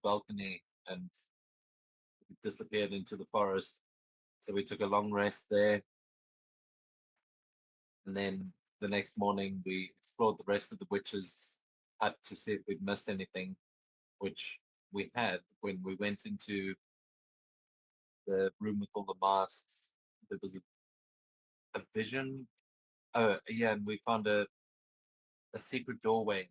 balcony and disappeared into the forest. So we took a long rest there, and then the next morning we explored the rest of the witches' hut to see if we'd missed anything, which we had when we went into the room with all the masks. There was a vision. Oh, yeah, and we found a secret doorway.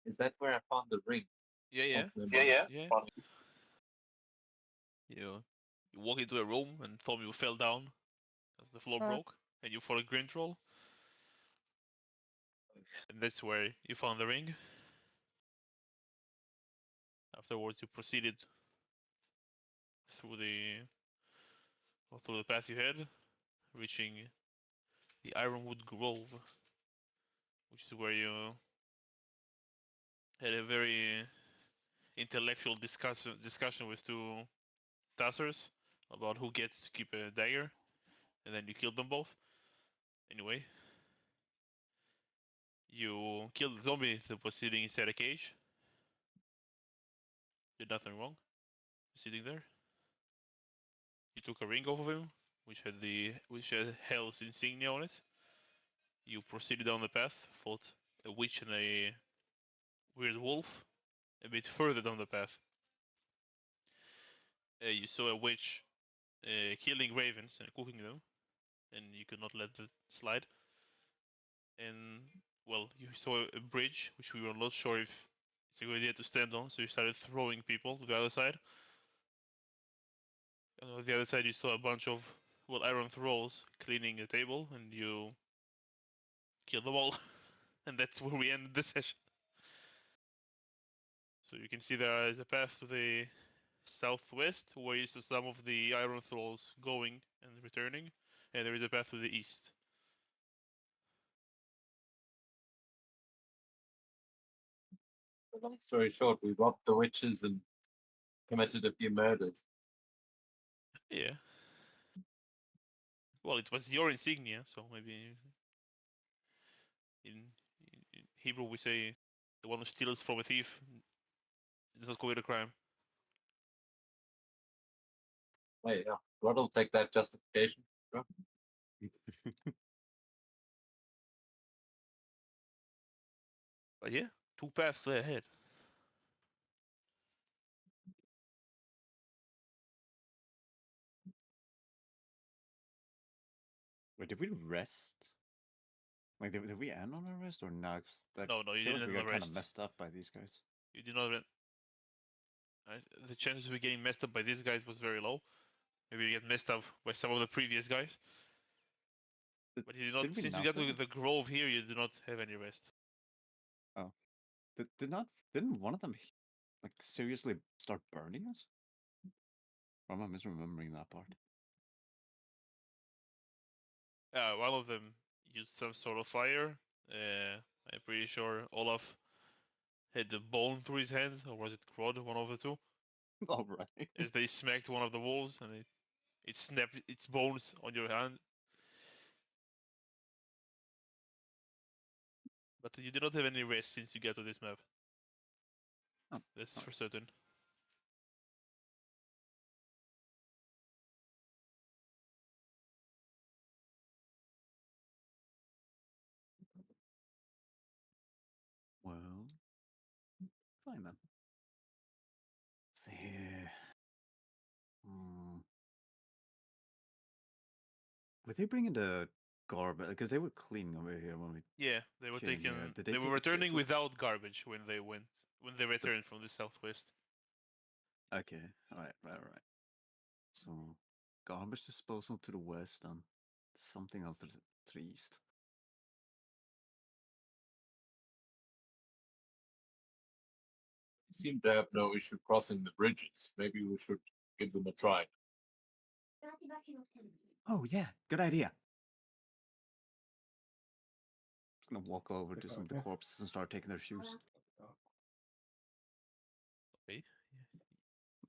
Is that where I found the ring? Yeah, Can't yeah, remember. yeah. You you walk into a room and thought you fell down as the floor broke, and you fought a green troll, and that's where you found the ring. Afterwards, you proceeded through the path you had, reaching the Ironwood Grove, which is where you had a very intellectual discussion with two Tassers about who gets to keep a dagger, and then you killed them both. Anyway, you killed the zombie that was sitting inside a cage. Did nothing wrong. Sitting there. You took a ring off of him, which had Hell's insignia on it. You proceeded down the path, fought a witch and a weird wolf. A bit further down the path, you saw a witch killing ravens and cooking them, and you could not let it slide. And well, you saw a bridge which we were not sure if it's a good idea to stand on, so you started throwing people to the other side. And on the other side, you saw a bunch of iron thralls cleaning a table, and you killed them all. And that's where we ended the session. So you can see there is a path to the southwest where you saw some of the iron thralls going and returning, and there is a path to the east. Long story short, we robbed the witches and committed a few murders. Yeah. Well, it was your insignia, so maybe in, in Hebrew we say the one who steals from a thief does not commit a crime. Hey, yeah, God will take that justification. Sure. But yeah, two paths lay ahead. Wait, did we rest? Like, did we end on a rest or not? 'Cause I No, you feel like we didn't got kind of rest. messed up by these guys. You did not. The chances of getting messed up by these guys was very low. Maybe you get messed up by some of the previous guys. But you did not. Did we Since you not got to though? the grove here, you do not have any rest. Oh, didn't one of them like seriously start burning us? Or am I misremembering that part? One of them used some sort of fire. I'm pretty sure Olaf had the bone through his hand, or was it Crod? One of the two. All right. As they smacked one of the walls, and it snapped its bones on your hand. But you did not have any rest since you got to this map. Oh, That's all for right. certain. Well, fine then. Let's see here. Hmm. Were they bringing the garbage? Because they were cleaning over here when we Yeah, they were came here. taking. Did they They were take this returning with? without garbage when they The... returned from the southwest. Okay. All right. Right. So, garbage disposal to the west and something else to the east. You seem to have no issue crossing the bridges. Maybe we should give them a try. Oh yeah, good idea. Just gonna walk over to some of the corpses and start taking their shoes. Okay.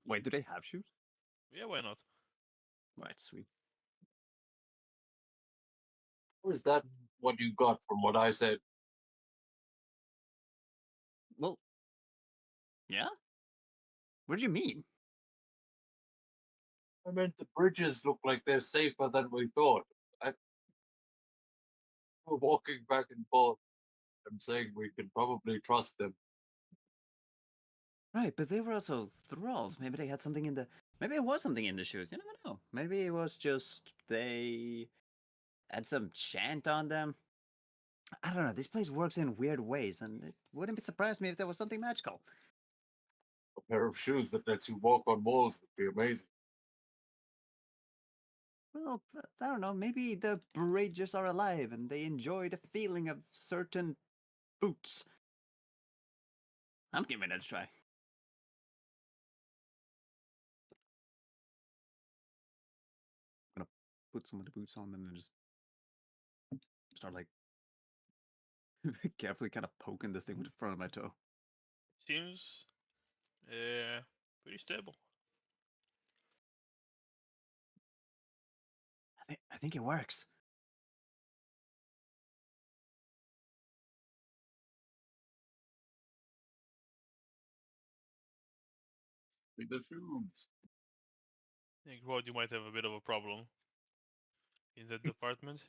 Wait, do they have shoes? Yeah, why not? Right, sweet. Or is that what you got from what I said? Yeah? What do you mean? I meant the bridges look like they're safer than we thought. We're walking back and forth. I'm saying we can probably trust them. Right, but they were also thralls. Maybe they had something in the. Maybe it was something in the shoes. You never know. Maybe it was just they had some chant on them. I don't know. This place works in weird ways, and it wouldn't be surprised me if there was something magical. A pair of shoes that lets you walk on walls would be amazing. Well, I don't know. Maybe the bridges are alive and they enjoy the feeling of certain boots. I'm giving it a try. I'm gonna put some of the boots on and then just start like carefully kind of poking this thing with the front of my toe. Seems pretty stable. I think it works. With the shoes. I think Rod, you might have a bit of a problem in that department.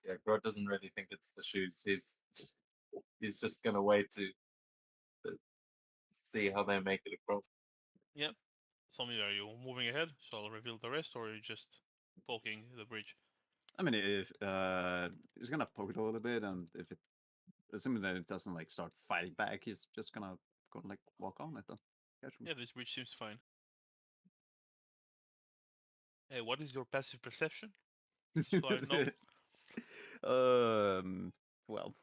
Yeah, Grod doesn't really think it's the shoes. He's just gonna wait to see how they make it across. Yep. Tell me, are you moving ahead? So I'll reveal the rest, or are you just poking the bridge? I mean, if he's gonna poke it a little bit, and if it, assuming that it doesn't like start fighting back, he's just gonna go and like walk on it then. Casually. Yeah, this bridge seems fine. Hey, what is your passive perception? Just so I know. Well,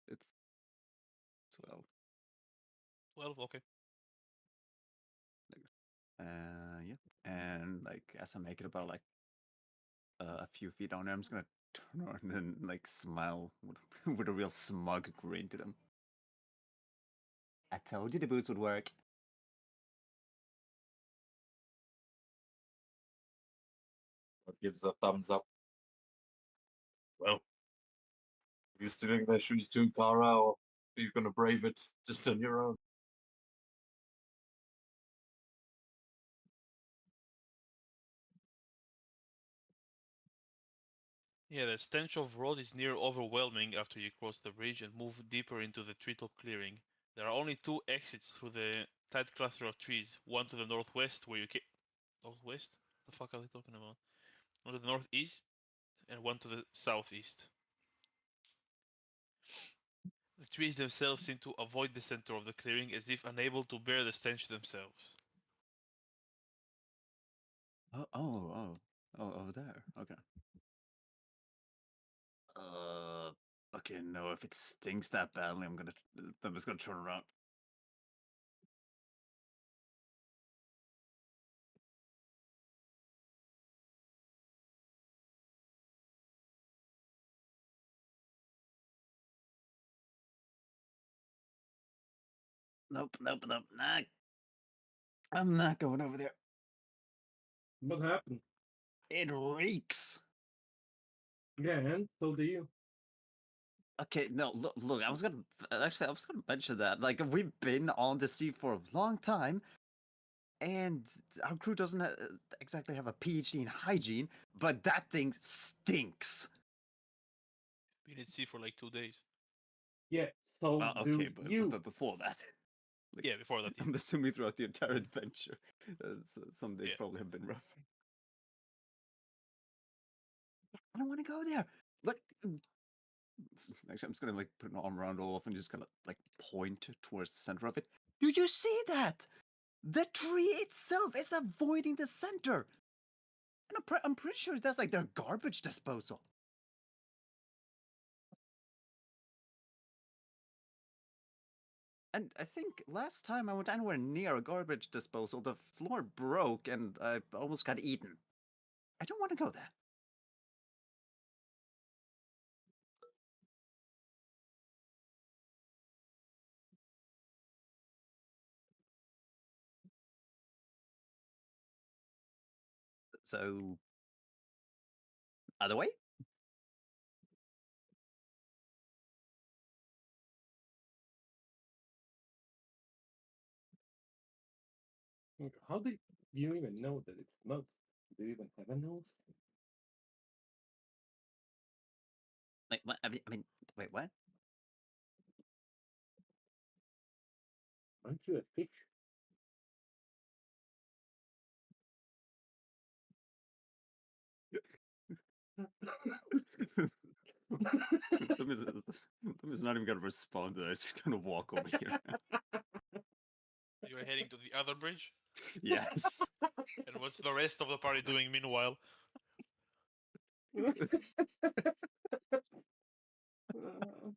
it's 12. 12, okay. Yeah, and like as I make it about like a few feet down there, I'm just gonna turn around and like smile with, with a real smug grin to them. I told you the boots would work. Grod gives a thumbs up. Well, are you stealing their shoes too, Kara, or are you gonna brave it just on your own? Yeah, the stench of road is near overwhelming after you cross the bridge and move deeper into the treetop clearing. There are only two exits through the tight cluster of trees, one to the northwest where you can northwest? The fuck are they talking about? One to the northeast and one to the southeast. The trees themselves seem to avoid the center of the clearing as if unable to bear the stench themselves. Over there. Okay. Okay, no, if it stinks that badly, I'm just gonna turn around. Nope, nope, nope. Nah, I'm not going over there. What happened? It reeks. Yeah, and so do you. Okay, no, look. I was gonna mention that. Like, we've been on the sea for a long time, and our crew doesn't exactly have a PhD in hygiene, but that thing stinks. Been at sea for like 2 days. Yeah, so Okay, do you. but before that, like, Yeah, before that, yeah. I'm assuming throughout the entire adventure, some days Yeah. probably have been rough. I don't want to go there. Look, actually, I'm just gonna like put an arm around Olaf and just kind of like point towards the center of it. Do you see that? The tree itself is avoiding the center. And I'm pretty sure that's like their garbage disposal. And I think last time I went anywhere near a garbage disposal, the floor broke and I almost got eaten. I don't want to go there. So, other way? How do you even know that it's not? Do you even have a nose? Like, what? I mean, wait, what? Aren't you a fish? Tommy's not even gonna respond to that. He's just gonna walk over here. You're heading to the other bridge. Yes. And what's the rest of the party doing meanwhile?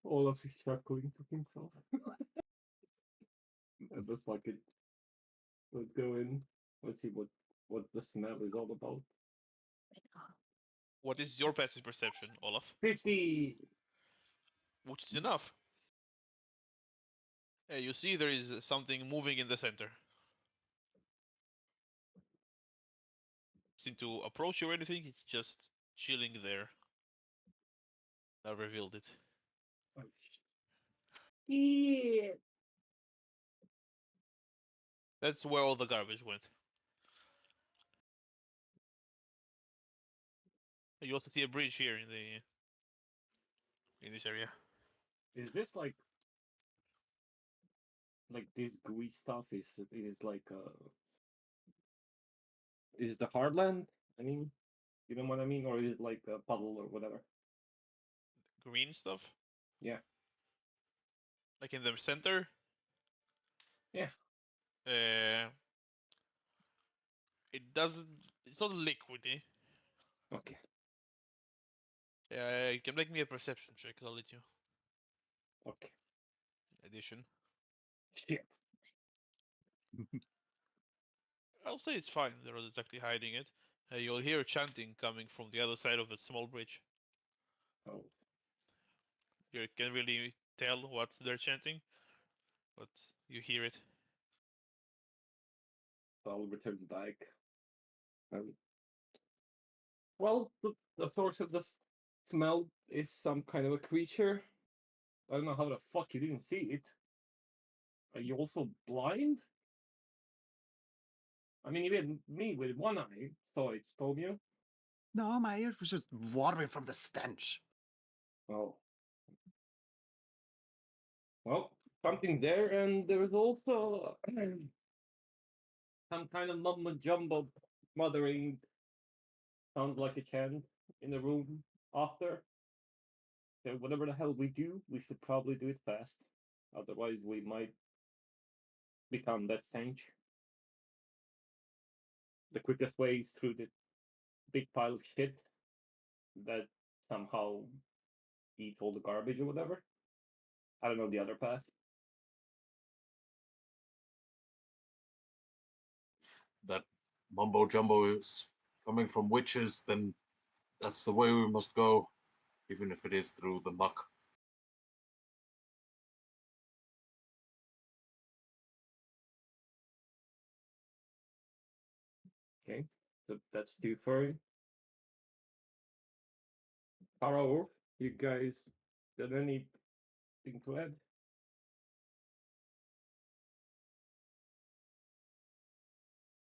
Olaf is chuckling to himself. But fuck it. Let's go in. Let's see what the smell is all about. What is your passive perception, Olaf? 50! Which is enough. You see there is something moving in the center. Seem to approach you or anything, it's just chilling there. I revealed it. Oh, yeah. That's where all the garbage went. You also see a bridge here in this area. Is this like this gooey stuff is like is the hardland? I mean, you know what I mean, or is it like a puddle or whatever? Green stuff? Yeah. Like in the center? Yeah. It doesn't. It's not liquidy. Okay. You can make me a perception check. I'll let you. Okay. Addition. Shit. I'll say it's fine. They're not exactly hiding it. You'll hear chanting coming from the other side of the small bridge. Oh. You can really tell what they're chanting, but you hear it. So I'll return back. Well, the source of the smell is some kind of a creature. I don't know how the fuck you didn't see it. Are you also blind? I mean, even me with one eye saw it, told you. No, my ears was just watering from the stench. Oh. Well, something there, and there's also some kind of mumbo jumbo smothering. Sounds like a chant in the room after. So whatever the hell we do, we should probably do it fast. Otherwise, we might become that stench. The quickest way is through the big pile of shit that somehow eats all the garbage or whatever. I don't know the other path. That mumbo jumbo is coming from witches, then that's the way we must go, even if it is through the muck. Okay, so that's two for you. Or you guys got anything to add?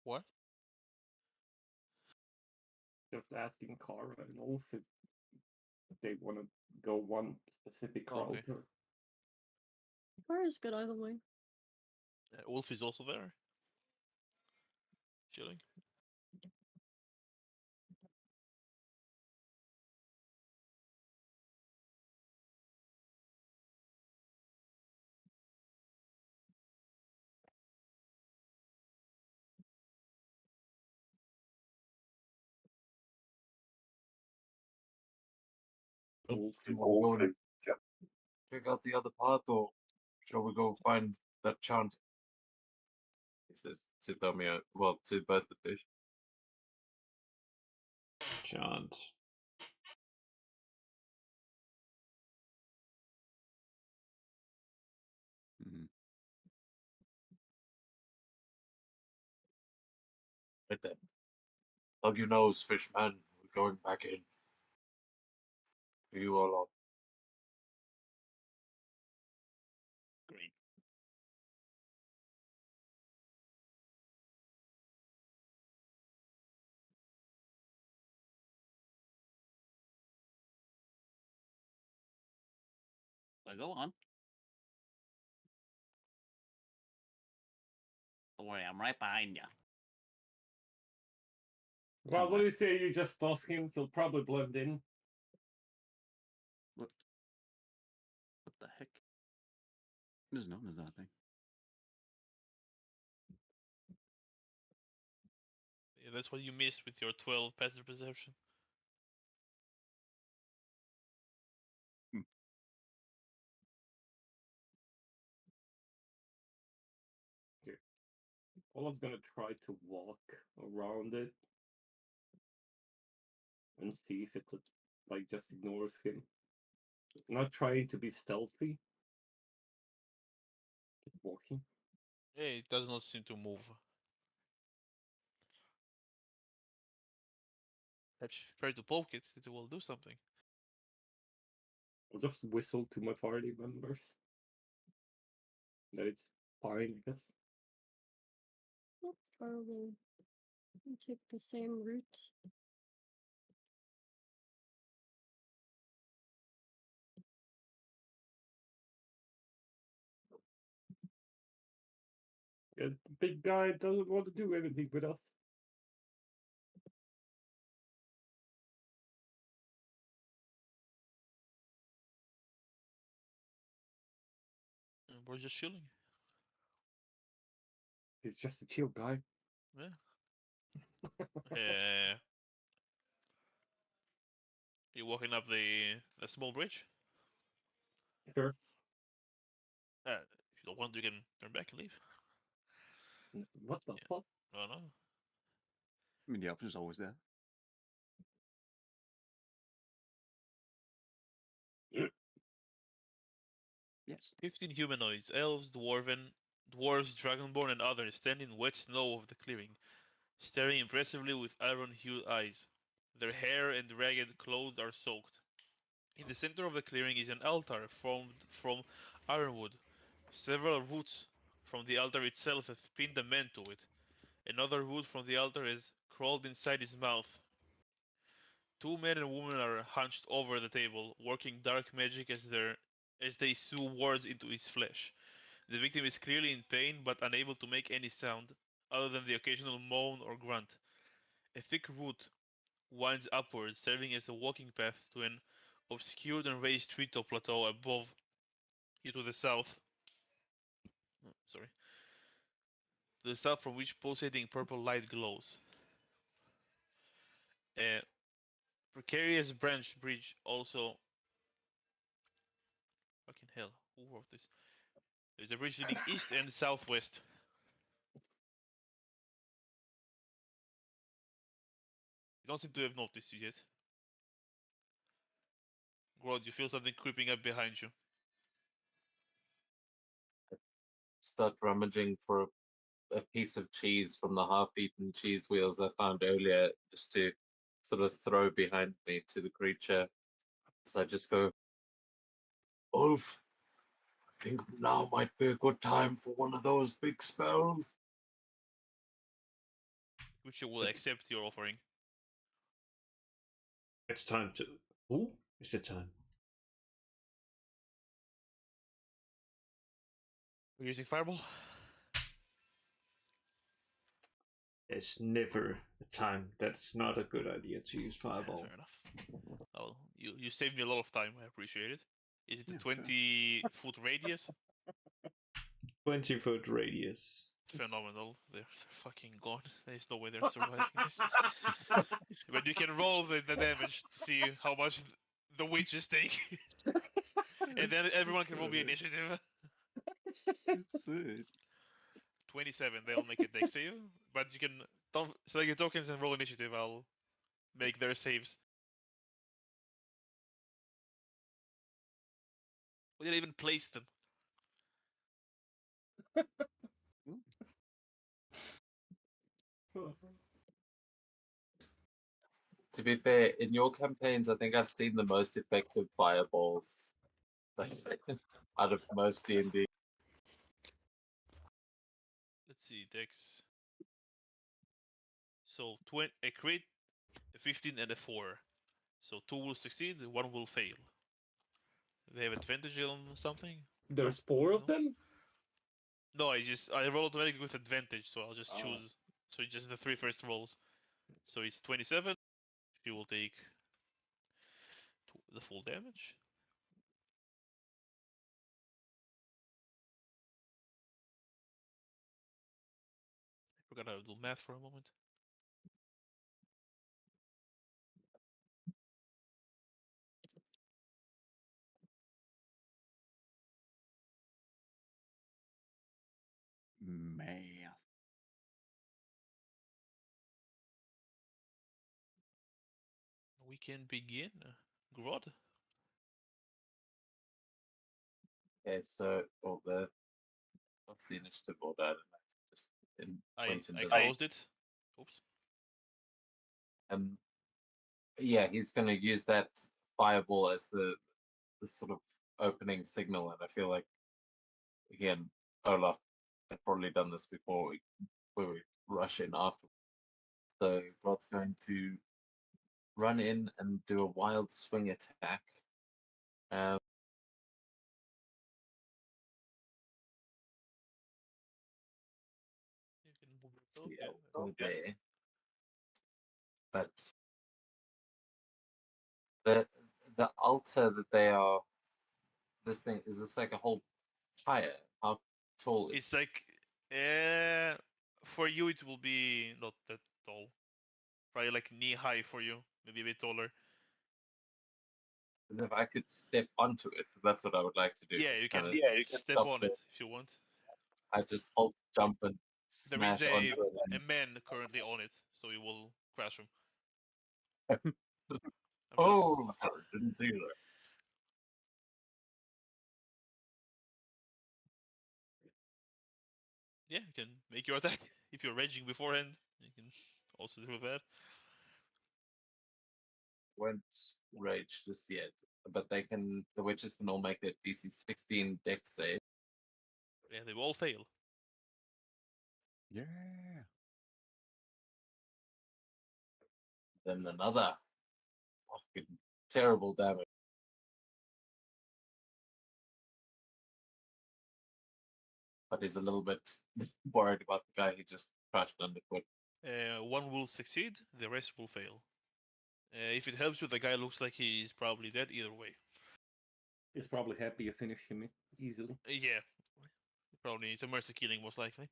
What? Just asking Kara and Ulf if they want to go one specific route. Okay. Or... Car is good either way. Wolf is also there. Chilling. Ulf Do you is want to go and check out the other path, or shall we go find that chant? He says to Thamia, well, to both the fish. Chant. Mhm. Right there. Hug your nose, fishman. We're going back in. You all up. Great. Well, go on. Don't worry, I'm right behind you. Well, what do you say? You just toss him. He'll probably blend in. What the heck? What is known as that thing? Yeah, that's what you missed with your 12 passive perception. Olaf's gonna try to walk around it and see if it like just ignores him. Not trying to be stealthy. Just walking. Yeah, it does not seem to move. Perhaps if you try to poke it, it will do something. I'll just whistle to my party members. That it's fine, I guess. Or will take the same route. Yeah, the big guy doesn't want to do anything with us. And we're just chilling. He's just a chill guy. Yeah. You're walking up the small bridge. Sure. If you don't want, you can turn back and leave. What the Yeah. fuck? Oh no. I mean, the option's always there. Yes. 15 humanoids, elves, dwarves, dragonborn, and others stand in wet snow of the clearing, staring impressively with iron-hued eyes. Their hair and ragged clothes are soaked. In the center of the clearing is an altar formed from ironwood. Several roots from the altar itself have pinned a man to it. Another root from the altar has crawled inside his mouth. Two men and woman are hunched over the table, working dark magic as they sew words into his flesh. The victim is clearly in pain but unable to make any sound, other than the occasional moan or grunt. A thick root winds upwards, serving as a walking path to an obscured and raised treetop plateau above you to the south. Sorry. To the south from which pulsating purple light glows. A precarious branch bridge also. Fucking hell, who wrote this? There's a bridge leading east and southwest. You don't seem to have noticed it yet. Grod, you feel something creeping up behind you. Start rummaging for a piece of cheese from the half-eaten cheese wheels I found earlier, just to sort of throw behind me to the creature. So I just go, Ulf, I think now might be a good time for one of those big spells. Which you will accept your offering. It's time to. Ooh, is it time? We're using fireball. There's never a time that's not a good idea to use fireball. Fair enough. Oh, you saved me a lot of time. I appreciate it. Is it a Yeah, 20-foot radius? 20-foot radius. Phenomenal. They're fucking gone. There's no way they're surviving this. But you can roll the damage to see how much the witches take. And then everyone can roll me initiative. Sweet. 27, they'll make a dex save. But you can don't select your tokens and roll initiative. I'll make their saves. We didn't even place them. To be fair, in your campaigns, I think I've seen the most effective fireballs out of most D&D. Let's see, Dex. So a crit, a 15, and a 4. So 2 will succeed, 1 will fail. They have advantage on something? There's four of No? them. No, I roll automatically with advantage, so I'll just Ah. choose. So just the 3 first rolls. So it's 27. She will take the full damage. I forgot how to do math for a moment. Math. We can begin. Grod. Okay, so what's the initiative order? I don't know. Just went I into closed it. Oops. yeah, he's going to use that fireball as the sort of opening signal, and I feel like again, Olaf had probably done this before we rush in after. So Rod's going to run in and do a wild swing attack. Um, You can move so yourself. yeah, Yeah. we'll go there. But the altar that they are, this thing is this like a whole pyre? How tall is It's like, for you it will be not that tall. Probably like knee high for you, maybe a bit taller. it? If I could step onto it, that's what I would like to do. Yeah, just you can step stop on there. it if you want. I just hold, jump, and There is smash onto it. a man currently on it, so you will crash him. And... I'm oh, just sorry, didn't see that. yeah, you can make your attack if you're raging beforehand. You can also do that. Won't rage just yet, but they can. The witches can all make their DC 16 dex save. Yeah, they will all fail. Yeah. Then another fucking terrible damage. But he's a little bit worried about the guy he just crushed underfoot. 1 will succeed, the rest will fail. If it helps you, the guy looks like he's probably dead either way. He's probably happy you finished him easily. Yeah, probably it's a mercy killing most likely.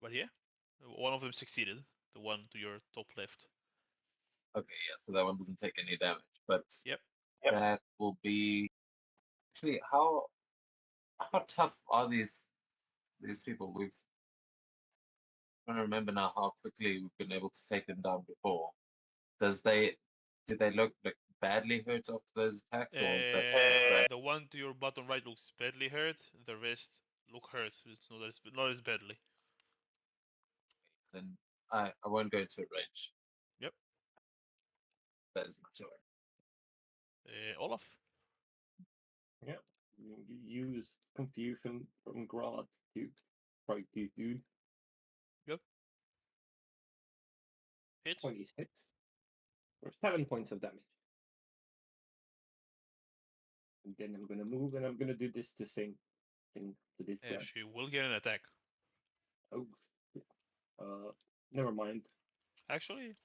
But yeah, one of them succeeded. The one to your top left. Okay, yeah, so that one doesn't take any damage. But Yep. that will be actually how tough are these people? We've I don't remember now how quickly we've been able to take them down before. Do they look like badly hurt after those attacks, or is that just scratch? The one to your bottom right looks badly hurt. The rest look hurt. It's not as badly. Then I won't go into a rage. Yep. That is my joy. Olaf. Yeah. You use confusion from Grod to strike this dude. Yep. Hits. 26. For 7 points of damage. And then I'm gonna move and I'm gonna do the same thing to this guy. She will get an attack. Oh, never mind. Actually,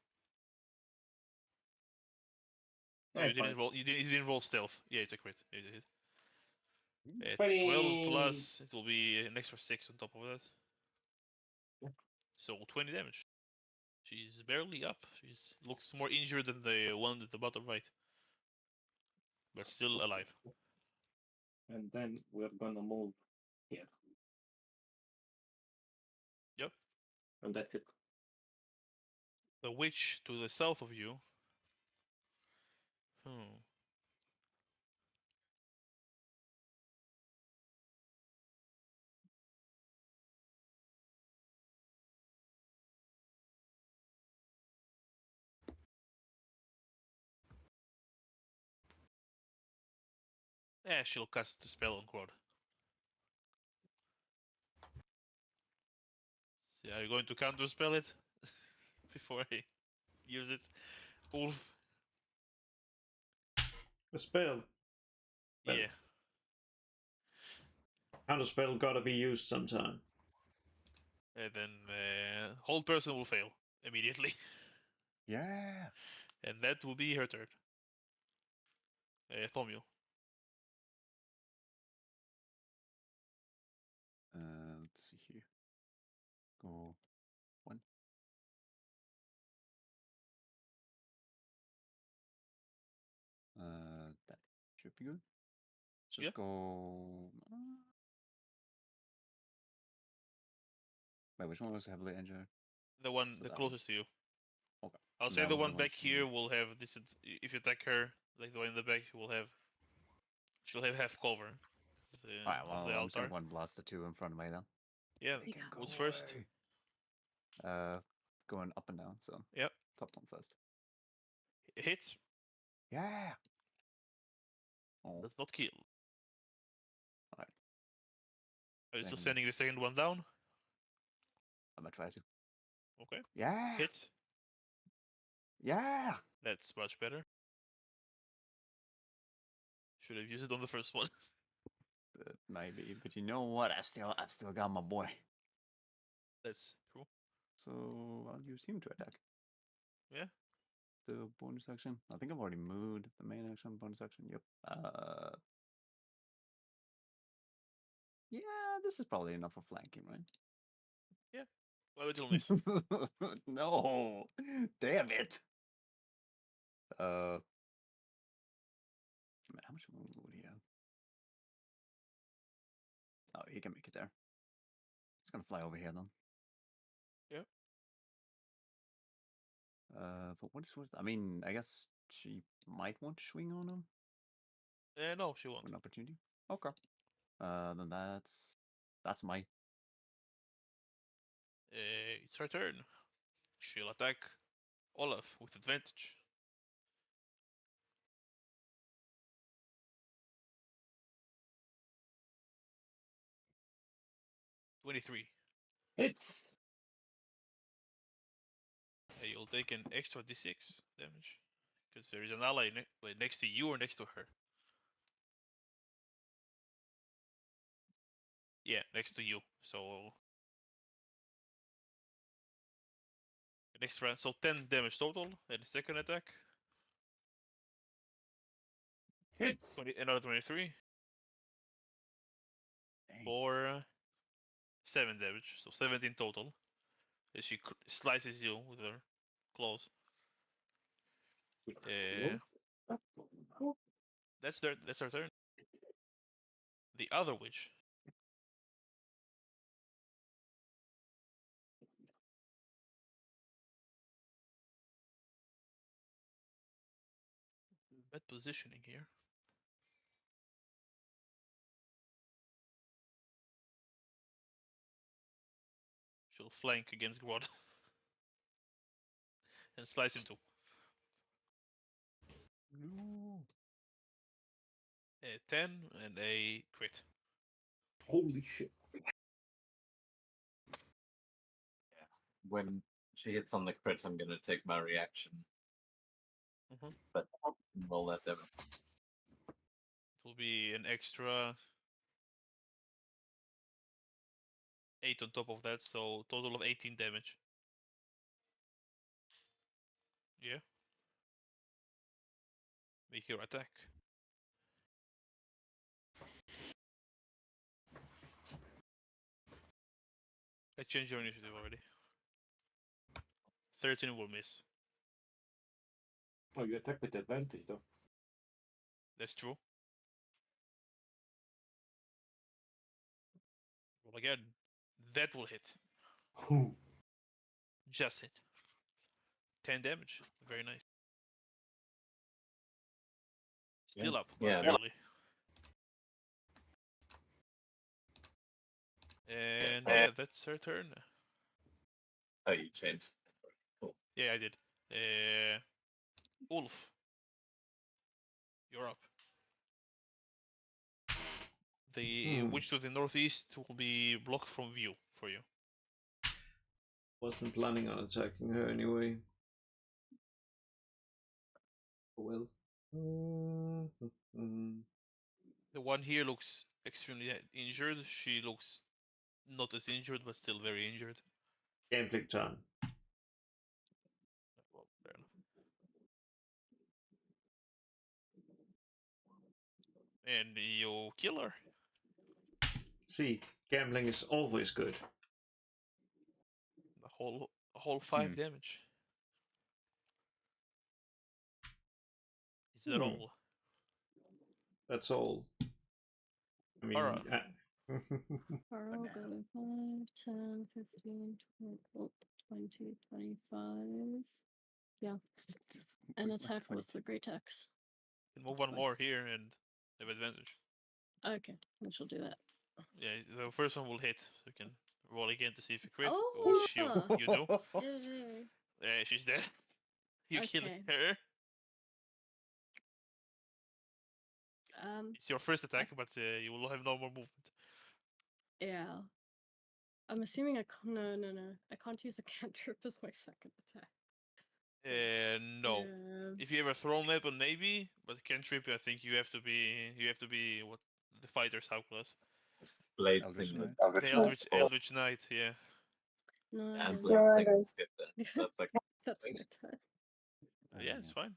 no, Yeah, you it's didn't fine. roll. You didn't roll stealth. Yeah, it's a crit. It's a hit. 20. 12 plus, it will be an extra 6 on top of that. Yeah. So 20 damage. She's barely up. She's looks more injured than the one at the bottom right, but still alive. And then we're gonna move here. Yep. And that's it. The witch to the south of you. Hmm. Yeah, she'll cast the spell on Grodd. So are you going to counterspell it before I use it? Ulf? A spell. Well, Yeah. counterspell gotta be used sometime. And then hold person will fail immediately. Yeah. And that will be her turn. Thomio. Let's see here. Go 1. That should be good. Just Yeah. go. Wait, which one was heavily injured? The one, So the that one. closest to you. Okay. I'll And say that the one, one back here from- will have this. If you attack her, like the one in the back, will have. She'll have half cover Alright, of well, the I'm just gonna altar. go and blast the 2 in front of me then. Yeah. They can go Who's first? away. Going up and down, so Yep. top one first. It hits. Yeah. Oh, Does not kill. alright. Are you still Second. sending the second one down? I'm gonna try to. Okay. Yeah. Hit. Yeah. That's much better. Should have used it on the first one. Maybe, but you know what? I've still got my boy. That's true. So I'll use him to attack. Yeah. The bonus action. I think I've already moved the main action, bonus action. Yep. Yeah, this is probably enough for flanking, right? Well, it'll miss. No, damn it. Man, how much movement would he have? Oh, he can make it there. He's gonna fly over here then. Yep. But what is worth? I mean, I guess she might want to swing on him. No, she won't. An opportunity. Okay. Then that's my. It's her turn. She'll attack Olaf with advantage. $23. Hits. You'll take an extra d6 damage. Because there is an ally next to you or next to her. Yeah, next to you. So next round, so 10 damage total. And the second attack, Hits. another 23 Dang. for 7 damage. So 17 total. As she slices you with her claws. That's her turn. The other witch. Bad positioning here. She'll flank against Grodd and slice him too. No. A 10 and a crit. Holy shit. When she hits on the crit, I'm gonna take my reaction. Mhm. But roll that damage. It will be an extra 8 on top of that, so total of 18 damage. Yeah. Make your attack. I changed your initiative already. 13 will miss. Oh, you attack with advantage though. That's true. Roll again. That will hit. Who? Just hit. 10 damage. Very nice. Still Yeah. up, but Yeah. barely. And yeah, that's her turn. Oh, you changed. Cool. Yeah, I did. Ulf. You're up. The witch to the northeast will be blocked from view for you. Wasn't planning on attacking her anyway. Well. The one here looks extremely injured. She looks not as injured, but still very injured. Game click turn. Well, fair enough. And you kill her. See, gambling is always good. A whole 5 damage. Is that all? That's all. I mean, Alright. I'll go 5, 10, 15, 20, 25. Yeah. And Like attack 20. with the great axe. You can move one more Nice. here and have advantage. Okay, we shall do that. Yeah, the first one will hit. So you can roll again to see if you crit, Oh! which you do. Yay. She's dead. You kill Okay. her. Um, It's your first attack, but you will have no more movement. yeah. I'm assuming no. I can't use a cantrip as my second attack. No. Yeah. If you have a thrown weapon, maybe, but cantrip, I think you have to be what the fighter's how class. Blade Eldritch Singlet. Knight. The Eldritch Knight, yeah. No, And I Blade Singlet skip that. That's like That's my turn. Yeah, it's fine.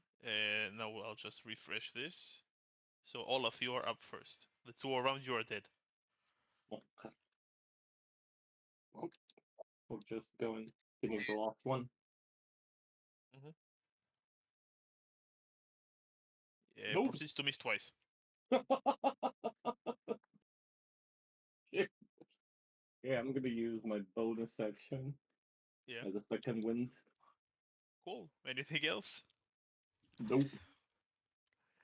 Now I'll just refresh this. So all of you are up first. The two around you are dead. Okay. Well, we'll just go and finish the last one. Nope. Proceeds to miss twice. Shit. Yeah, I'm gonna use my bonus action Yeah, as a second wind. cool. Anything else? Nope.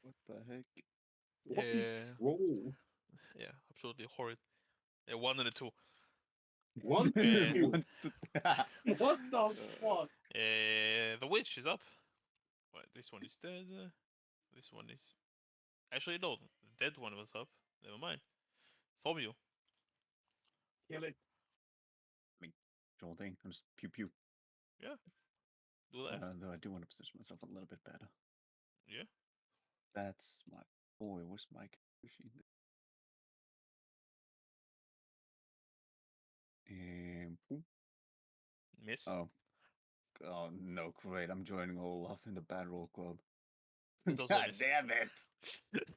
What the heck? What is this Yeah. roll? Yeah, absolutely horrid. 1 and a 2. 1, 2, Yeah. 2. One, two- What the fuck? The witch is up. Wait, this one is dead. This one is. Actually, no, the dead one was up. Never mind. Thomio. Kill it. Whole thing. I'm just pew pew. Yeah. Do that. Though I do want to position myself a little bit better. Yeah. That's my boy. Where's my machine? Boom. Miss. Oh. Oh no, great. I'm joining Olaf in the Bad Roll Club. It also God miss. damn it.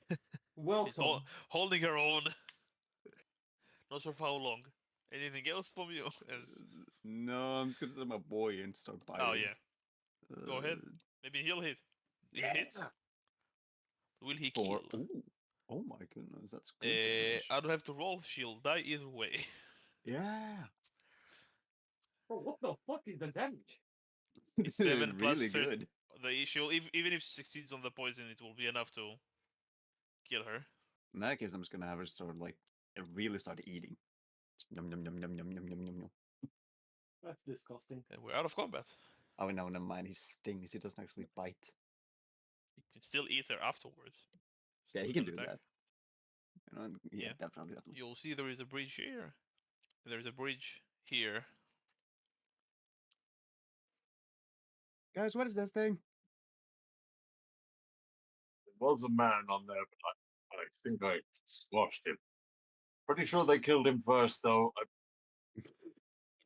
She's Welcome. holding her own. Not sure for how long. Anything else from you? No, I'm just gonna send my boy and start biting. Oh yeah. Go ahead. Maybe he'll hit. He hits. Will he kill? Ooh. Oh my goodness, that's good. Damage. I don't have to roll. She'll die either way. Yeah. Bro, what the fuck is the damage? It's 7 plus really 30. good. The issue, even if she succeeds on the poison, it will be enough to kill her. In that case, I'm just gonna have her start really start eating. Just yum yum yum yum yum yum yum yum yum. That's disgusting. And we're out of combat. Oh no, never mind. He stings. He doesn't actually bite. You can still eat her afterwards. Yeah, he Still can an do attack. that. You know, yeah, Yeah. definitely. You'll see there is a bridge here. There's a bridge here. Guys, what is this thing? there was a man on there, but I think I squashed him. Pretty sure they killed him first, though. I'm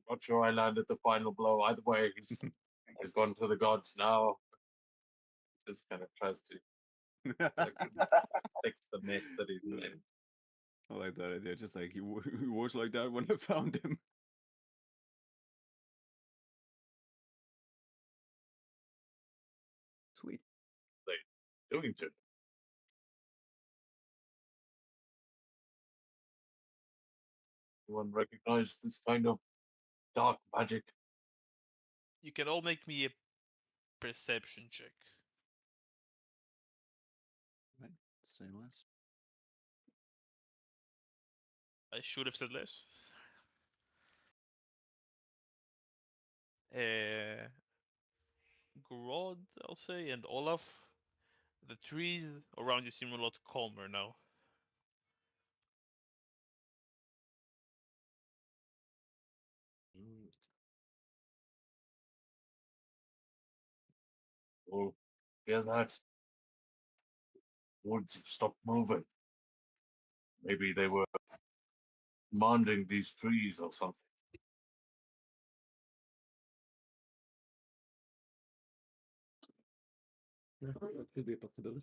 not sure I landed the final blow. Either way, he's gone to the gods now. Just kind of tries to fix the mess that he's made. I like that idea. Just like he was like that when I found him. Sweet. Doing to. Anyone recognize this kind of dark magic? You can all make me a perception check. Right. Say less. I should have said less. Grod, I'll say, and Olaf. The trees around you seem a lot calmer now. Hear that? Woods have stopped moving. Maybe they were commanding these trees or something. Yeah, that could be a possibility.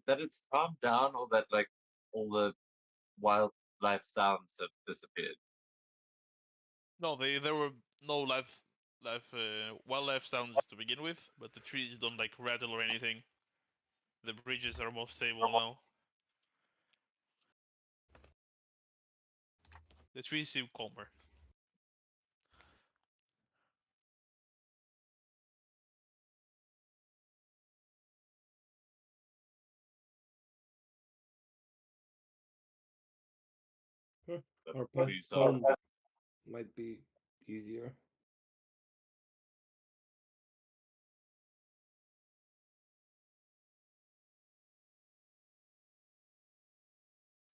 That it's calmed down, or that like all the wildlife sounds have disappeared. No, there were no wildlife sounds to begin with, but the trees don't like rattle or anything. The bridges are more stable now. The trees seem calmer. Huh. The Our path trees are home might be easier.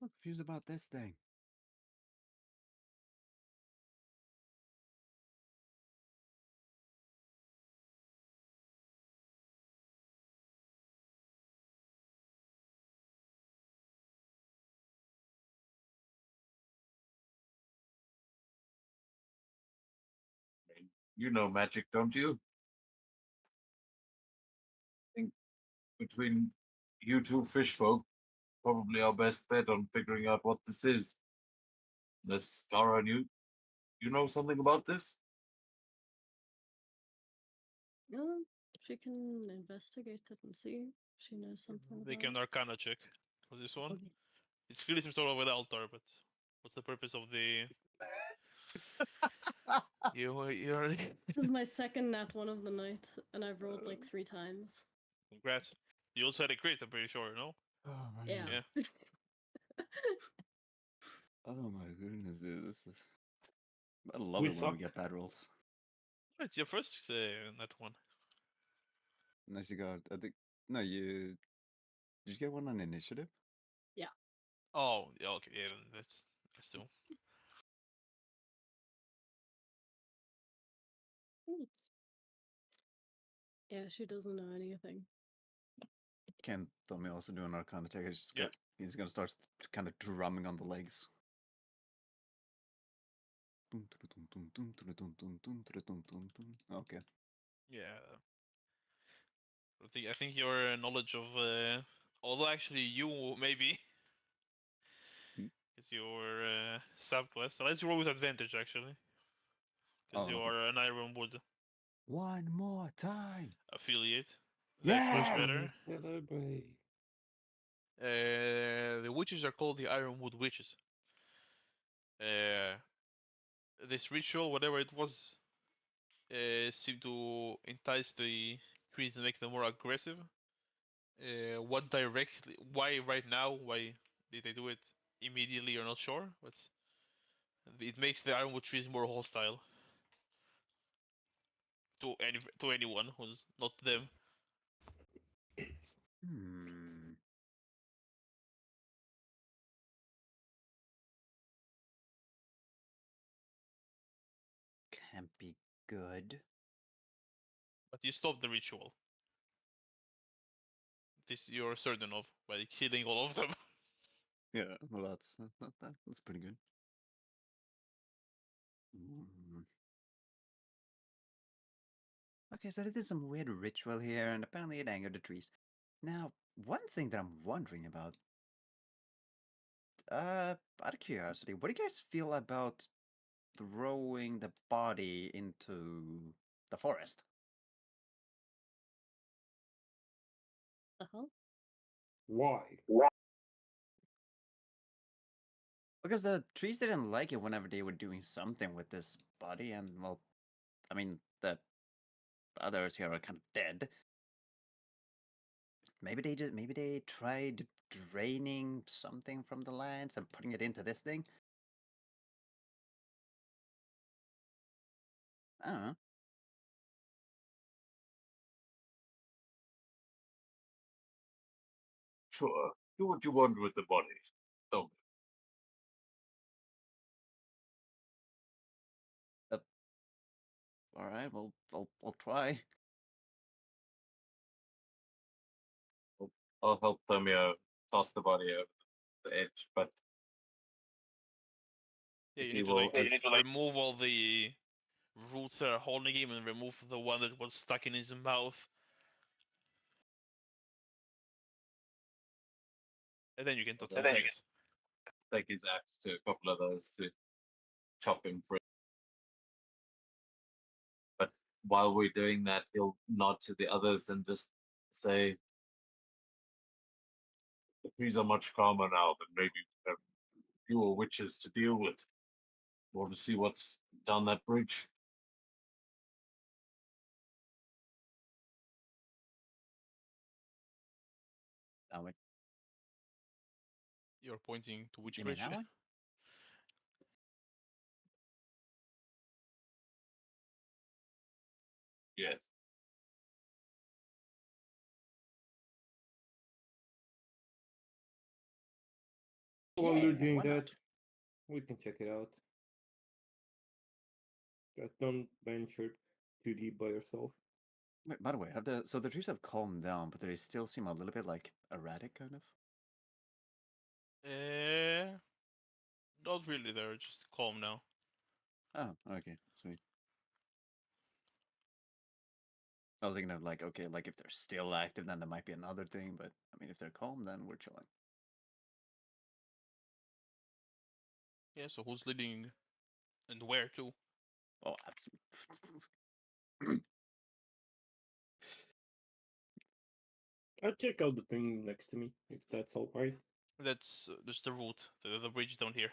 I'm confused about this thing. you know magic, don't you? Think between you two fish folk, probably our best bet on figuring out what this is. Unless Kara and you know something about this? No, she can investigate it and see. If she knows something They about can it. Arcana check for this one. Okay. It's clearly some sort of an altar, but what's the purpose of the? You're This is my second nat one of the night, and I've rolled like 3 times. Congrats. You also had a crit, I'm pretty sure, no? Oh my Yeah. Yeah. Oh my goodness, dude, this is. I love We it when we suck. get bad rolls. It's your first nat one. Unless you got, I think, no, did you get one on initiative? Oh, yeah, okay, yeah, then that's two. Yeah, she doesn't know anything. Can Tommy also do an Arcana check? Yeah. He's gonna start kind of drumming on the legs. Okay. Yeah. I think your knowledge of although actually you maybe Hmm? because your subclass. So let's roll with advantage actually. Because Oh, you okay. are an Ironwood One more time. affiliate. That's much Yeah! better. Celebrate. The witches are called the Ironwood Witches. Uh, this ritual, whatever it was, seemed to entice the creatures and make them more aggressive. What directly? Why right now? Why did they do it immediately? You're not sure, but it makes the Ironwood trees more hostile to anyone who's not them. Hmm. Can't be good. But you stop the ritual. This you're certain of by killing all of them. Yeah, well, that's pretty good. Mm. Okay, so they did some weird ritual here, and apparently it angered the trees. Now, one thing that I'm wondering about, out of curiosity, what do you guys feel about throwing the body into the forest? The hell? Why? Because the trees didn't like it whenever they were doing something with this body, and well, I mean, the others here are kind of dead. Maybe they tried draining something from the lands and putting it into this thing. I don't know. Sure, do what you want with the body. Don't. All right, well, I'll try. I'll help Tomio toss the body over the edge, but Yeah, you he need to will. like remove all the roots that are holding him and remove the one that was stuck in his mouth. And then you can toss Okay. him, I guess. Take his axe to a couple of those to chop him free. But while we're doing that, he'll nod to the others and just say, "The trees are much calmer now than maybe we have fewer witches to deal with. Want to see what's down that bridge?" That way. You're pointing to which You mean bridge? that one? Yes. While you're Yeah, doing why that, not? we can check it out. Just don't venture too deep by yourself. Wait, by the way, have the trees have calmed down, but they still seem a little bit like erratic, kind of. Not really. They're just calm now. Oh, okay, sweet. I was thinking of like, okay, like if they're still active, then that might be another thing. But I mean, if they're calm, then we're chilling. Yeah. So who's leading, and where to? Oh, absolutely. I'll check out the thing next to me, if that's alright. That's just the route. The bridge down here.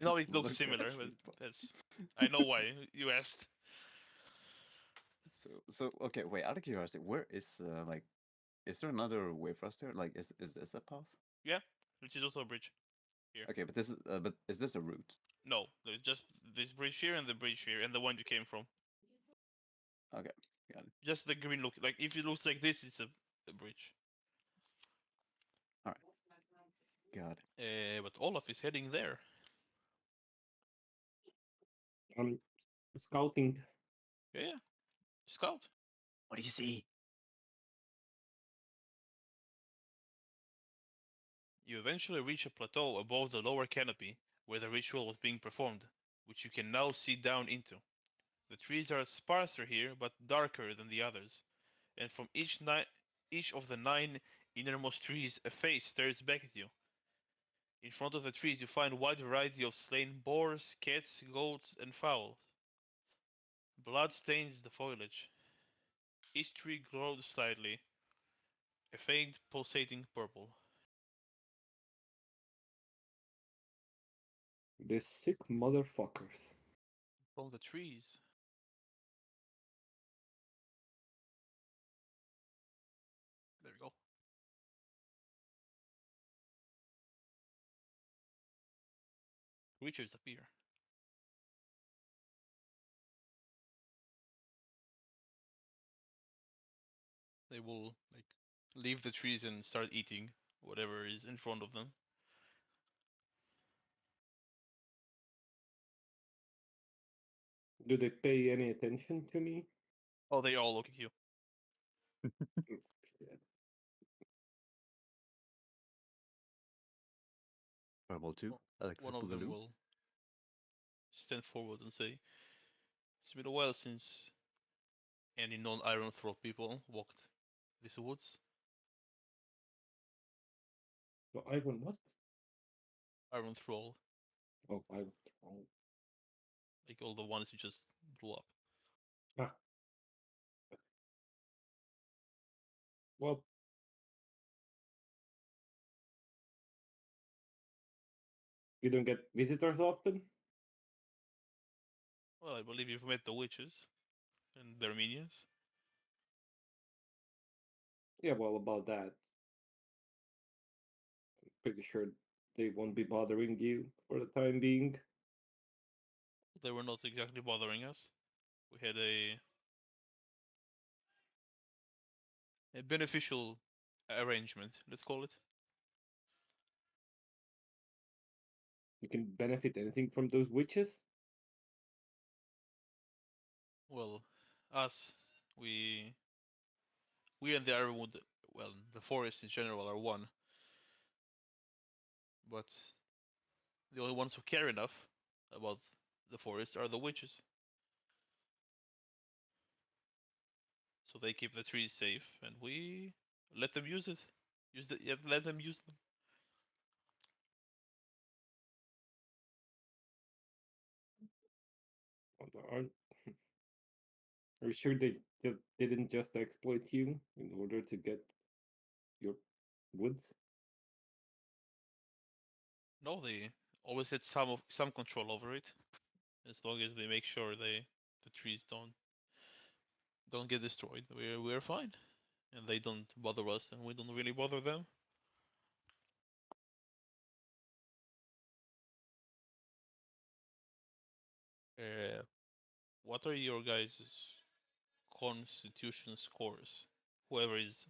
No, it looks similar, but that's. I know why you asked. So okay, wait. Out of curiosity, where is like, is there another way for us there? Like, is this a path? Yeah, which is also a bridge. Here. Okay, but is this a route? No, there's just this bridge here and the bridge here and the one you came from. Okay, got it. Just the green look. Like if it looks like this, it's a bridge. All right, got it. But Olaf is heading there. I'm scouting. Yeah. Scout. What did you see? You eventually reach a plateau above the lower canopy where the ritual was being performed, which you can now see down into. The trees are sparser here, but darker than the others, and from each of the 9 innermost trees, a face stares back at you. In front of the trees, you find a wide variety of slain boars, cats, goats, and fowls. Blood stains the foliage. Each tree glows slightly, a faint pulsating purple. These sick motherfuckers. From the trees, there we go. Creatures appear. They will like leave the trees and start eating whatever is in front of them. Do they pay any attention to me? Oh, they all look at you. Mm, shit. Purple too. One I like one of purple them blue. will stand forward and say, "It's been a while since any non-Iron Throat people walked these woods. So Ivan, what? Iron Thrall, Oh, Ivan. Oh. like all the ones you just blew up." Ah. Well, you don't get visitors often? Well, I believe you've met the witches and their minions. Yeah, well, about that. Pretty sure they won't be bothering you for the time being. They were not exactly bothering us. We had a beneficial arrangement, let's call it. You can benefit anything from those witches? Well, us, we and the Ironwood, well, the forest in general are one, but the only ones who care enough about the forest are the witches. So they keep the trees safe, and we let them use it. Let them use them. Are you sure they didn't just exploit you in order to get your woods? No, they always had some control over it, as long as they make sure the trees don't get destroyed. We're fine, and they don't bother us, and we don't really bother them. Uh, what are your guys' constitution scores? Whoever is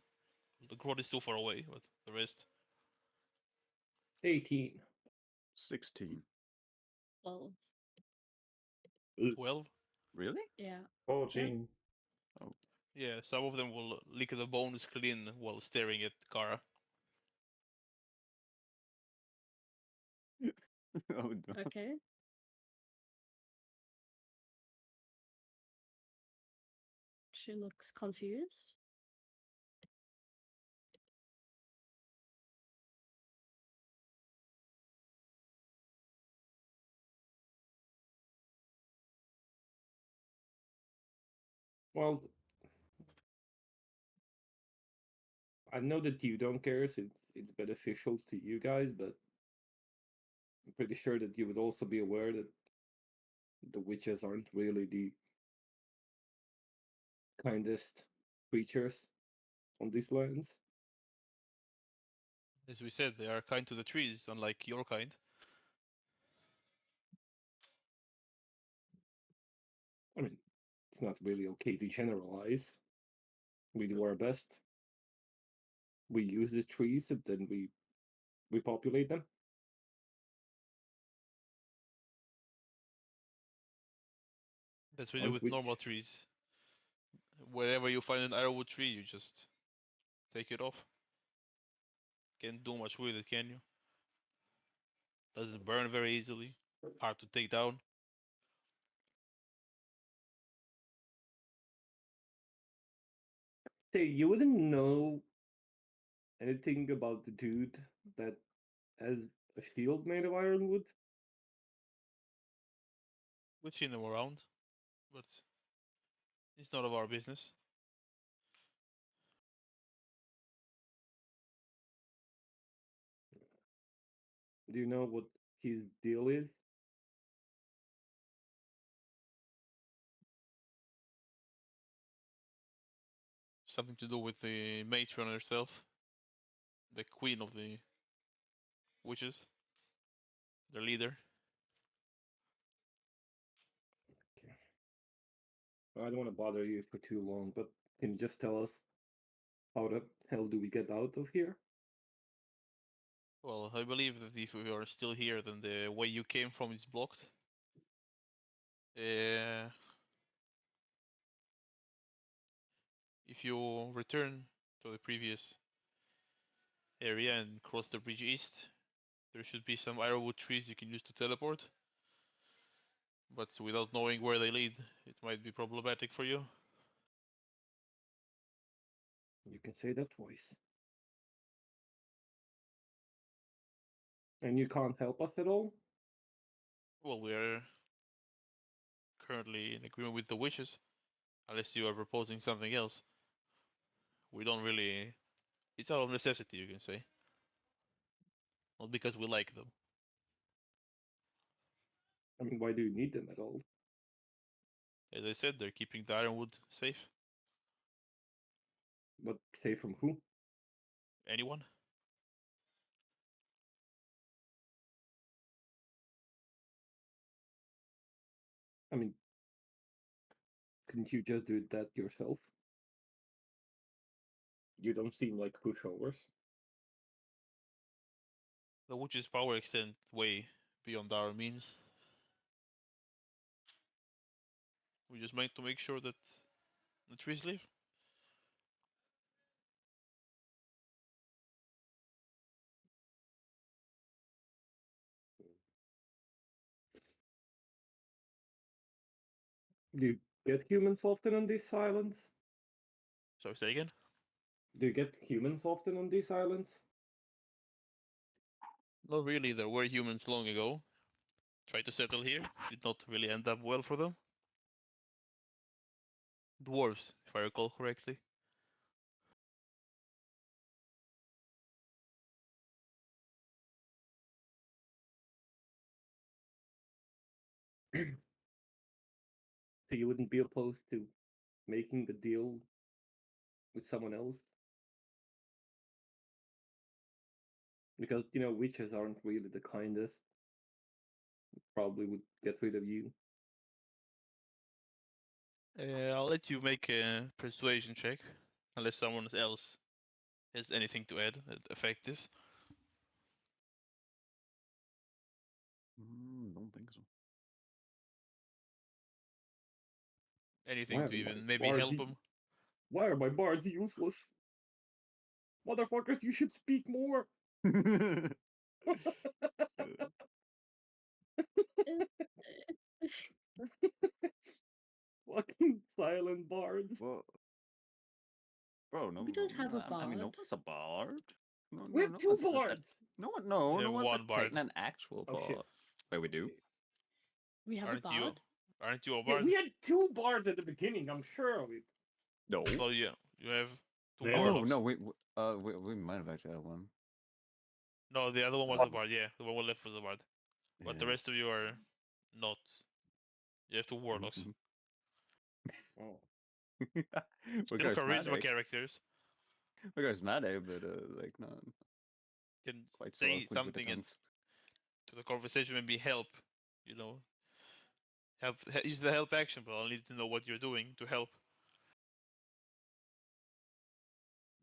the Grod is too far away, but the rest 18. 16. Well, 12. Really? yeah. 14. Yeah, some of them will lick the bones clean while staring at Kara. Oh no. Okay. She looks confused. Well, I know that you don't care since it's beneficial to you guys, but I'm pretty sure that you would also be aware that the witches aren't really the kindest creatures on these lands. As we said, they are kind to the trees, unlike your kind. I mean, it's not really okay to generalize. We do our best. We use the trees and then we repopulate them. That's what you do Aren't with witch? normal trees. Wherever you find an ironwood tree, you just take it off. Can't do much with it, can you? Doesn't burn very easily. Hard to take down. Hey, you wouldn't know anything about the dude that has a shield made of ironwood? We've seen them around, but it's none of our business. Do you know what his deal is? Something to do with the matron herself, the queen of the witches, their leader. Okay. I don't want to bother you for too long, but can you just tell us how the hell do we get out of here? Well, I believe that if we are still here, then the way you came from is blocked. Uh, if you return to the previous area and cross the bridge east, there should be some ironwood trees you can use to teleport. But without knowing where they lead, it might be problematic for you. You can say that twice. And you can't help us at all? Well, we are currently in agreement with the witches, unless you are proposing something else. We don't really. It's out of necessity, you can say, not because we like them. I mean, why do you need them at all? As I said, they're keeping the ironwood safe. But say from who? Anyone? I mean, couldn't you just do that yourself? You don't seem like pushovers. The witch's power extends way beyond our means. We just need to make sure that the trees live. Do you get humans often on these islands? So say again. Do you get humans often on these islands? Not really. There were humans long ago. Tried to settle here. Did not really end up well for them. Dwarves, if I recall correctly. So you wouldn't be opposed to making the deal with someone else? Because, witches aren't really the kindest. Probably would get rid of you. I'll let you make a persuasion check, unless someone else has anything to add that affect this. Don't think so. Anything to Why are even my maybe bards help u- them. Why are my bards useless? Motherfuckers, you should speak more! Fucking silent bards. Well, bro, no. We don't have a I mean, no bard. one's a bard. No, We no, have no two one's bards! no one. We No, no have one's one bard. taking an actual Oh, shit. bard. Wait, we do. We have Aren't a you? bard. Aren't you a Yeah, bard? we had two bards at the beginning, I'm sure of it. No. Well, yeah, you have two Yeah. Oh warlocks. no, we might have actually had one. No, the other one was a bard. Yeah, the one we left was a bard. But the Yeah. rest of you are not. You have two warlocks. Oh. We're Still charisma charismatic. characters. We're charismatic, but like not Can quite so say quick with the something and tongues. to the conversation, maybe help. You know, use the help action, but I'll need to know what you're doing to help.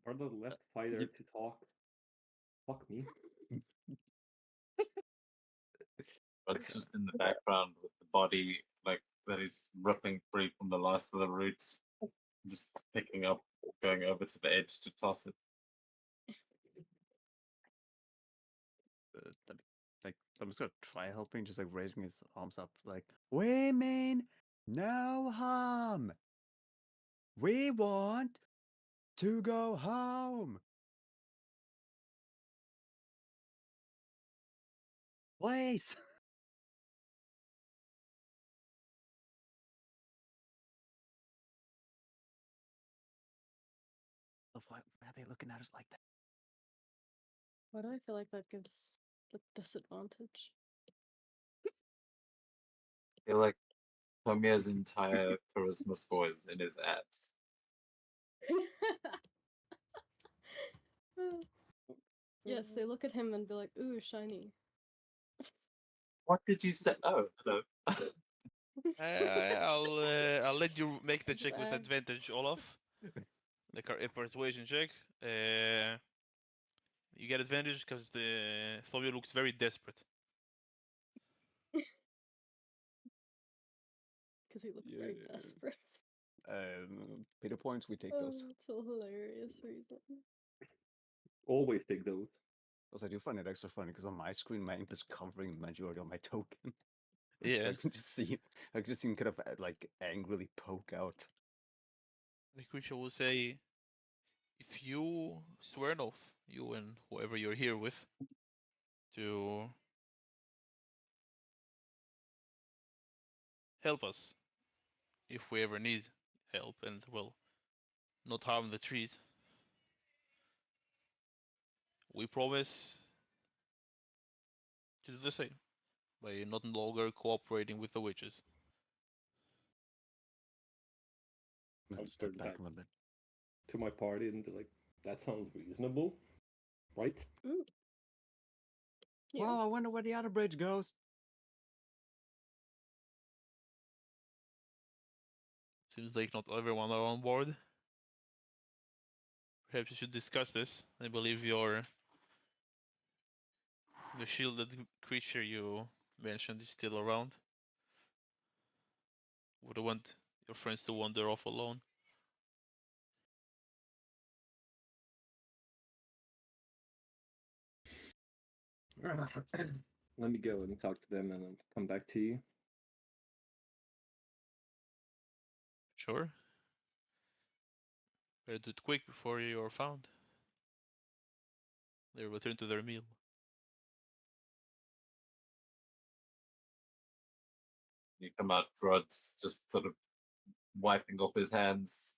Barda left fighter to talk. Fuck me. But it's just in the background with the body like that is ripping free from the last of the roots, just picking up, going over to the edge to toss it. Like I'm just gonna try helping, just like raising his arms up, like women, no harm. We want to go home. Please. Why are they looking at us like that? Why do I feel like that gives a disadvantage? I feel like Tomiya's entire charisma score is in his abs. Yes, they look at him and be like, ooh, shiny. What did you say? Oh, hello. I'll let you make the check with Sad. advantage, Olaf. The persuasion check. You get advantage because the Flavio looks very desperate. Because he looks very Yeah. desperate. Beta points, we take Oh, those. it's a hilarious reason. Always take those. Because I do find it extra funny because on my screen, my imp is covering the majority of my token. So Yeah. I can just see him kind of like angrily poke out. The creature will say, if you swear an oath, you and whoever you're here with, to help us if we ever need help and, well, not harm the trees, we promise to do the same by not longer cooperating with the witches. I'm I'll gonna step turn back back a little bit. to my party and be like, that sounds reasonable, right? Yeah. Wow, I wonder where the other bridge goes. Seems like not everyone are on board. Perhaps you should discuss this. I believe the shielded creature you mentioned is still around. Would you want your friends to wander off alone? Let me go and talk to them and then come back to you. Sure. Better do it quick before you are found. They return to their meal. You come out, Rod's just sort of wiping off his hands.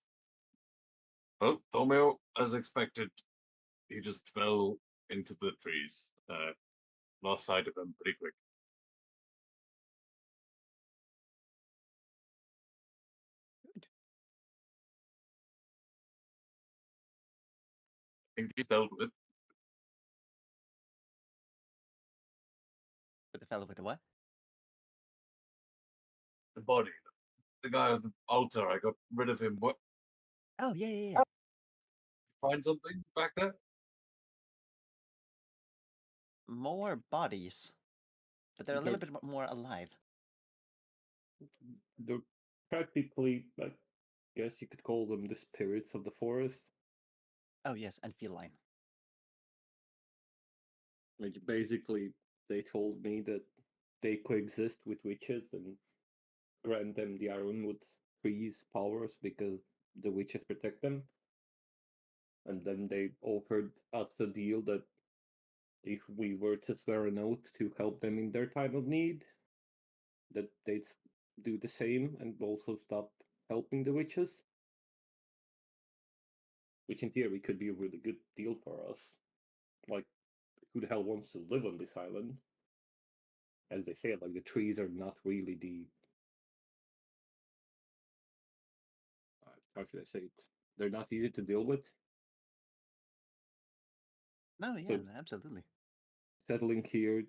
Well, Tomeo, as expected, he just fell into the trees. Lost sight of him pretty quick. Good. I think he's dealt with. With the fellow with the what? The body. The guy on the altar, I got rid of him. What? Oh, yeah. Find something back there? More bodies. But they're a Okay. little bit more alive. They're practically, I guess you could call them the spirits of the forest. Oh, yes, and feline. Like basically, they told me that they coexist with witches and grant them the Ironwood trees powers because the witches protect them. And then they offered us a deal that if we were to swear an oath to help them in their time of need, that they'd do the same and also stop helping the witches. Which in theory could be a really good deal for us. Like, who the hell wants to live on this island? As they say, like the trees are not really the how should I say it? They're not easy to deal with. No, yeah, So absolutely. settling here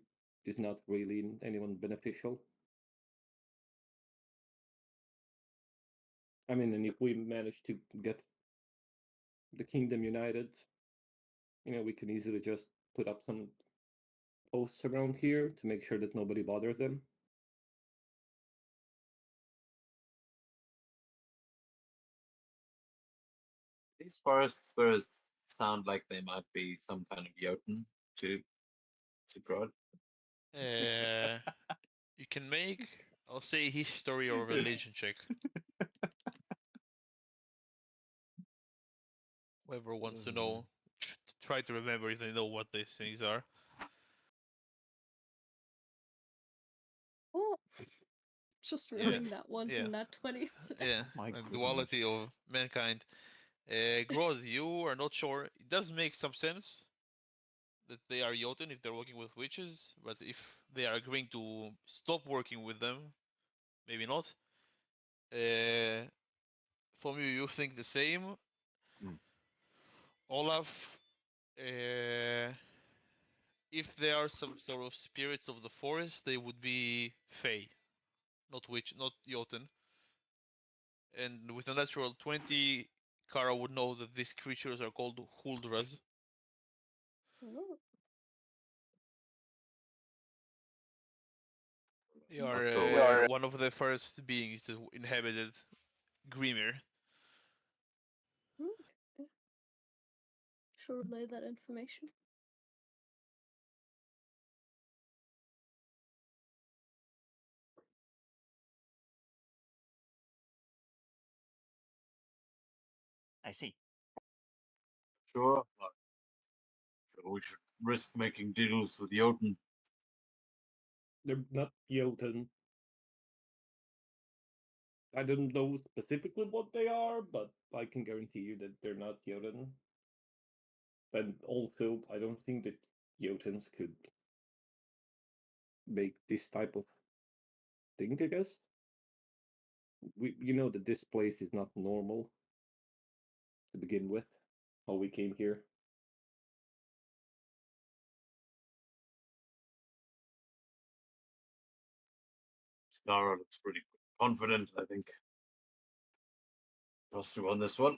is not really anyone beneficial. I mean, and if we manage to get the kingdom united, we can easily just put up some posts around here to make sure that nobody bothers them. These forests spirits sound like they might be some kind of Jotun to Grod. Uh, you can make, I'll say, history or religion check. Whoever wants to know, try to remember if they know what these things are. Oh, just Yeah. rolling that once Yeah. in that 20s. Yeah, My and duality goodness. of mankind. Grodd, you are not sure. It does make some sense that they are Jotun if they're working with witches, but if they are agreeing to stop working with them, maybe not. From you think the same. Mm. Olaf, uh, if they are some sort of spirits of the forest, they would be Fey, not witch, not Jotun. And with a natural 20, Kara would know that these creatures are called Huldras. Oh, They are one of the first beings that inhabited Grimir. okay. Sure, relay that information. I see. Sure. Sure, we should risk making deals with Jotun. They're not Jotun. I don't know specifically what they are, but I can guarantee you that they're not Jotun. And also, I don't think that Jotuns could make this type of thing, I guess. You know that this place is not normal to begin with, how we came here. Skara looks pretty confident, I think. Trust you on this one.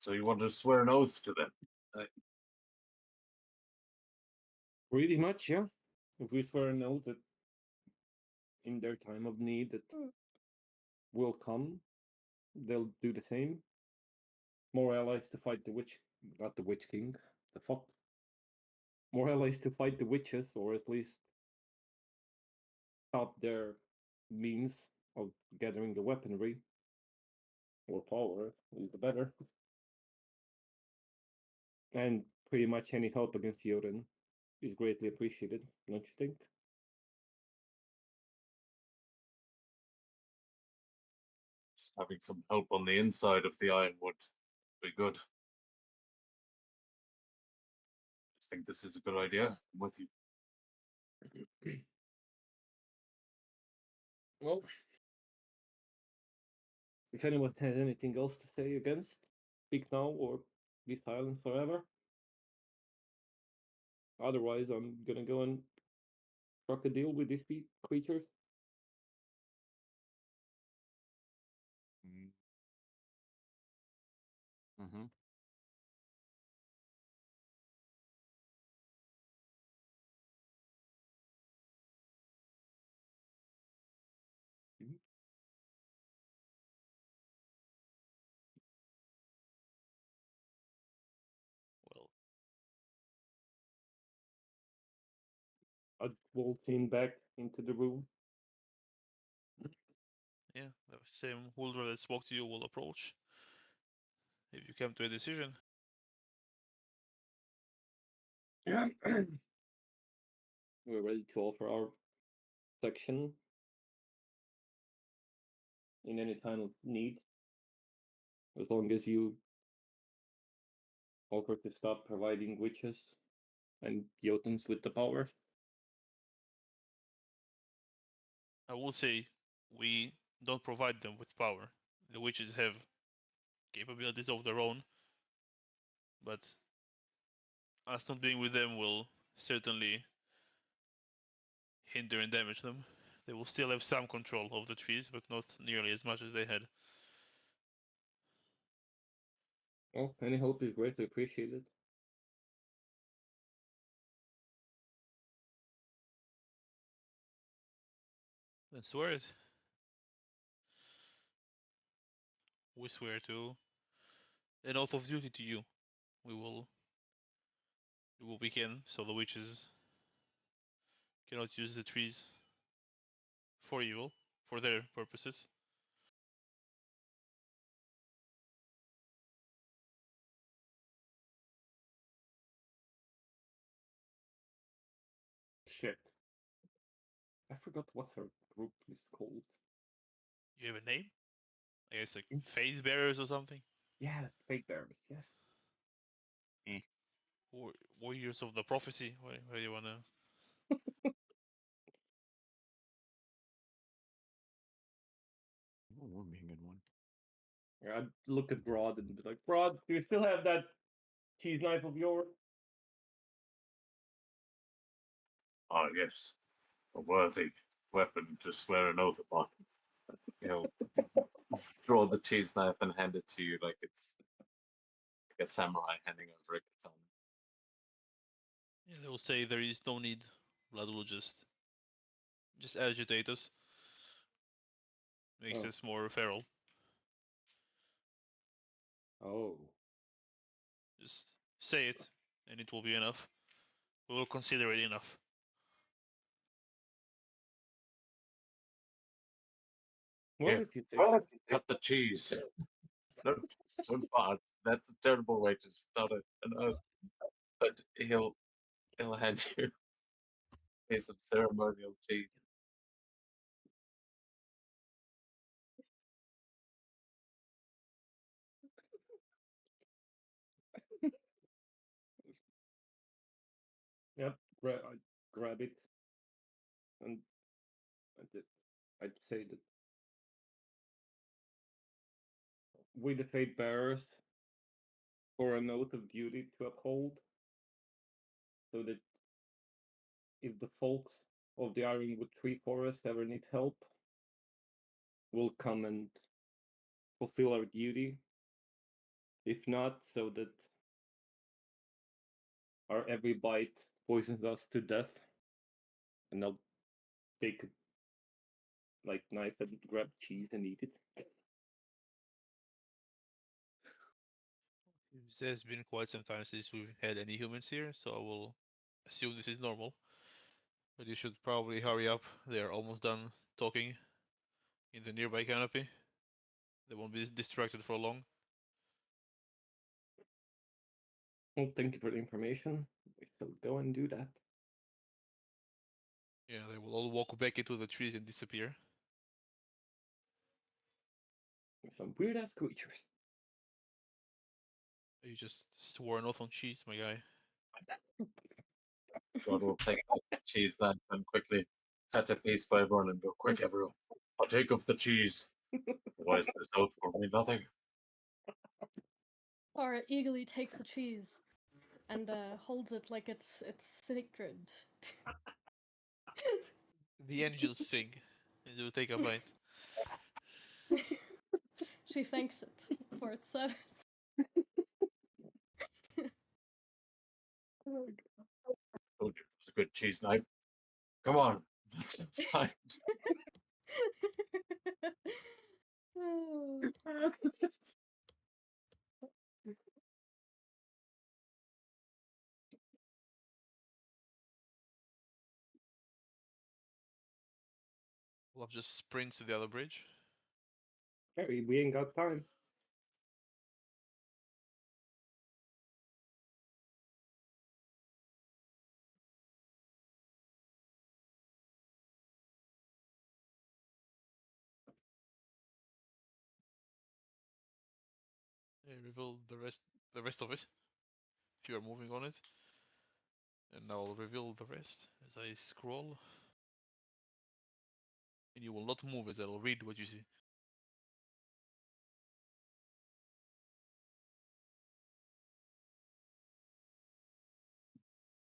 So you want to swear an oath to them? Pretty much, yeah. If we swear an oath that in their time of need that Mm. will come. They'll do the same. More allies to fight the witch, not the Witch King. The fuck. More allies to fight the witches, or at least stop their means of gathering the weaponry or power is the better. And pretty much any help against Jotun is greatly appreciated, don't you think? Having some help on the inside of the iron would be good. I think this is a good idea. I'm with you. Well, if anyone has anything else to say against, speak now or be silent forever. Otherwise, I'm gonna go and struck a deal with these creatures. Mm-hmm. Well, I'd waltz in back into the room. yeah, the same Huldra that spoke to you will approach. If you come to a decision, Yeah. We're ready to offer our protection in any time of need, as long as you offer to stop providing witches and Jotuns with the power. I will say we don't provide them with power. The witches have capabilities of their own, but us not being with them will certainly hinder and damage them. They will still have some control of the trees, but not nearly as much as they had. Well, any help is greatly appreciated. Then swear it. We swear to an oath of duty to you. We will do what we can so the witches cannot use the trees for evil, for their purposes. Shit. I forgot what our group is called. You have a name? I guess like Mm. Faith Bearers or something? Yeah, Fate Bearers, yes. Or Warriors of the Prophecy? Where do you wanna? Oh, would be a good one. Yeah, I'd look at Broad and be like, Broad, do you still have that cheese knife of yours? Ah, yes. A worthy weapon to swear an oath upon. He'll draw the cheese knife and hand it to you like it's like a samurai handing over a katana. Yeah, they will say there is no need. Blood will just agitate us. Makes Oh. us more feral. Oh. Just say it, and it will be enough. We will consider it enough. Well, Here, if you say so. cut the cheese. Don't fart. That's a terrible way to start an oath. But he'll hand you some ceremonial cheese. Yep, I'd grab it, and I'd say that we, the Fate Bearers, for an oath of duty to uphold, so that if the folks of the Ironwood Tree Forest ever need help, we'll come and fulfill our duty. If not, so that our every bite poisons us to death, and they'll take like knife and grab cheese and eat it. It has been quite some time since we've had any humans here, so I will assume this is normal. But you should probably hurry up. They are almost done talking in the nearby canopy. They won't be distracted for long. Well, thank you for the information. We shall go and do that. Yeah, they will all walk back into the trees and disappear. Some weird ass creatures. You just swore an oath on cheese, my guy. God will take out the cheese then and quickly cut a piece for everyone and go, quick, everyone. I'll take off the cheese. Otherwise, this oath will mean nothing. Aura eagerly takes the cheese and holds it like it's sacred. The angels sing, and you take a bite. She thanks it for its service. Told you it was a good cheese knife. Come on, let's find. Oh. Olaf just sprints to the other bridge. Harry, we ain't got time. Reveal the rest of it. If you are moving on it. And now I'll reveal the rest as I scroll. And you will not move as I'll read what you see.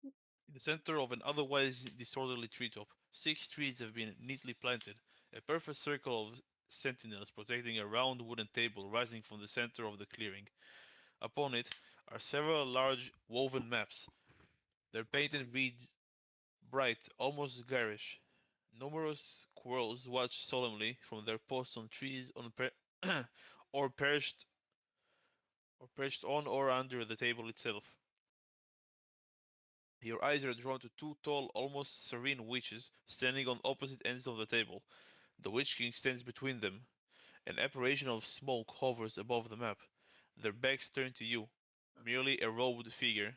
In the center of an otherwise disorderly treetop, 6 trees have been neatly planted, a perfect circle of sentinels protecting a round wooden table rising from the center of the clearing. Upon it are several large woven maps. Their painted reads bright, almost garish. Numerous squirrels watch solemnly from their posts on trees or perched on or under the table itself. Your eyes are drawn to 2 tall, almost serene witches standing on opposite ends of the table. The Witch King stands between them. An apparition of smoke hovers above the map. Their backs turned to you, merely a robed figure.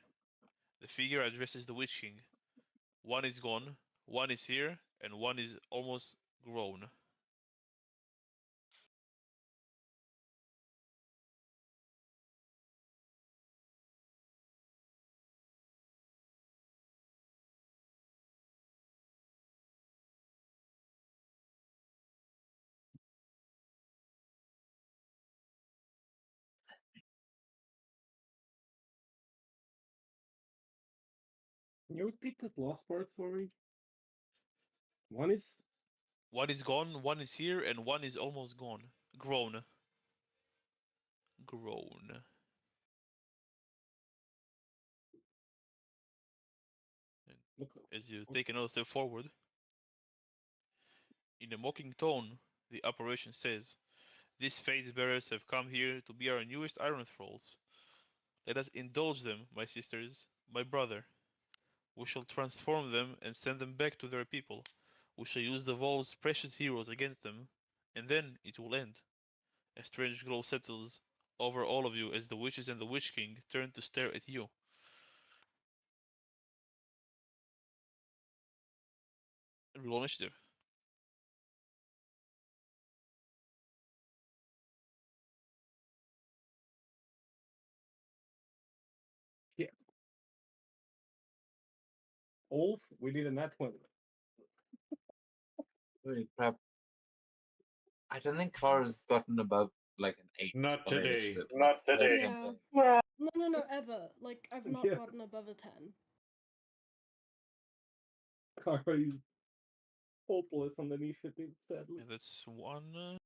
The figure addresses the Witch King. One is gone, one is here, and one is almost grown. Can you repeat that last part for me? One is One is gone, one is here, and one is almost gone. Grown. Grown. look. As you take another step forward, in a mocking tone, the apparition says, "These fate bearers have come here to be our newest iron thralls. Let us indulge them, my sisters, my brother. We shall transform them and send them back to their people. We shall use the Vol's precious heroes against them, and then it will end." A strange glow settles over all of you as the witches and the Witch King turn to stare at you. Roll initiative. Yeah. Wolf, we need a nat 20. Holy crap. I don't think Clara's gotten above like an 8 Not on today. initiative. Not It's her today. campaign. No, ever. Like, I've not Yeah. gotten above a 10. Kara is hopeless on the initiative, sadly. And that's one.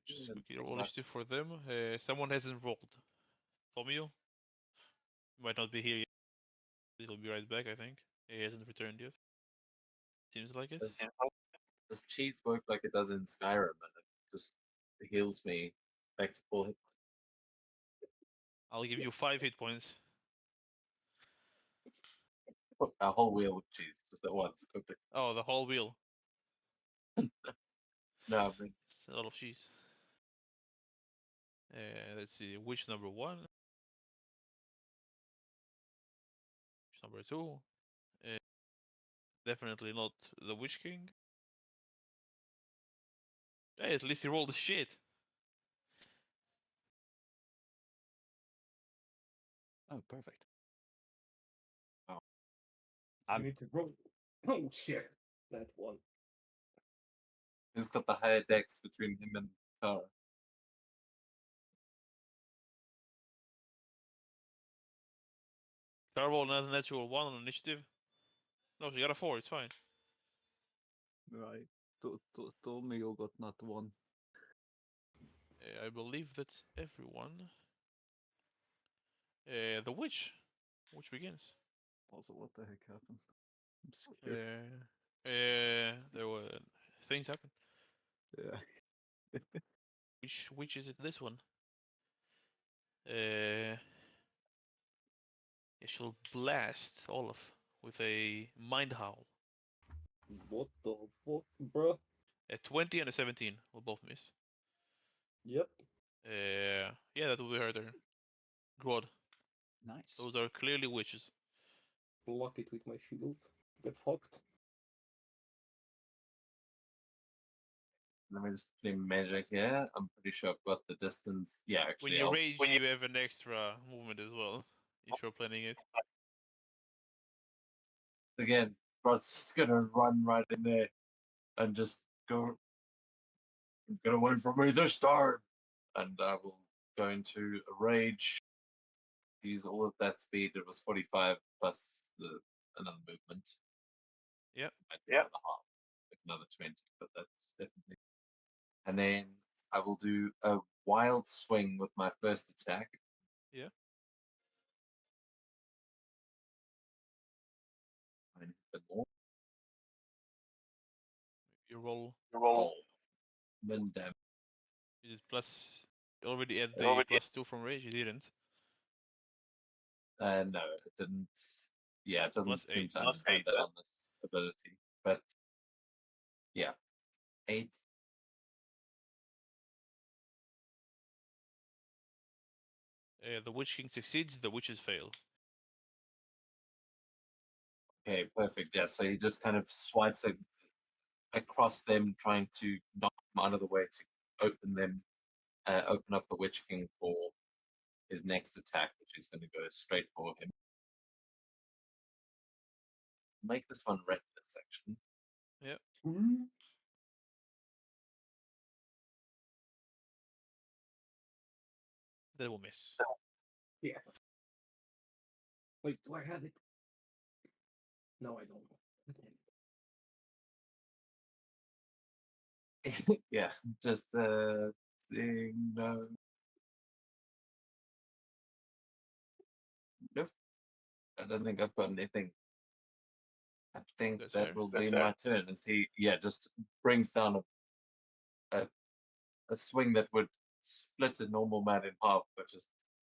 Just Yeah, quickly roll not- initiative for them. Someone hasn't rolled. Tomio might not be here yet. He'll be right back, I think. He hasn't returned yet. Seems like it. Does cheese work like it does in Skyrim, and it just heals me back to full hit? I'll give you 5 hit points. Cook a whole wheel of cheese just at once. Cook it. Oh, the whole wheel. No, I mean, It's a lot of cheese. Let's see. Witch number 1. Witch number 2. Uh, definitely not the Witch King. Hey, at least he rolled a shit. Oh, perfect. Oh. I need to roll. Oh shit, that one. who's got the higher decks between him and Tara? Car roll another natural 1 on initiative. No, she got a 4. It's fine. Right. Told me you got not one. I believe that's everyone. The witch. Witch begins. Also, what the heck happened? I'm scared. There were things happen. Yeah. Which is it? This one. She'll blast Olaf with a mind howl. What the fuck, bro? A 20 and a 17 will both miss. Yep. Yeah, that will be her turn. Grodd. Nice. Those are clearly witches. Block it with my shield. Get fucked. Let me just play magic here. I'm pretty sure I've got the distance. Yeah, When actually, you rage, you have an extra movement as well, if you're planning it. again, Rod's just gonna run right in there and just go. Get away from me this time! And I will go into a rage. Use all of that speed. It was 45 plus another movement. Yep. Might be another half, like another 20, but that's definitely. And then I will do a wild swing with my first attack. Yeah. And hit more. You roll. Oh, min damage. Is it plus? You already had the +2 from rage. You didn't. No, it didn't. Yeah, it doesn't seem +8. to understand that on this ability. But yeah, 8. The Witch King succeeds. The witches fail. Okay, perfect. Yeah, so he just kind of swipes across them, trying to knock them out of the way to open up the Witch King for his next attack, which is going to go straight for him. Make this one reckless, actually. Yep. That will miss. Yeah. Wait, do I have it? No, I don't. Yeah, just seeing no. Nope. I don't think I've got anything. I think That's that fair. will be my turn as he, just brings down a swing that would split a normal man in half, but just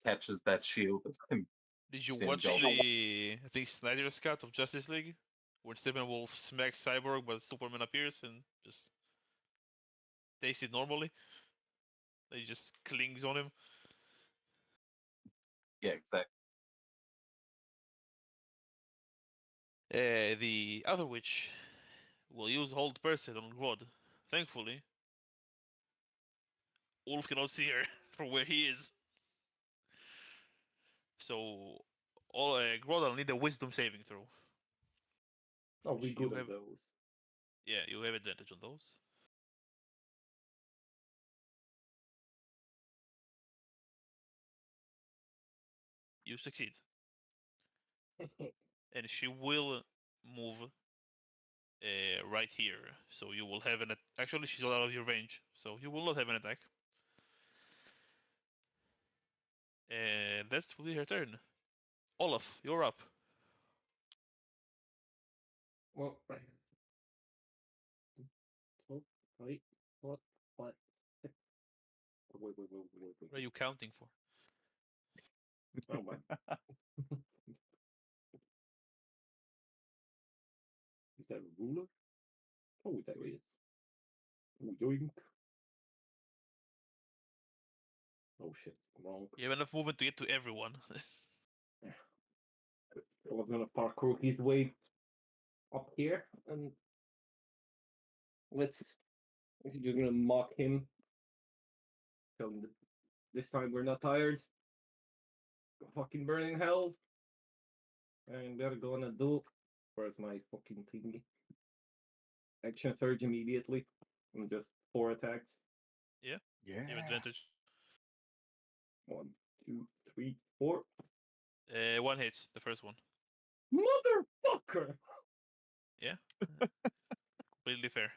catches that shield and Did you send watch Joel. the I think Snyder's cut of Justice League, when Steppenwolf smacks Cyborg, but Superman appears and just takes it normally? He just clings on him. Yeah, exactly. The other witch will use Hold Person on Grodd. Thankfully, Ulf cannot see her from where he is. So, Grodd will need a Wisdom saving throw. Oh, we You good at have- those. Yeah, you have advantage on those. You succeed. And she will move right here. So you will have actually she's out of your range. So you will not have an attack. And that's will be her turn. Olaf, you're up. Well, oh, wait, what? Wait, wait. What are you counting for? Oh man. Is that a ruler? Oh, there he is. Oh, yoink. Oh shit, wrong. You have enough movement to get to everyone. I was gonna parkour his way up here, and you're gonna mock him. Tell him that this time we're not tired. Go fucking burn in hell. And we're gonna do. Where's my fucking thingy? Action surge immediately. And just 4 attacks. Yeah. Yeah. You have advantage. 1, 2, 3, 4. One hits, the first one. Motherfucker! Yeah. Completely fair.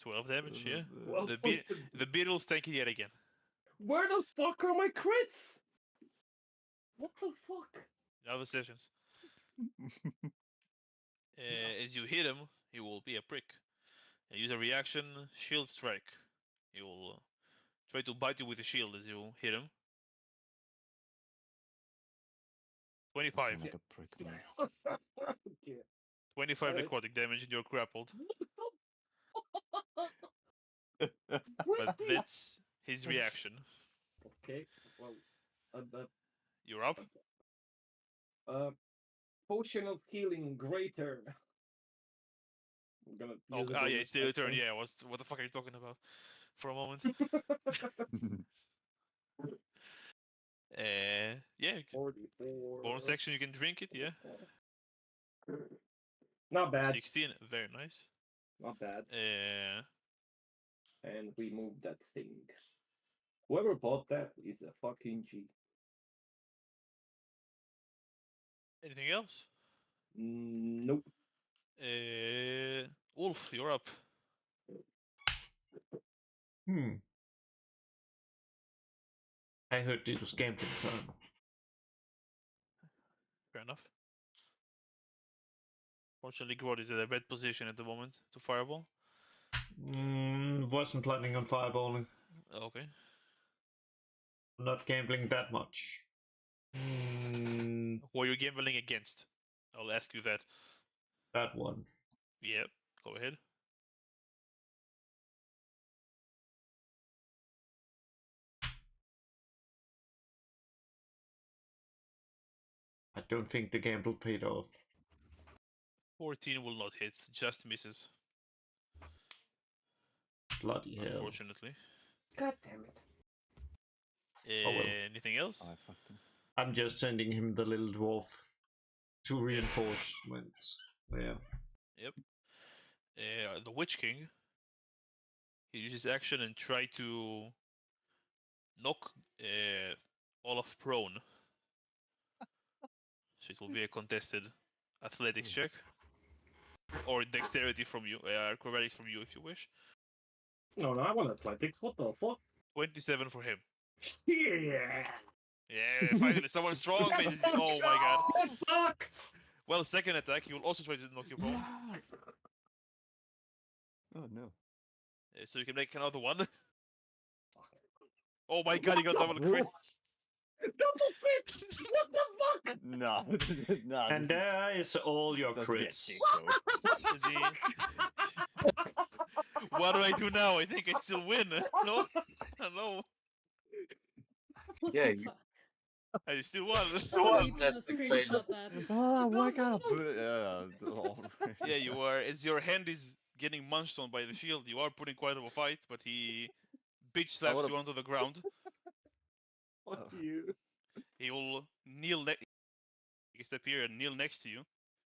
12 damage, yeah. Well, The beetle's tanky yet again. where the fuck are my crits? What the fuck? Other sessions. As you hit him, he will be a prick. And use a reaction, shield strike. He will try to bite you with a shield as you hit him. 25. Sound like a prick, man. Yeah. 25 necrotic damage and you're grappled. But that's his reaction. Okay, well, You're up. potion of healing greater. I'm gonna Oh, use it yeah, on it's still your turn. action. Yeah, what the fuck are you talking about? For a moment. Yeah. 44. Bonus action, you can drink it, yeah. Not bad. 16, very nice. Not bad. Uh, And we move that thing. Whoever bought that is a fucking G. anything else? Nope. Wolf, you're up. I heard it was gambling time. Fair enough. Fortunately, Grod is at a bad position at the moment to fireball. Wasn't planning on fireballing. Okay. I'm not gambling that much. Who are you gambling against? I'll ask you that. That one. Yep, go ahead. I don't think the gamble paid off. 14 will not hit, just misses. Bloody hell. Unfortunately. God damn it. Oh, well. Anything else? I fucked him. I'm just sending him the little dwarf. 2 reinforcements. Yeah. Yep. The Witch King. He uses action and try to knock Olaf prone. So it will be a contested athletics check. Or dexterity from you, acrobatics from you if you wish. No, I want athletics. What the fuck? 27 for him. Yeah. Yeah, finally someone strong. Oh my god. Fuck! Well, second attack, he will also try to knock you prone. Oh no. So you can make another one. Oh my god, he got double crit. Double crit! What the fuck? No. No. And there is all your that's a bit crits. cheap, though. Is he... What do I do now? I think I still win. No? Hello? What Yeah, the you- fuck? I still won. I need to That's the screenshot greatest. that. Oh, why can't I? Yeah, you are. As your hand is getting munched on by the shield, you are putting quite of a fight, but he bitch slaps wanna- you onto the ground. Fuck Oh. you. He will kneel next. He can step here and kneel next to you,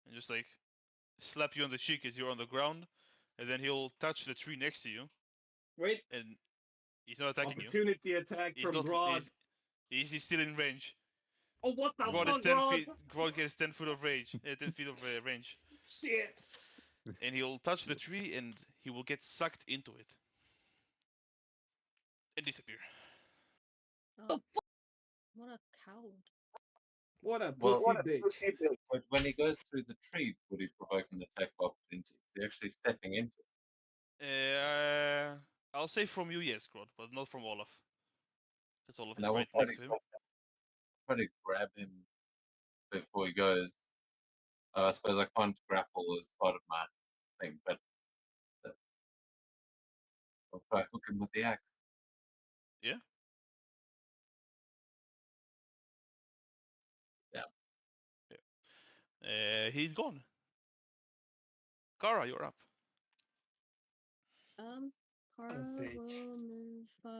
and just like slap you on the cheek as you're on the ground, and then he'll touch the tree next to you, Wait. and he's not attacking you. Opportunity attack He's from not. Grod. He's still in range. Oh, what the Grod is fuck, 10 Grod? feet. Grod gets 10 foot of range. 10 feet of range, Shit. and he'll touch the tree, and he will get sucked into it and disappear. Oh. What a coward. What a Well, pussy bitch. but when he goes through the tree, would he provoke an attack of opportunity? He's actually stepping into it. I'll say from you, yes, Grod, but not from Olaf. Because Olaf And is I will right try next to him. to grab him before he goes. I suppose I can't grapple as part of my thing, but I'll try to hook him with the axe. Yeah? Yeah. He's gone. Kara, you're up. Kara bitch. will move 5,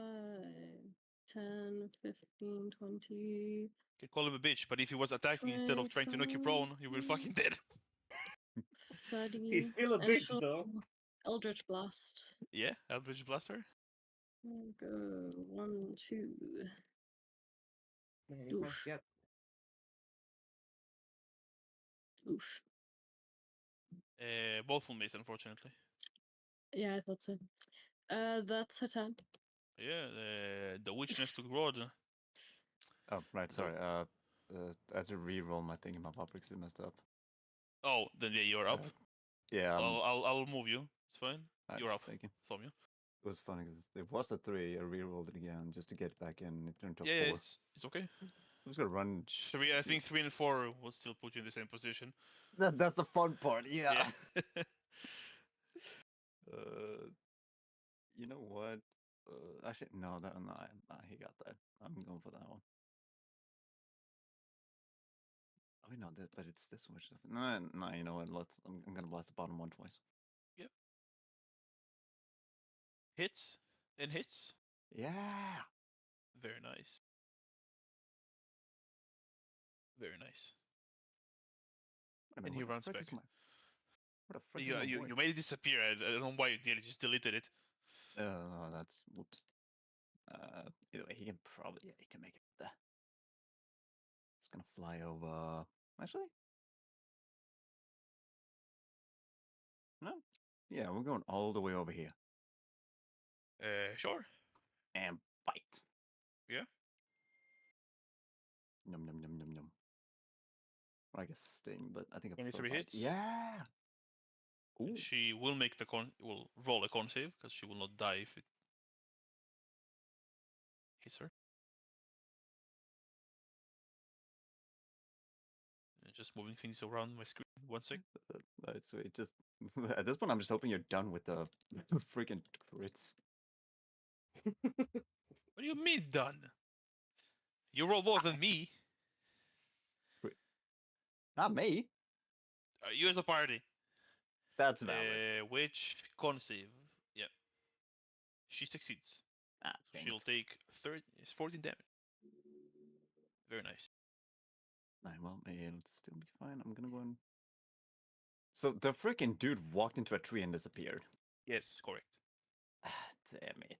10, 15, 20. You can call him a bitch, but if he was attacking instead of trying to knock you prone, you will fucking dead. 30. He's still a and bitch, she'll though. Eldritch Blast. Yeah, Eldritch Blaster. Go 1, 2. Man, you can't Oof. get. Oof. Both will miss, unfortunately. Yeah, I thought so. That's a 10. Yeah, the witch next to Grod. Oh, right. The- Sorry. I had to re-roll my thing in my pop because it messed up. Oh, then yeah, you're up. Yeah. I'll move you. It's fine. Alright, You're up. Thank you. From you. It was funny because it was a 3. I re-rolled it again just to get back in. It turned to a Yeah, 4. it's okay. I was gonna run. Three, I think 3 and 4 will still put you in the same position. That's the fun part. Yeah. Yeah. You know what? Actually, no. He got that. I'm going for that one. Oh, no, but it's this much stuff. No. You know what? I'm gonna blast the bottom one twice. Yep. Hits and hits. Yeah. Very nice. Very nice. I mean, And he where the runs frick back. is my? Where the frick is my boy? You made it disappear. I don't know why you did it. Just deleted it. That's whoops. Either way, he can probably he can make it there. It's gonna fly over. Actually, no. Yeah, we're going all the way over here Sure. and bite. Yeah. Num num num num num. Or I guess sting, but I think I prefer 23 bite. hits. Yeah. Ooh. And she will make the will roll a con save because she will not die if it hits her. Just moving things around my screen. 1 sec. That's sweet. Just at this point, I'm just hoping you're done with the freaking crits. What do you mean done? You roll more than me. Not me. You as a party. That's valid. Which con save? Yeah. She succeeds. Ah, So dang she'll it. take 14 damage. Very nice. Well, it'll still be fine. I'm gonna go and. So the freaking dude walked into a tree and disappeared. Yes, correct. Damn it.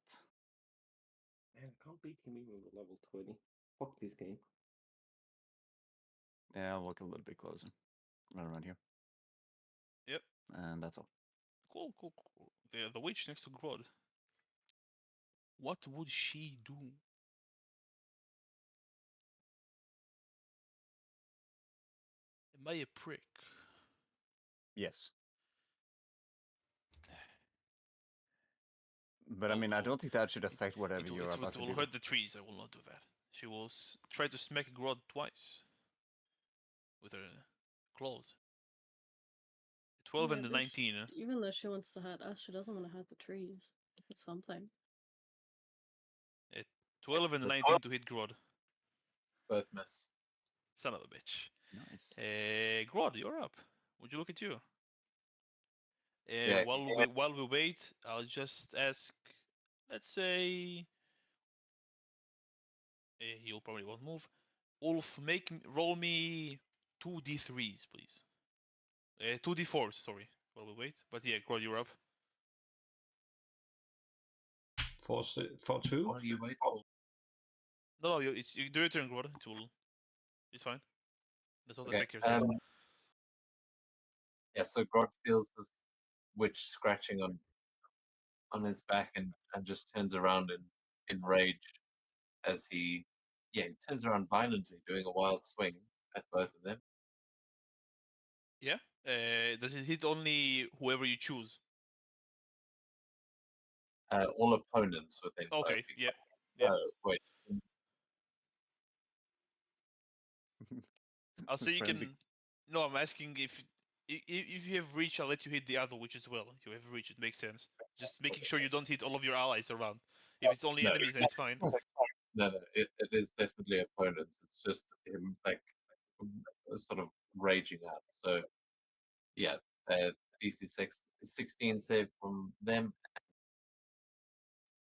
Man, I can't beat him even with level 20. Fuck this game. Yeah, I'll walk a little bit closer. Right around here. Yep. And that's all. Cool. The witch next to Grod. What would she do? Am I a prick? Yes. But I mean, I don't think that should affect whatever you're about It to will do. hurt the trees. I will not do that. She will try to smack Grod twice with her claws. 12 and the 19. Even though she wants to hurt us, she doesn't want to hurt the trees. It's something. 12 and the 19 to hit Grod. Both miss. Son of a bitch. Nice. Grod, you're up. Would you look at you? Yeah. While we wait, I'll just ask. Let's say he'll probably won't move. Ulf, roll me 2d3s, please. 2d4s, sorry. While we wait, but yeah, Grod, you're up. For 2? What do you wait for? No, it's you do your turn, Grod. It's fine. That's not Okay. affect your turn. Yeah. So Grod feels this witch scratching on his back and just turns around in rage as he Yeah, he turns around violently, doing a wild swing at both of them. Yeah. Does it hit only whoever you choose? All opponents within 5 Okay. feet. Yeah. Yeah. Wait. I'll say you Friendly- can. No, I'm asking if you have reach, I'll let you hit the other witch as well. If you have reach, it makes sense. Just making sure you don't hit all of your allies around. If it's only No. enemies, then it's fine. No, it is definitely opponents. It's just him like sort of raging out. So yeah, DC 16 save from them,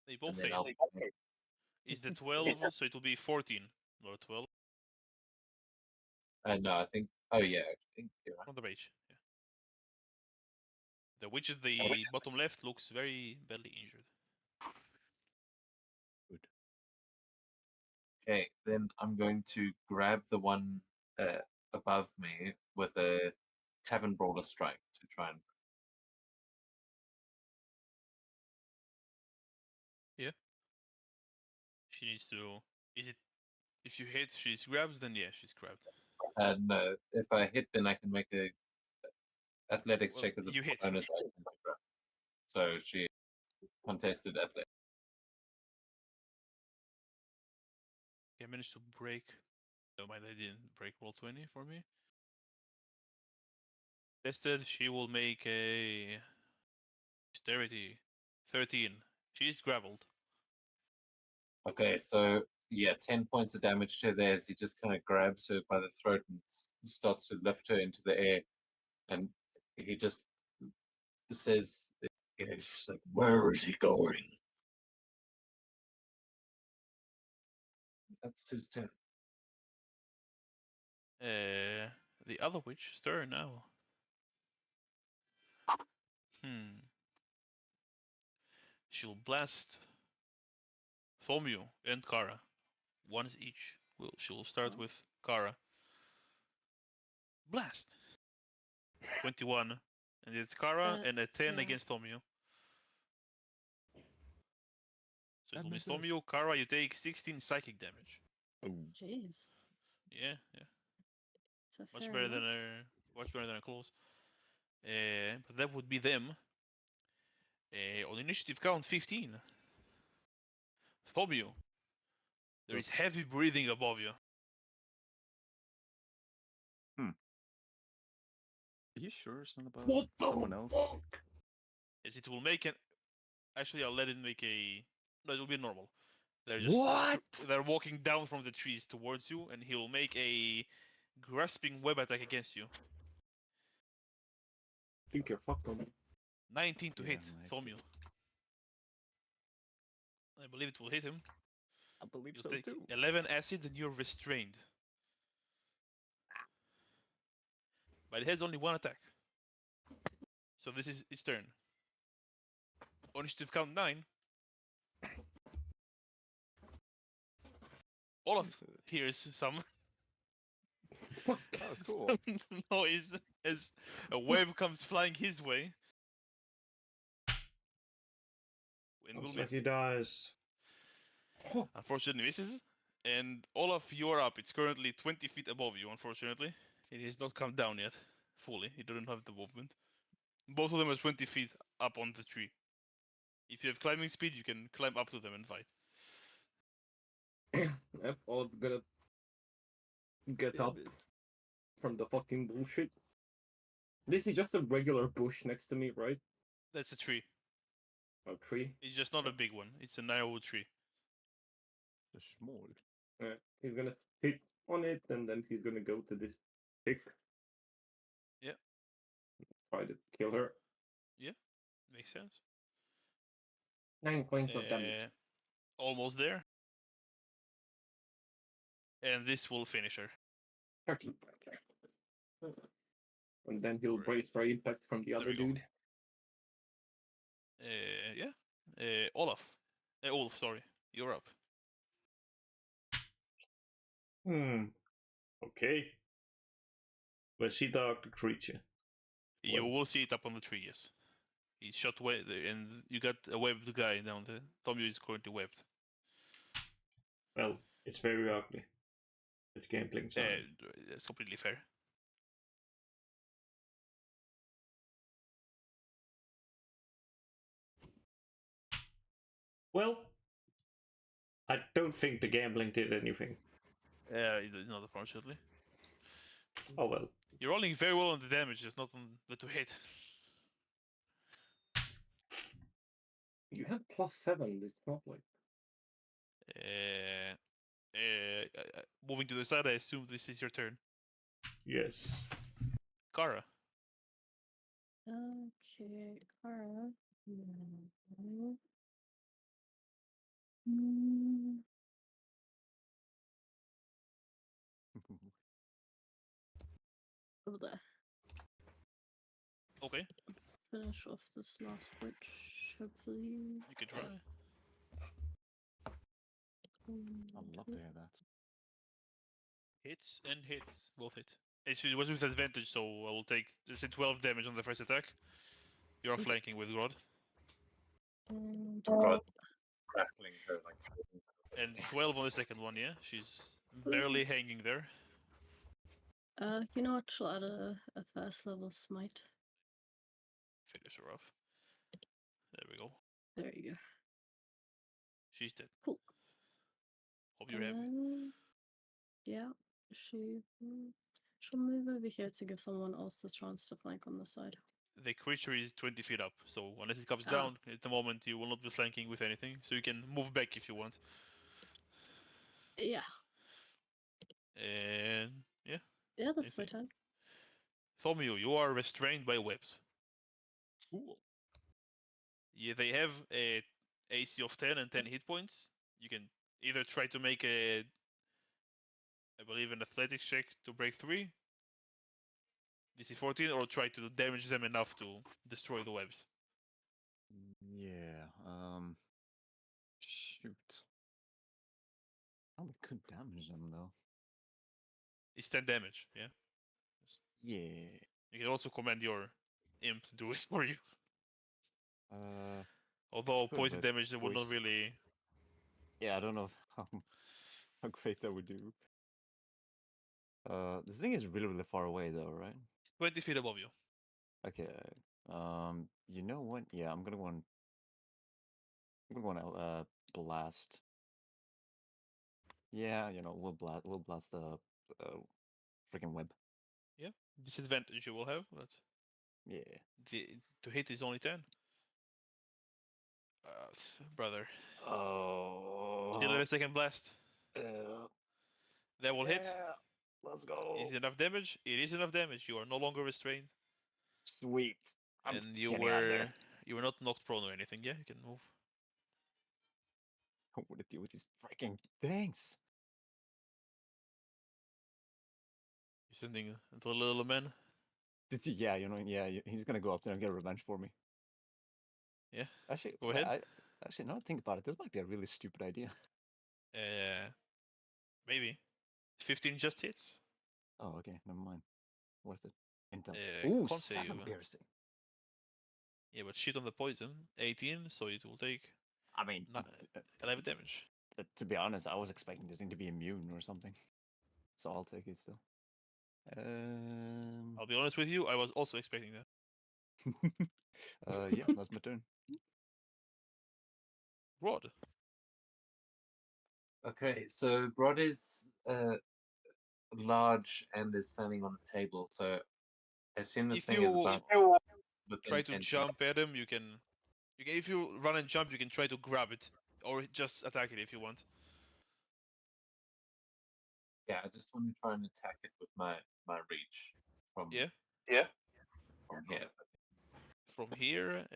They both and then fail. I'll Is the 12, so it will be 14, not 12 no, I think. Oh yeah, I think you're right. on the rage. Yeah. The witch at the bottom left looks very badly injured. Good. Okay, then I'm going to grab the one above me with a tavern brawler strike to try and. She needs to. Is it? If you hit, she's grabbed. Then yeah, she's grabbed. No, if I hit, then I can make a athletics Well, check as a you hit. bonus item to grab. So she contested athletics. I managed to break. No, mind, I didn't break roll 20 for me. Tested. She will make a dexterity 13. She's grappled. Okay, so yeah, 10 points of damage to there as he just kind of grabs her by the throat and starts to lift her into the air. And he just says, you know, he's just like, where is he going? That's his turn. The other witch, stir now. She'll blast Thomio and Kara. One is each. She'll start with Kara. Blast. 21. And it's Kara and a 10 yeah. against Thomio. So That it will be misses. Thomio, Kara, you take 16 psychic damage. Oh, Jeez. Yeah, yeah. It's a Much fair better amount. than a close. But that would be them. On initiative count 15. Thomio. There is heavy breathing above you. are you sure it's not about What the someone else? fuck? Yes, it will make an. Actually, I'll let it make a. No, it will be normal. They're just. What? They're walking down from the trees towards you, and he'll make a grasping web attack against you. I think you're fucked on. 19 to Yeah, hit, like Thomio. I believe it will hit him. I believe You'll so take too. 11 acid, and you're restrained. But it has only one attack. So this is its turn. On initiative count 9. Olaf hears some Oh, cool. noise as a web comes flying his way. And will Looks like miss. he dies. Unfortunately misses. And Olaf, you are up. It's currently 20 feet above you, unfortunately. It has not come down yet, fully. It doesn't have the movement. Both of them are 20 feet up on the tree. If you have climbing speed, you can climb up to them and fight. Yep, Olive's gonna get Damn up it. from the fucking bullshit. This is just a regular bush next to me, right? That's a tree. A tree. It's just not a big one. It's a narrow tree. The small. He's gonna hit on it, and then he's gonna go to this pick. Yeah. Try to kill her. Makes sense. 9 points of damage. Almost there. And this will finish her. 13 points. And then he'll Right. brace for impact from the There other we go. dude. Yeah. Olaf. Olaf, sorry. You're up. Okay. Where's he the ugly creature? You Well. will see it up on the tree, yes. He's shot away, and you got a webbed guy down there. Tommy is currently webbed. Well, It's very ugly. It's gambling time. It's completely fair. Well, I don't think the gambling did anything. Not unfortunately. Oh well. You're rolling very well on the damage, just not on the to hit. You have +7. It's not like Uh, moving to the side, I assume this is your turn. Yes. Kara. Okay, Kara. Mm, over there. Okay, Finish off this last witch, hopefully. you can try. I'd love to hear that. Hits and hits, both hit. It was with advantage, so I will take, let's say, 12 damage on the first attack. You're flanking with Rod. And Rod crackling her like. And 12 on the second one, yeah? She's barely hanging there. you know what? She'll add a first level smite. Finish her off. There we go. There you go. She's dead. Cool. Hope you're And happy. then, yeah, she'll move over here to give someone else the chance to flank on the side. The creature is 20 feet up, so unless it comes Ah. down, at the moment you will not be flanking with anything, so you can move back if you want. Yeah. And yeah. Yeah, that's my Anything. turn. Thomio, you are restrained by webs. Cool. Yeah, they have a AC of 10 and 10 hit points. You can either try to make I believe, an athletics check to break 3, DC 14, or try to damage them enough to destroy the webs. Yeah. Shoot. Probably could damage them though. It's 10 damage, yeah? Yeah. You can also command your imp to do it for you. Uh. Although Could, poison but damage, that would not poison- really. Yeah, I don't know how great that would do. This thing is really far away though, right? 20 feet above you. Okay. You know what? Yeah, I'm gonna go on. I'm gonna go on. Blast. Yeah, we'll blast the freaking web. Yeah. Disadvantage you will have, but Yeah. to hit is only 10. Brother. Still in Oh. a second blast. That will hit. Let's go. Is it enough damage? It is enough damage. You are no longer restrained. Sweet. I'm And you getting out of there. were not knocked prone or anything. Yeah, you can move. I want to deal with these freaking things. You're sending the little man. Yeah, he's gonna go up there and get revenge for me. Yeah. Actually, Go ahead. Actually, now that I think about it, this might be a really stupid idea. Maybe. 15 just hits. Oh, okay, never mind. Worth it. Intel. Ooh, Ooh, con save. 7 piercing. Yeah, but shit on the poison. 18, so it will take I mean, 11 damage. to be honest, I was expecting this thing to be immune or something. So I'll take it still. I'll be honest with you, I was also expecting that. Yeah, that's my turn. Rod. Okay, so Rod is large and is standing on a table. So as soon as If thing is you about within try to 10 feet, jump at him, you can. If you run and jump, you can try to grab it, or just attack it if you want. yeah, I just want to try and attack it with my reach from Yeah. from here. From here,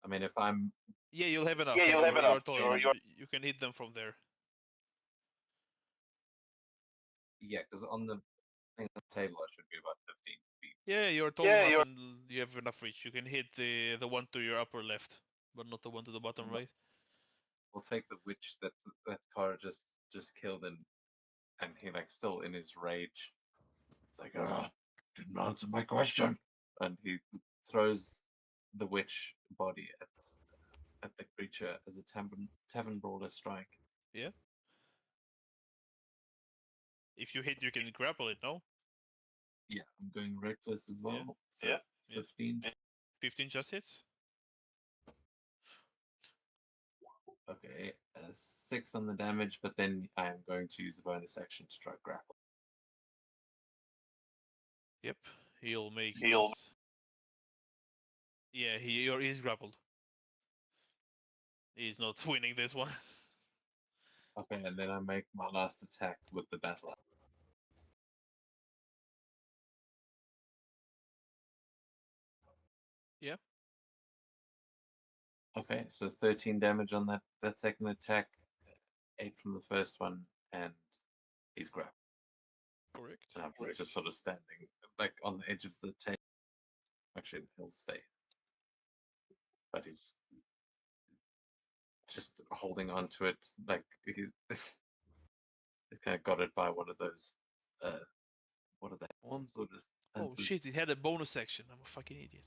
I mean, if I'm yeah, you'll have enough. You're tall enough. You can hit them from there. yeah, because on the thing on the table I should be about 15 feet. Yeah, you're tall enough and you have enough reach. You can hit the one to your upper left, but not the one to the bottom right. We'll take the witch that car just killed, and he like still in his rage. It's like, didn't answer my question, and he throws the witch body at the creature as a tavern brawler strike. If you hit, you can grapple it. No. Yeah, I'm going reckless as well. Yeah. So Yeah. 15. 15 just hits. Okay, 6 on the damage, but then I am going to use a bonus action to try grapple. Yep. He'll make He'll- his. Yeah, he's grappled. He's not winning this one. Okay, and then I make my last attack with the battle axe. Yeah. Okay, so 13 damage on that second attack, 8 from the first one, and he's grappled. Correct. And I'm just sort of standing like on the edge of the table. Actually, he'll stay, but he's just holding on to it like he's kind of got it by one of those. What are they? Horns or just? Oh pincers? shit! It had a bonus action. I'm a fucking idiot.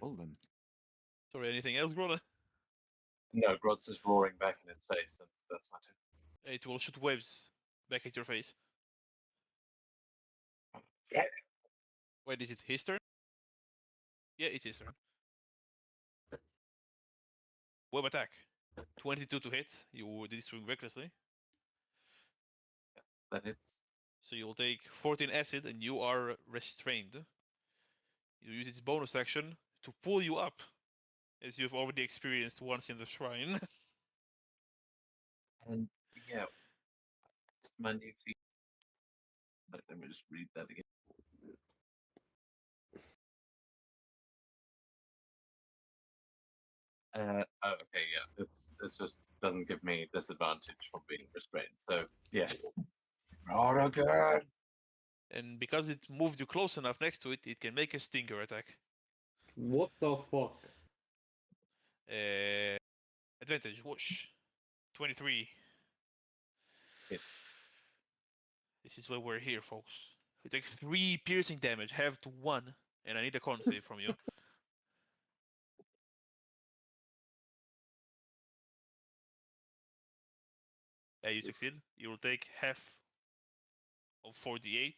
Well then. Sorry. Anything else, Grona? No, Grod's just roaring back in its face, and that's my turn. It will shoot webs back at your face. Wait, is it his turn? Yeah, it's his turn. Web attack. 22 to hit. You did swing recklessly. That hits. So you'll take 14 acid and you are restrained. You use its bonus action to pull you up, as you've already experienced once in the shrine. And yeah, it's my new feat. Let me just read that again. Oh, okay, yeah. It's just doesn't give me disadvantage from being restrained. So yeah. Not again. And because it moved you close enough next to it, it can make a stinger attack. What the fuck? Advantage, whoosh. 23. Hit. This is why we're here, folks. You take 3 piercing damage, have to 1, and I need a con save from you. Yeah, you succeed. You will take half of 48.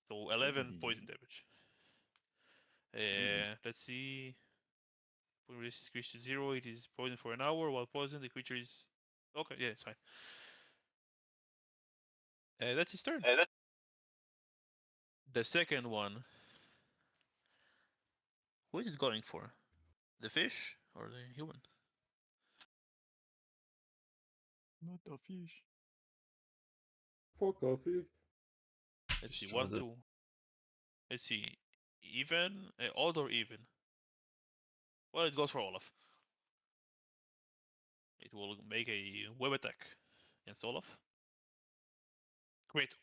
So 11 poison damage. Let's see. When resist creature 0, it is poisoned for an hour. While poisoned, the creature is. Okay, yeah, it's fine. That's his turn. The second one. Who is it going for? The fish or the human? Not the fish. Fuck off, dude. Let's see. Just 1, try the- 2. Let's see. Even? Odd or even? Well, it goes for Olaf. It will make a web attack against Olaf. Great.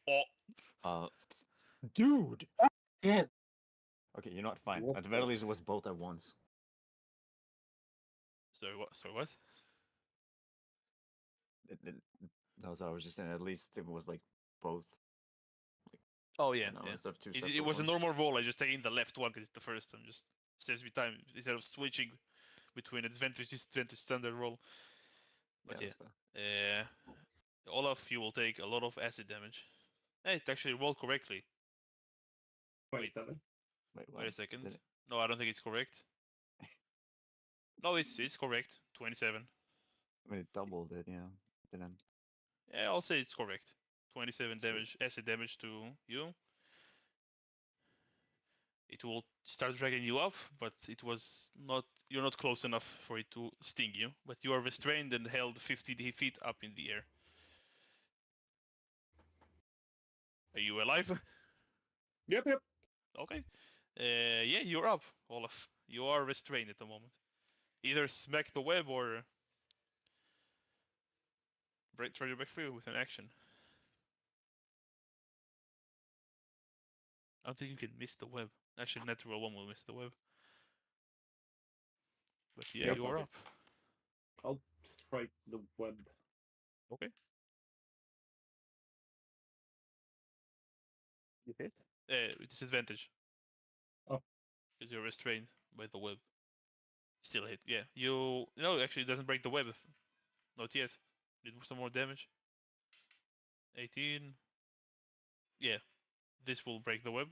Oh, Dude. Yeah. Okay, you know what? Fine. What At the the very least, it was both at once. sorry, what? Sorry, what? No, so I was just saying. At least it was like both. Oh, yeah. No, yeah. instead of two It separate was a ones. normal roll. I just taking the left one because it's the first. I'm just saves me time instead of switching between advantage, disadvantage, standard roll. But Yeah, yeah, that's fair. Olaf, you will take a lot of acid damage. Hey, it actually rolled correctly. Wait, 27. Wait, wait a what? second. Did it? No, I don't think it's correct. No, it's correct. 27. I mean, it doubled it, yeah. Didn't. Yeah, I'll say it's correct. 27 Sweet. damage, acid damage to you. It will start dragging you up, but it was not. You're not close enough for it to sting you. But you are restrained and held 50 feet up in the air. Are you alive? Yep, yep. Okay. Yeah, you're up, Olaf. You are restrained at the moment. Either smack the web or try to break free with an action. I don't think you can miss the web. Actually, natural one will miss the web. But yeah, Yep, you are okay. up. I'll strike the web. Okay. You hit? Disadvantage. Oh. Because you're restrained by the web. Still hit. Yeah. You. No, actually, it doesn't break the web. Not yet. Need some more damage. 18. Yeah. This will break the web.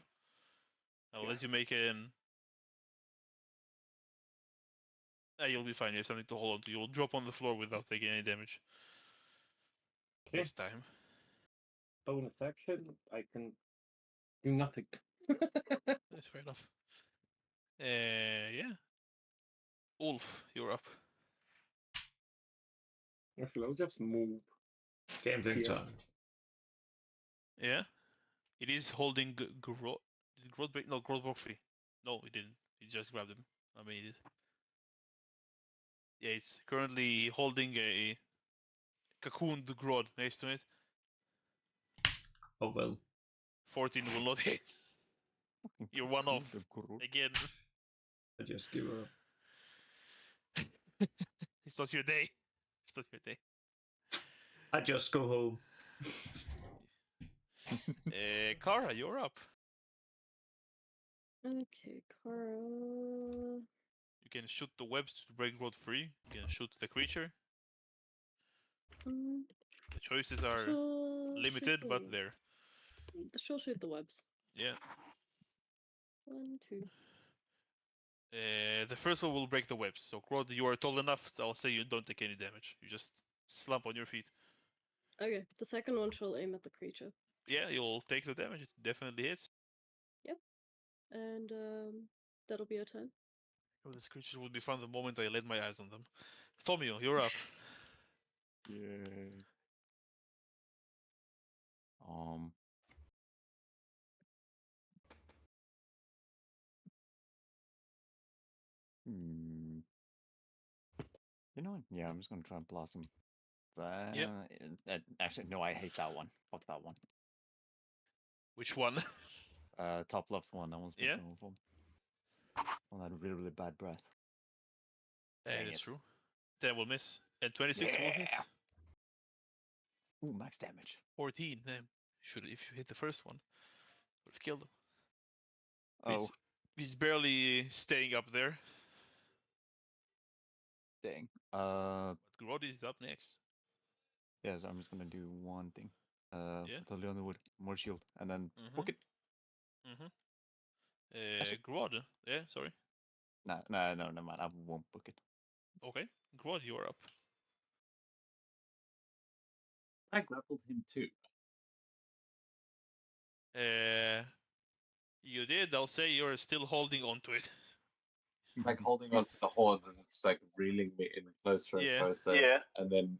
I'll let you make an. You'll be fine. You have something to hold on to. You'll drop on the floor without taking any damage. Okay. This time. Bonus action. I can do nothing. That's fair enough. Yeah. Ulf, you're up. Actually, I'll just move. Gambling Here. time. Yeah. It is holding Grod. Did Grod break? No, Grod broke free. No, it didn't. He just grabbed him. I mean, it is. Yeah, it's currently holding a cocooned Grod next to it. Oh well. 14 will not hit. You're one off. Again. I just give up. It's not your day. It's not your day. I just go home. Kara, you're up. Okay, Kara. You can shoot the webs to break Grod free. You can shoot the creature. Um, The choices are she'll limited, shoot but the- there. She'll shoot the webs. Yeah. 1, 2. The first one will break the webs. So, Grod, you are tall enough. I'll say you don't take any damage. You just slump on your feet. Okay, the second one she'll aim at the creature. Yeah, you'll take the damage. It definitely hits. And that'll be a turn. Oh, this creature would be fun the moment I laid my eyes on them. Thomio, you're up. Yay. Um. Hmm. You know what? Yeah, I'm just gonna try and blossom. But actually, no, I hate that one. Fuck that one. Which one? Top left one. That one's been Yeah? going for. Well, that really, really bad breath. Dang That's it. true. 10 will miss. And 26 will hit. Yeah. Ooh, max damage. 14. Damn. Should if you hit the first one, would have killed him. Oh, He's barely staying up there. dang. But Grod is up next. Yeah, so I'm just gonna do one thing. Yeah. Totally on the wood, more shield, and then book it. Actually- Grod. Yeah, sorry. No, never mind. I won't book it. Okay. Grod, you are up. I grappled him too. You did. I'll say you're still holding on to it. Like holding onto the horns as it's like reeling me in closer and Yeah. closer. Yeah. And then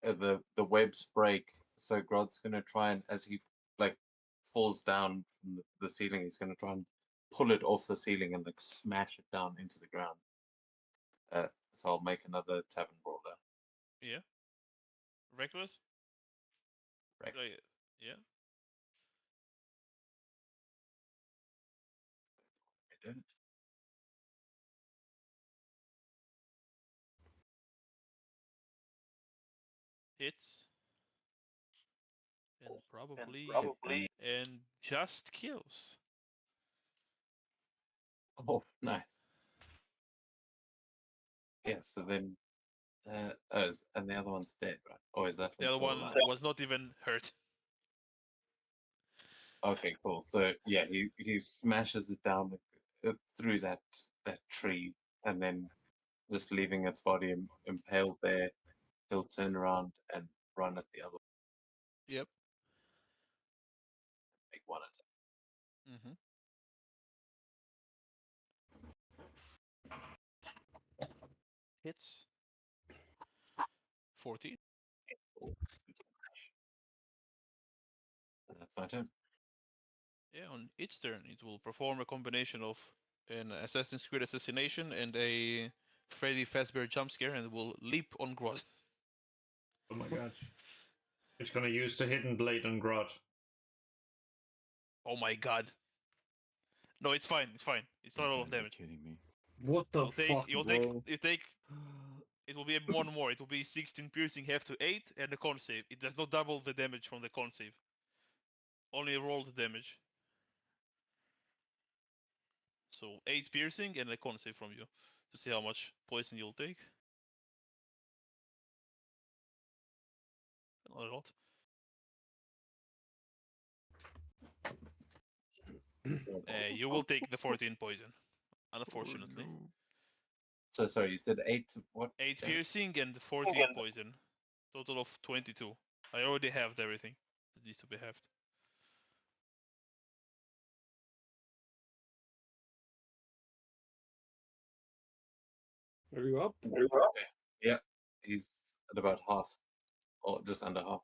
the webs break. So Grod's gonna try and as he like falls down from the ceiling, he's gonna try and pull it off the ceiling and like smash it down into the ground. So I'll make another tavern brawler. Yeah. Reckless? Right. Yeah. I don't. Hits. And probably. And just kills. Oh, nice. Yeah. So then, and the other one's dead, right? Or is that The other still one alive? was not even hurt. Okay, cool. So yeah, he smashes it down through that tree, and then just leaving its body impaled there. He'll turn around and run at the other. Yep. Make one attack. Mm-hmm. Hits. 14. And that's my turn. Yeah, on its turn, it will perform a combination of an Assassin's Creed assassination and a Freddy Fazbear jump scare, and will leap on Grod. Oh my god. It's gonna use the hidden blade on Grod. Oh my god. No, it's fine. It's fine. It's not a lot of You gotta damage. be kidding me. What the fuck, You'll bro? take. It will be one more. It will be 16 piercing, half to 8, and the con save. It does not double the damage from the con save. Only roll the damage. So 8 piercing and a con save from you to see how much poison you'll take. Not a lot. You will take the 14 poison, unfortunately. Oh, no. So sorry, you said 8 what? 8 damage? piercing and 14 poison. Total of 22. I already have everything that needs to be halved. Are you up? Yeah, he's at about half, or just under half.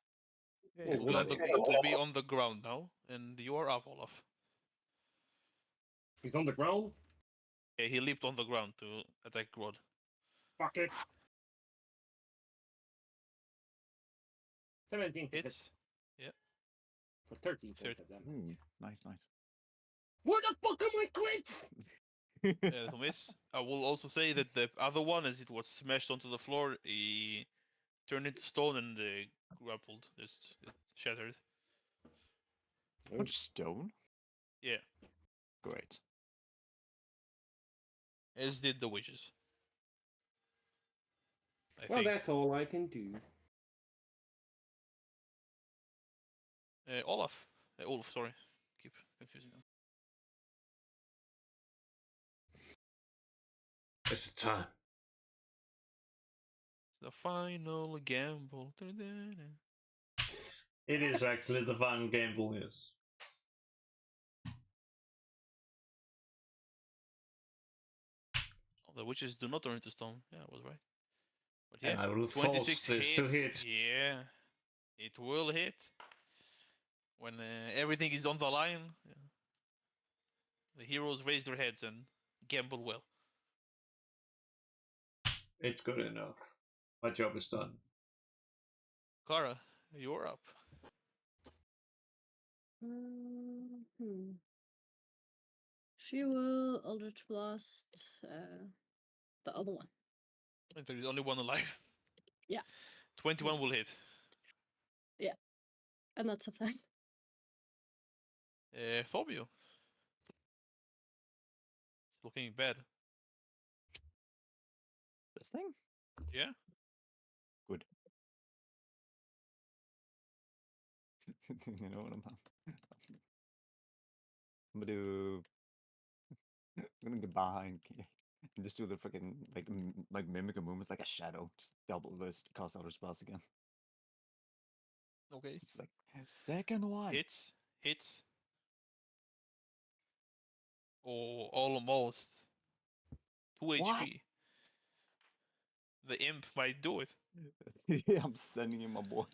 Yeah, He's it will bloody. be on the ground now, and you are up, Olaf. He's on the ground. Yeah, he leaped on the ground to attack Rod. Fuck it. 17 to hit Hits. for 13 points 30. of damage. Ooh, nice. Where the fuck are my crits? To miss. I will also say that the other one, as it was smashed onto the floor, he turned into stone and grappled, just it shattered. Much stone? Yeah, Great. as did the witches. I Well, think. that's all I can do. Olaf. Olaf, sorry. Keep confusing them. It's the time. The final gamble. It is actually the final gamble, yes. The witches do not turn into stone. Yeah, I was right. But And yeah, I will 26 force this to hit. Yeah, it will hit. When everything is on the line, yeah. The heroes raise their heads and gamble well. It's good enough. My job is done. Kara, you're up. She will Eldritch Blast the other one. And there is only one alive. Yeah. 21 will hit. And that's a 10. Fabio. It's looking bad. This thing? Yeah. Good. You know what I'm gonna do. I'm gonna get behind and just do the freaking like mimic a movements like a shadow. Just double this, cast other spells again. Okay. It's like second one. Hits. Or almost. 2 What? HP. The imp might do it. Yeah, I'm sending him my boy.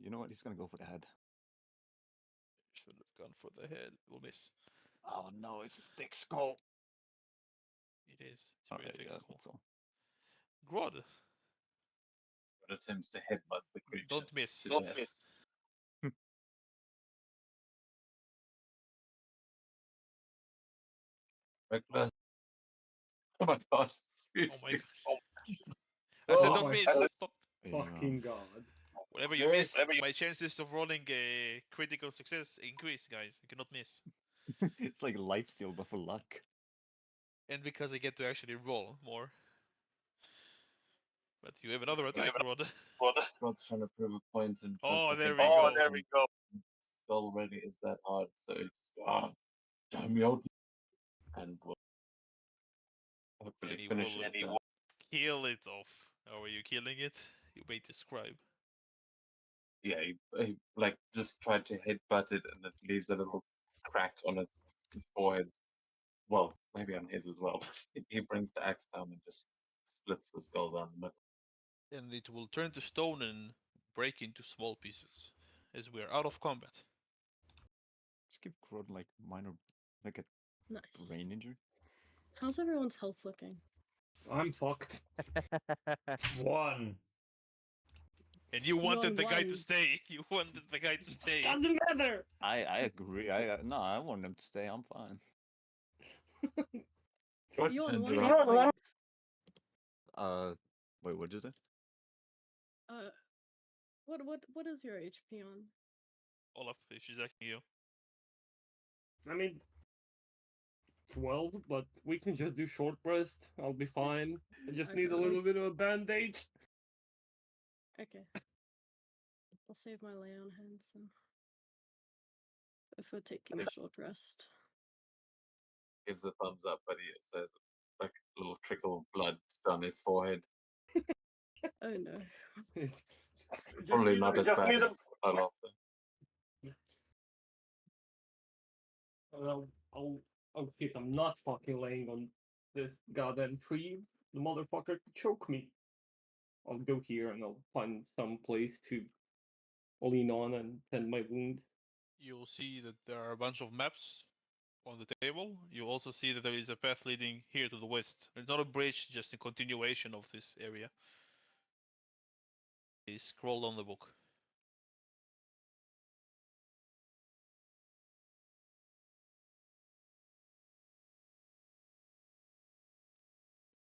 You know what? He's gonna go for the head. Should have gone for the head. Will miss. Oh no, it's a thick skull. It is. It's Oh, very thick yeah, skull. that's all. Grod. But attempts to headbutt the creature. Don't miss. to death. Reckless. Oh my god! Oh my god. I Oh said Oh don't my miss. Stop. fucking god. Whatever you Very- miss, my chances of rolling a critical success increase, guys. You cannot miss. It's like life steal, but for luck. And because I get to actually roll more. But you have another attack, Rod. God's trying to prove a point and Oh, trust there the we head go. weapon. Skull already is that hard, so it's damn you. And we'll hopefully And he finish will it. kill it off. How are you killing it? You may describe. Yeah, he like just tried to headbutt it, and it leaves a little crack on its forehead. Well, maybe on his as well. But he brings the axe down and just splits the skull down the middle. And it will turn to stone and break into small pieces. As we are out of combat. Just give Crod like minor, like a Nice. brain injury. How's everyone's health looking? I'm fucked. 1. And you wanted the guy to one. stay. You wanted the guy to stay. Doesn't matter. I agree. No, I want him to stay. I'm fine. God You on turns one around. hit point. Wait, what'd you say? What is your HP on? Olaf, she's asking you. I mean, 12, but we can just do short rest. I'll be fine. I just need a Okay. little bit of a bandage. Okay. I'll save my lay on hands then. If we're taking a short rest. Gives a thumbs up, but he says like a little trickle of blood down his forehead. Oh no. Just Probably need not a, as bad as Olafur. oh shit, I'm not fucking laying on this goddamn tree. The motherfucker could choke me. I'll go here and I'll find some place to lean on and tend my wounds. You'll see that there are a bunch of maps on the table. You also see that there is a path leading here to the west. It's not a bridge, just a continuation of this area. He scrolled on the book.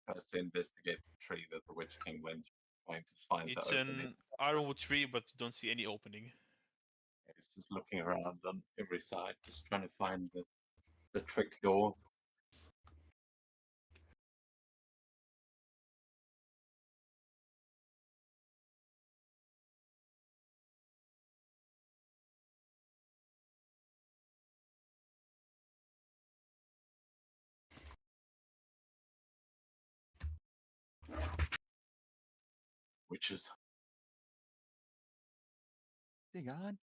Tries to investigate the tree that the Witch King went, trying to find It's the opening. an ironwood tree, but you don't see any opening. He's just looking around on every side, just trying to find the trick door. Witches. Dear God.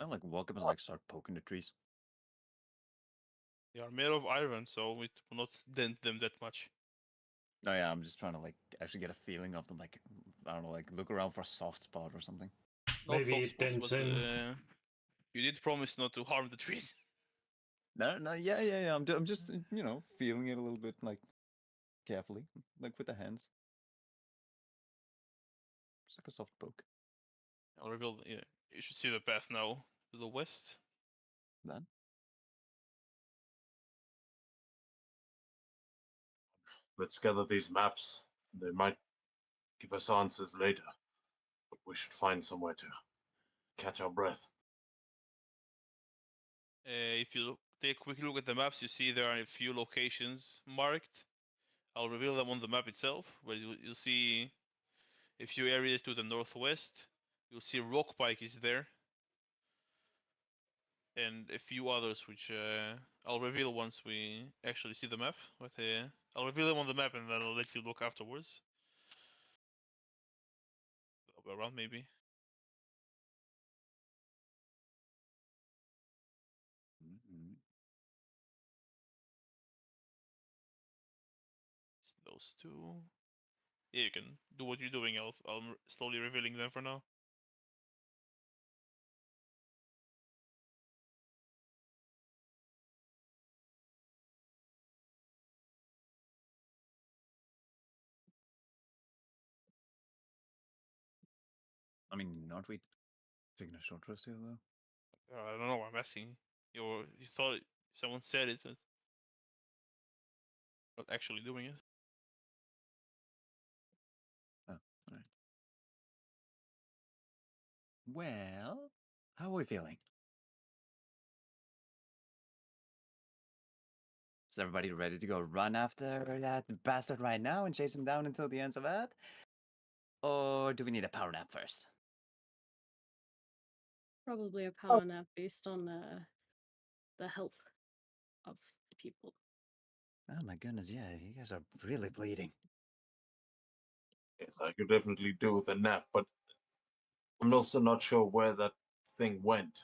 I like walk up and like start poking the trees. They are made of iron, so it will not dent them that much. Oh yeah, I'm just trying to like actually get a feeling of them. Like I don't know, like look around for a soft spot or something. Not Maybe soft it spots, dents but in. you did promise not to harm the trees. No, no, yeah. I'm just feeling it a little bit like carefully, like with the hands. Just like a soft poke. I'll reveal. Yeah, you should see the path now to the west. Then Let's gather these maps. They might give us answers later, but we should find somewhere to catch our breath. If you take a quick look at the maps, you see there are a few locations marked. I'll reveal them on the map itself, where you'll see a few areas to the northwest. You'll see Rock Pike is there, and a few others which I'll reveal once we actually see the map. But I'll reveal them on the map, and then I'll let you look afterwards. I'll go around maybe. mm-hmm. It's those two. Yeah, you can do what you're doing. I'm slowly revealing them for now. I mean, aren't we taking a short rest here though? I don't know. I'm asking. You thought someone said it, but not actually doing it. Oh, all right. Well, how are we feeling? Is everybody ready to go run after that bastard right now and chase him down until the ends of Earth? Or do we need a power nap first? Probably a power nap based on the health of people. Oh my goodness, yeah, you guys are really bleeding. Yes, I could definitely do with a nap, but I'm also not sure where that thing went.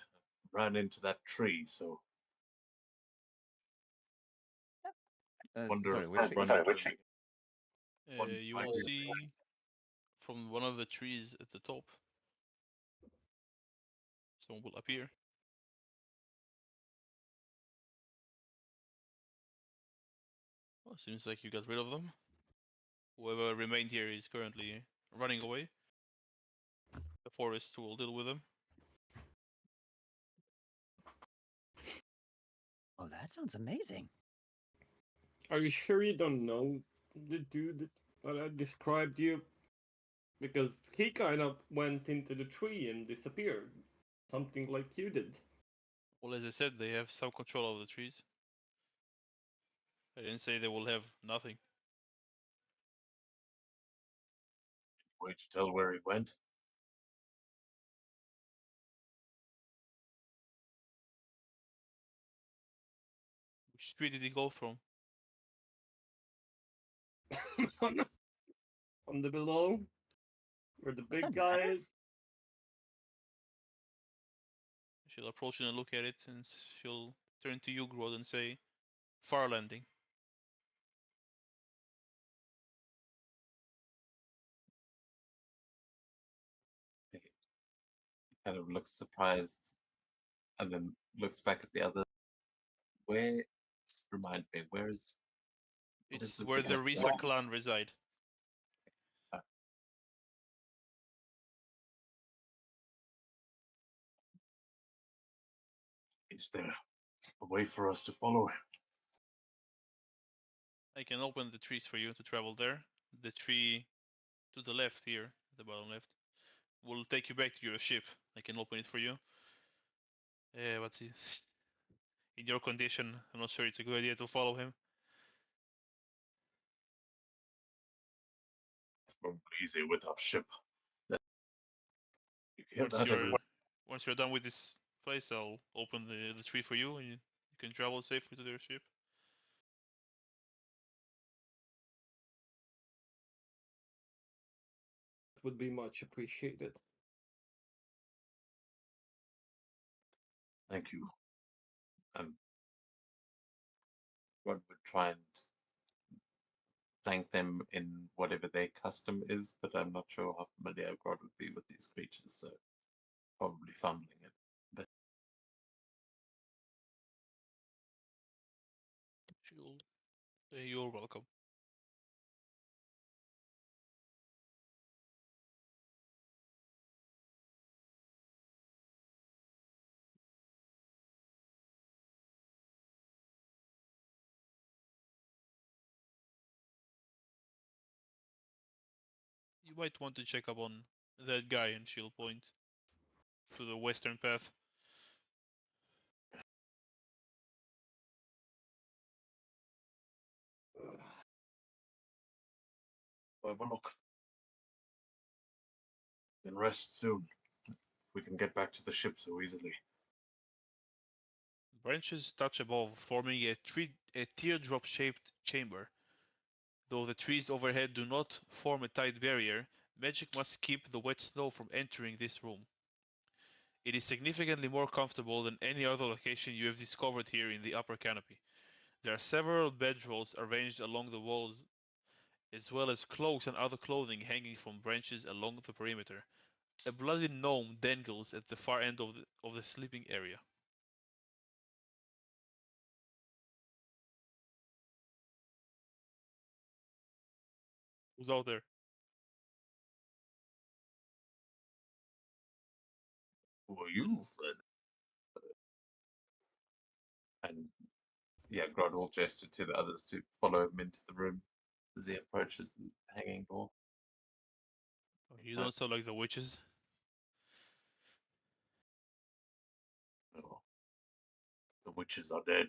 Ran into that tree, so wonder Sorry, if which I'll tree? run into it again. One You right will here. see from one of the trees at the top. Someone will appear. Well, seems like you got rid of them. Whoever remained here is currently running away. The forest will deal with them. Oh, that sounds amazing. Are you sure you don't know the dude that I described you? Because he kind of went into the tree and disappeared. Something like you did. Well, as I said, they have some control of the trees. I didn't say they will have nothing. Way to tell where he went. Which street did he go from? On the below, where the Does big that guy matter? is. She'll approach it and look at it, and she'll turn to you, Grod, and say, "Far landing." He kind of looks surprised and then looks back at the other. Where? Just remind me, where is. What is It's this where the again? Risa clan reside. Is there a way for us to follow him? I can open the trees for you to travel there. The tree to the left here, the bottom left, will take you back to your ship. I can open it for you. What's it? In your condition, I'm not sure it's a good idea to follow him. It's probably easier with our ship. You hear Once that, you're everyone? once you're done with this place, I'll open the tree for you, and you can travel safely to their ship. Would be much appreciated. Thank you. And God would try and thank them in whatever their custom is, but I'm not sure how familiar God would be with these creatures, so probably fumbling it. But She'll say you're welcome. You might want to check up on that guy, and she'll point to the western path. well, look, then rest soon. We can get back to the ship so easily. Branches touch above, forming a teardrop-shaped chamber. Though the trees overhead do not form a tight barrier, magic must keep the wet snow from entering this room. It is significantly more comfortable than any other location you have discovered here in the upper canopy. There are several bedrolls arranged along the walls, as well as cloaks and other clothing hanging from branches along the perimeter. A bloody gnome dangles at the far end of the sleeping area. Who's out there? Who are you, Fred? And yeah, God will gesture to the others to follow him into the room as he approaches the hanging door. Oh, you don't sound like the witches. Oh, the witches are dead.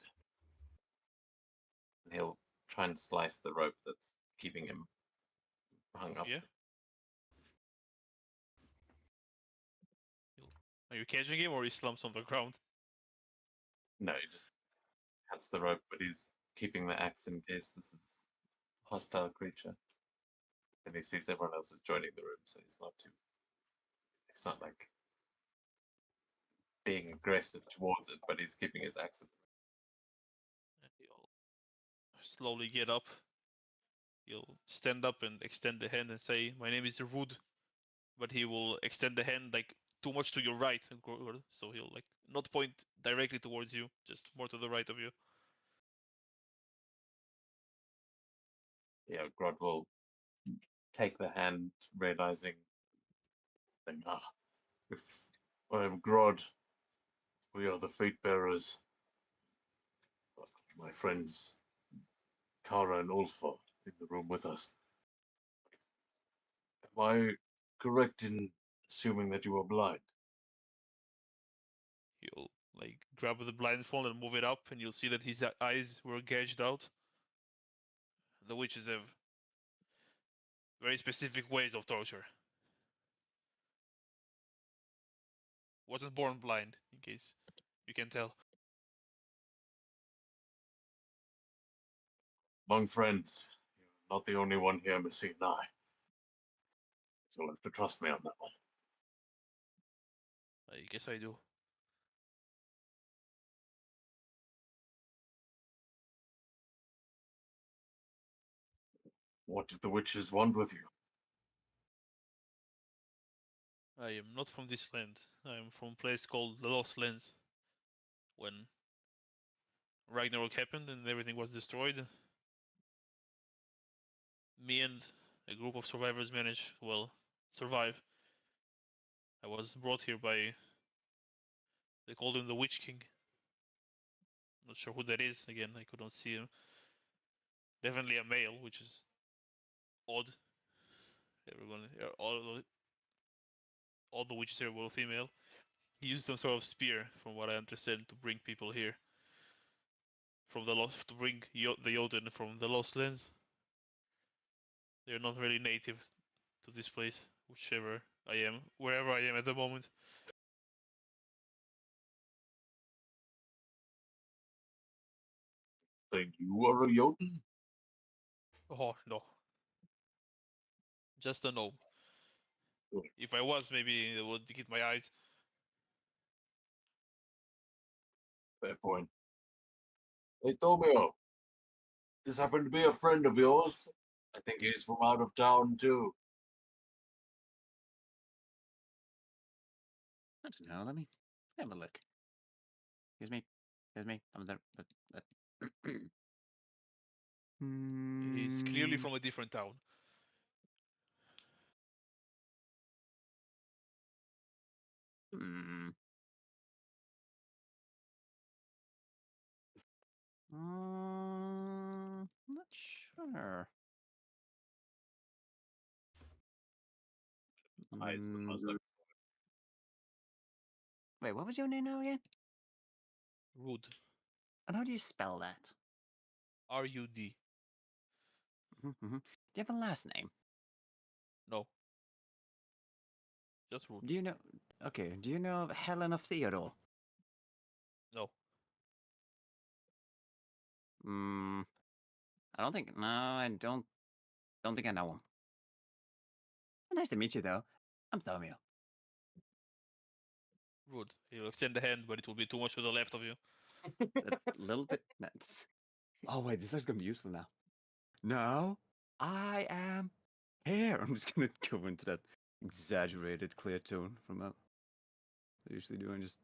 And he'll try and slice the rope that's keeping him hung up. Yeah. Are you catching him, or he slumps on the ground? No, he just cuts the rope, but he's keeping the axe in case this is a hostile creature. And he sees everyone else is joining the room, so he's not too. It's not like being aggressive towards it, but he's keeping his axe. He'll slowly get up. He'll stand up and extend the hand and say, "My name is Rud," but he will extend the hand like too much to your right, so he'll like not point directly towards you, just more to the right of you. Yeah, Grod will take the hand, realizing, if I am Grod, we are the fate bearers. My friends Kara and Ulf are in the room with us. Am I correct in assuming that you are blind? You'll like grab the blindfold and move it up, and you'll see that his eyes were gouged out. The witches have very specific ways of torture. Wasn't born blind, in case you can tell. Among friends, you're not the only one here missing an eye. So you'll have to trust me on that one. I guess I do. What did the witches want with you? I am not from this land. I am from a place called the Lost Lands. When Ragnarok happened and everything was destroyed, me and a group of survivors managed, well, survive. I was brought here by, they called him the Witch King. Not sure who that is. Again, I couldn't see him. Definitely a male, which is odd. Everyone, all the witches here were female. He used some sort of spear, from what I understand, to bring people here. From the lost, to bring the Jotun from the Lost Lands. They're not really native to this place, whichever I am, wherever I am at the moment. Then you are a Jotun? Oh no, just a gnome. Good. If I was, maybe it would get my eyes. Fair point. Hey, Tomio, this happened to be a friend of yours. I think he's from out of town, too. I don't know. Let me have a look. Excuse me. Excuse me. I'm there. He's clearly Hmm. from a different town. Hmm. Not sure. It's the most Mm, Wait, what was your name now again? Rude. And how do you spell that? RUD. Do you have a last name? No. Just rude. Do you know? Okay. Do you know of Helen of Theodore? No. I don't think. No, I don't. Don't think I know him. Nice to meet you, though. I'm Thomio. Rude. He'll extend the hand, but it will be too much to the left of you. A little bit. Nuts. Oh wait, this is gonna be useful now. No, I am here. I'm just gonna go into that exaggerated clear tone from that. I usually do, and just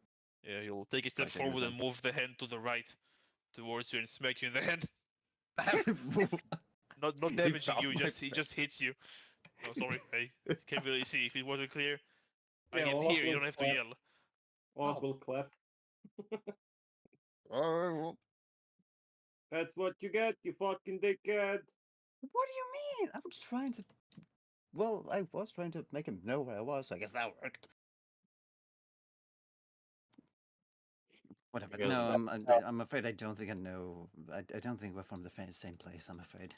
Yeah, he'll take a step Like taking forward this and move the hand to the right towards you and smack you in the head. Not He damaging found you, my he just hits you. Oh, sorry, I can't really see. If it wasn't clear, I Yeah, am well, here. You don't have to clap. yell. Oz Oh. will clap. Oh, That's what you get, you fucking dickhead. what do you mean? I was trying to. Well, I was trying to make him know where I was, so I guess that worked. Whatever. You guys No, are- I'm afraid I don't think I know. I don't think we're from the same place. I'm afraid.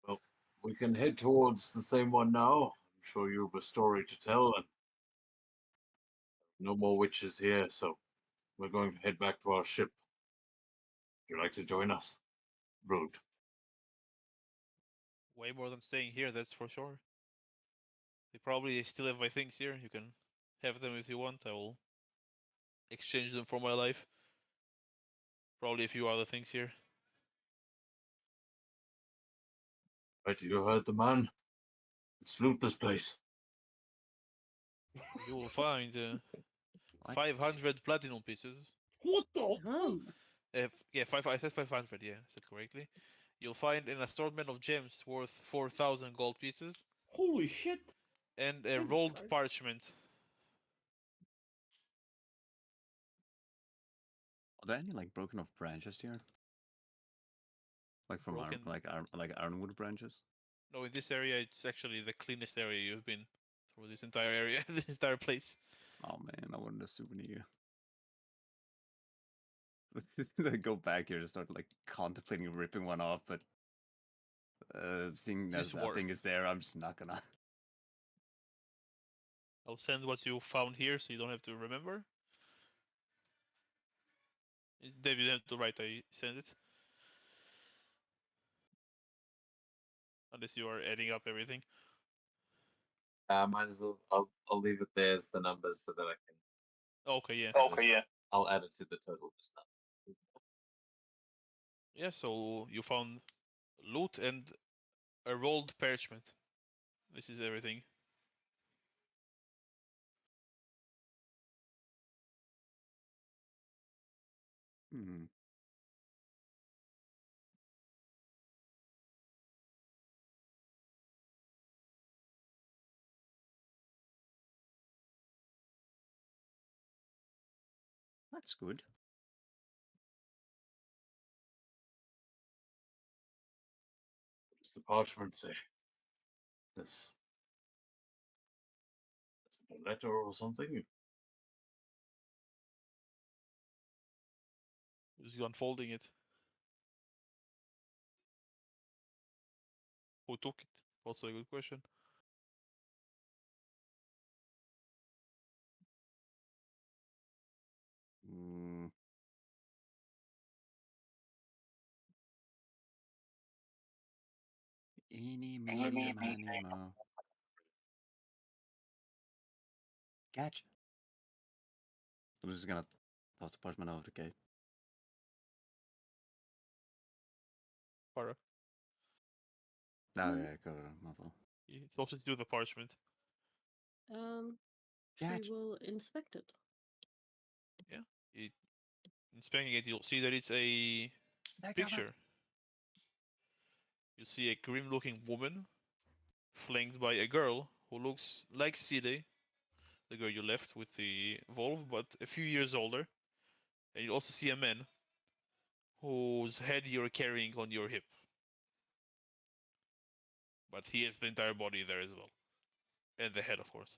Well, we can head towards the same one now. I'm sure you have a story to tell, and no more witches here, so we're going to head back to our ship. Would you like to join us? Rude. Way more than staying here, that's for sure. They probably still have my things here. You can have them if you want. I will exchange them for my life. Probably a few other things here. Right, you heard the man. Let's loot this place. You will find What? 500 platinum pieces. What the? Yeah, I said 500. Yeah, I said correctly. You'll find an assortment of gems worth 4,000 gold pieces Holy shit! and a Good rolled lord. parchment. Are there any like broken off branches here? Like from broken. like ironwood branches. No, in this area, it's actually the cleanest area you've been through this entire area, this entire place. Oh man, I wanted a souvenir. I go back here to start like contemplating ripping one off, but seeing Just that war. thing is there, I'm just not gonna. I'll send what you found here, so you don't have to remember. David, you have to write. I send it. Unless you are adding up everything. Might as well. I'll leave it there as the numbers so that I can. Okay, yeah. Okay, yeah. I'll add it to the total just now. Yeah, so you found loot and a rolled parchment. This is everything. Hmm. That's good. What does the parchment say? This a letter or something? Just unfolding it. Who took it? Also a good question. Mm. Eeny, meeny, miny, mo. Gotcha. I'm just gonna toss the parchment over the gate. Para. Oh yeah, go my fault. It's also to do the parchment. She Gotcha. will inspect it. Yeah. Inspecting it, you'll see that it's a picture. You see a grim-looking woman flanked by a girl who looks like Side, the girl you left with the wolf, but a few years older. And you also see a man whose head you're carrying on your hip. But he has the entire body there as well. And the head, of course.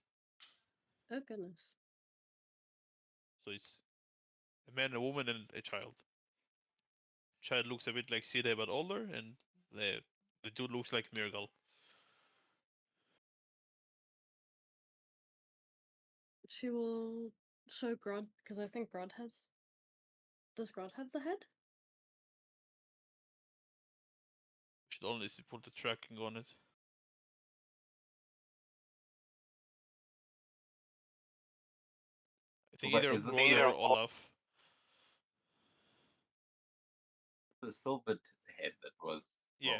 Oh goodness. So it's a man, a woman, and a child. Child looks a bit like Side, but older, and the dude looks like Mirgal. She will show Grod, because I think Grod has. Does Grod have the head? Should only put the tracking on it. I think But either is this Grod or Olaf. the silvered head that was? Yeah.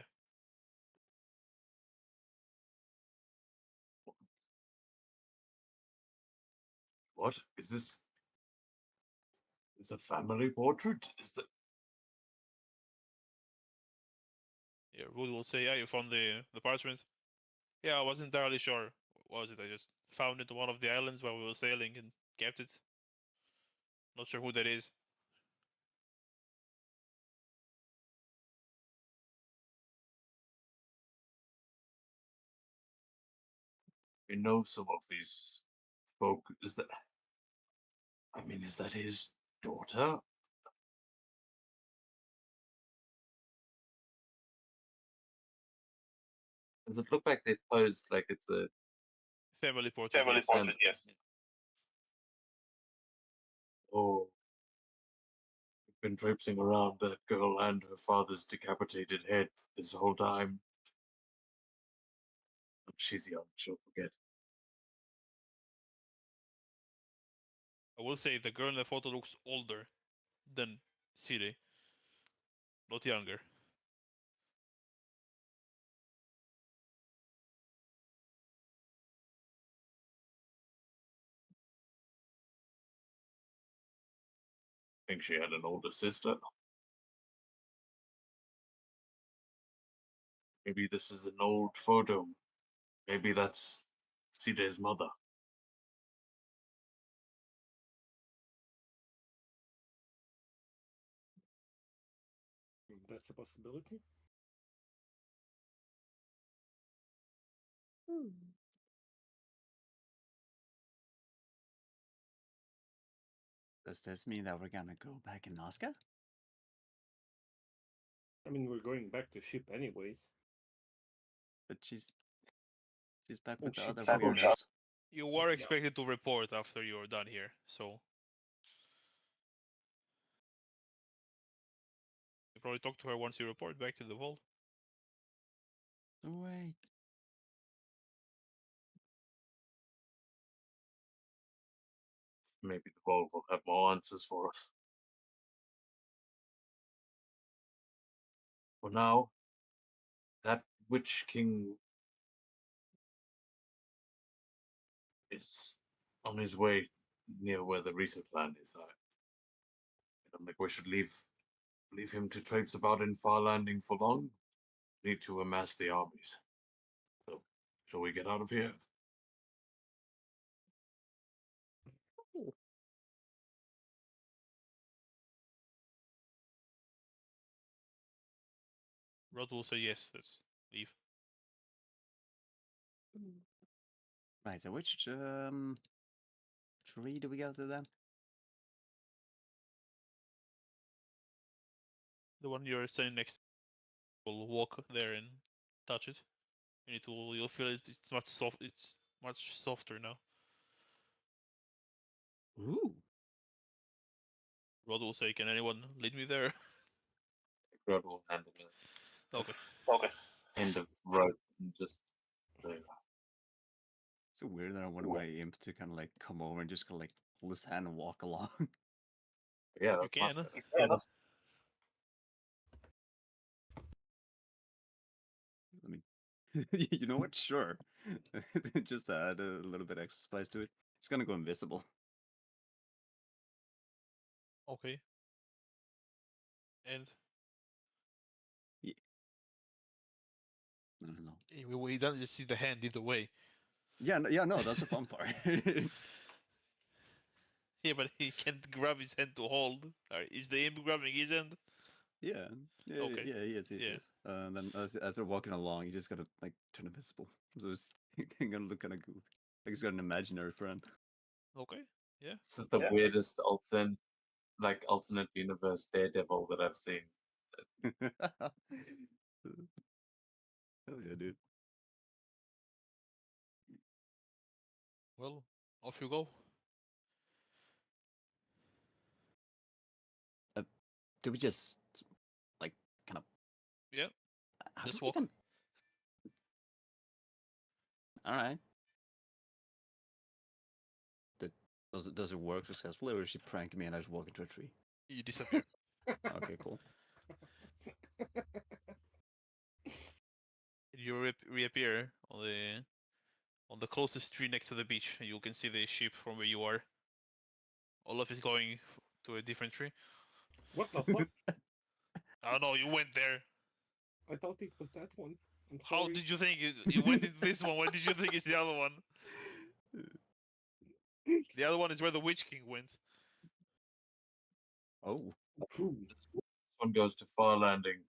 What is this? It's a family portrait. Is that? Yeah, Rude will say, yeah, you found the parchment. Yeah, I wasn't entirely sure. What was it? I just found it on one of the islands while we were sailing and kept it. Not sure who that is. You know some of these folk. Is that? I mean, is that his daughter? Does it look like they posed like it's a Family portrait. family Yes. portrait? Yes. Oh, you've been traipsing around that girl and her father's decapitated head this whole time. She's young, she'll forget. I will say the girl in the photo looks older than Siri, not younger. I think she had an older sister. Maybe this is an old photo. Maybe that's Side's mother. That's a possibility. Hmm. Does this mean that we're gonna go back in Nazca? I mean, we're going back to ship anyways. But she's back Oh, with the shit, other shit. weirdos. You are expected to report after you're done here, so you probably talk to her once you report back to the vault. Wait. Maybe the Volv will have more answers for us. For now, that Witch King is on his way near where the research land is. I don't think we should leave him to traipse about in Far Landing for long. Need to amass the armies. So, shall we get out of here? Rod will say yes, let's leave. Hmm. Right, so which tree do we go to then? The one you're standing next to will walk there and touch it. And it will you'll feel it's much softer now. Ooh. Rod will say, can anyone lead me there? Grab will hand him Okay. a end of rope and just there. So weird that I wanted my imp to kind of like come over and just kind of like pull his hand and walk along. Yeah, You can. I mean, you know what? Sure. Just to add a little bit extra spice to it. It's gonna go invisible. Okay. And No. he doesn't just see the hand either way. Yeah, no, that's the fun part. Yeah, but he can't grab his hand to hold. Is the imp grabbing his hand? Yeah, Okay. yeah, he is. Yeah. And then as they're walking along, you just gotta like turn invisible. So it's gonna look kind of goofy. Like he's got an imaginary friend. Okay. Yeah. This is the weirdest alternate universe Daredevil that I've seen. Hell yeah, dude. Well, off you go. Do we just like kind of? Yeah. How Just do we walk. even? All right. Does it work successfully, or is she pranking me and I just walk into a tree? You disappear. Okay, cool. You reappear on the closest tree next to the beach. You can see the ship from where you are. Olaf is going to a different tree. What the fuck? I don't know. You went there. I thought it was that one. I'm How sorry. did you think you went into this one? What did you think is the other one? The other one is where the Witch King went. Oh, True. This one goes to Far Landing.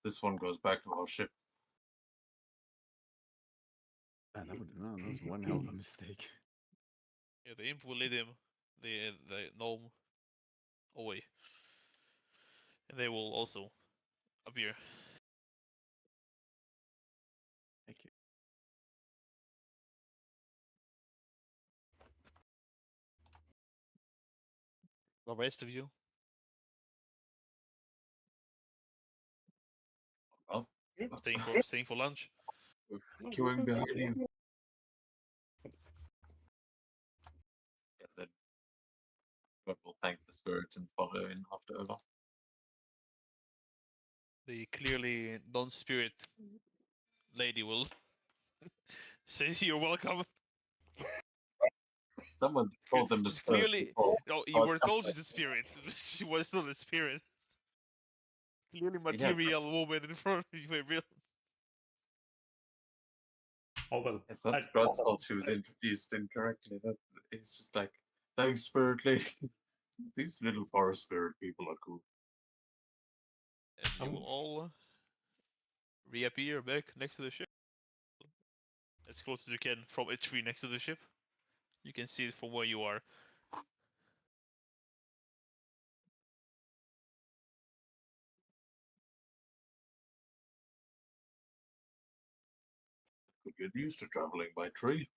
This one goes back to our ship. man, that was one hell of a mistake. Yeah, the imp will lead him, the gnome, away, and they will also appear. Thank you. The rest of you, Well, staying for lunch. we're No, queuing behind him. And then God will thank the spirit and follow in after Olaf. The clearly non-spirit lady will say, "You're welcome." Someone called them the She's spirit clearly before. no. You Oh, were it's told something. she's a spirit. She was not a spirit. Clearly Yeah, material woman in front of you. Real. Oh well. it's not I, God's fault she was introduced incorrectly. That it's just like, thanks, spirit lady. These little forest spirit people are cool. And you will all reappear back next to the ship. as close as you can from a tree next to the ship. You can see it from where you are. Could get used to traveling by tree.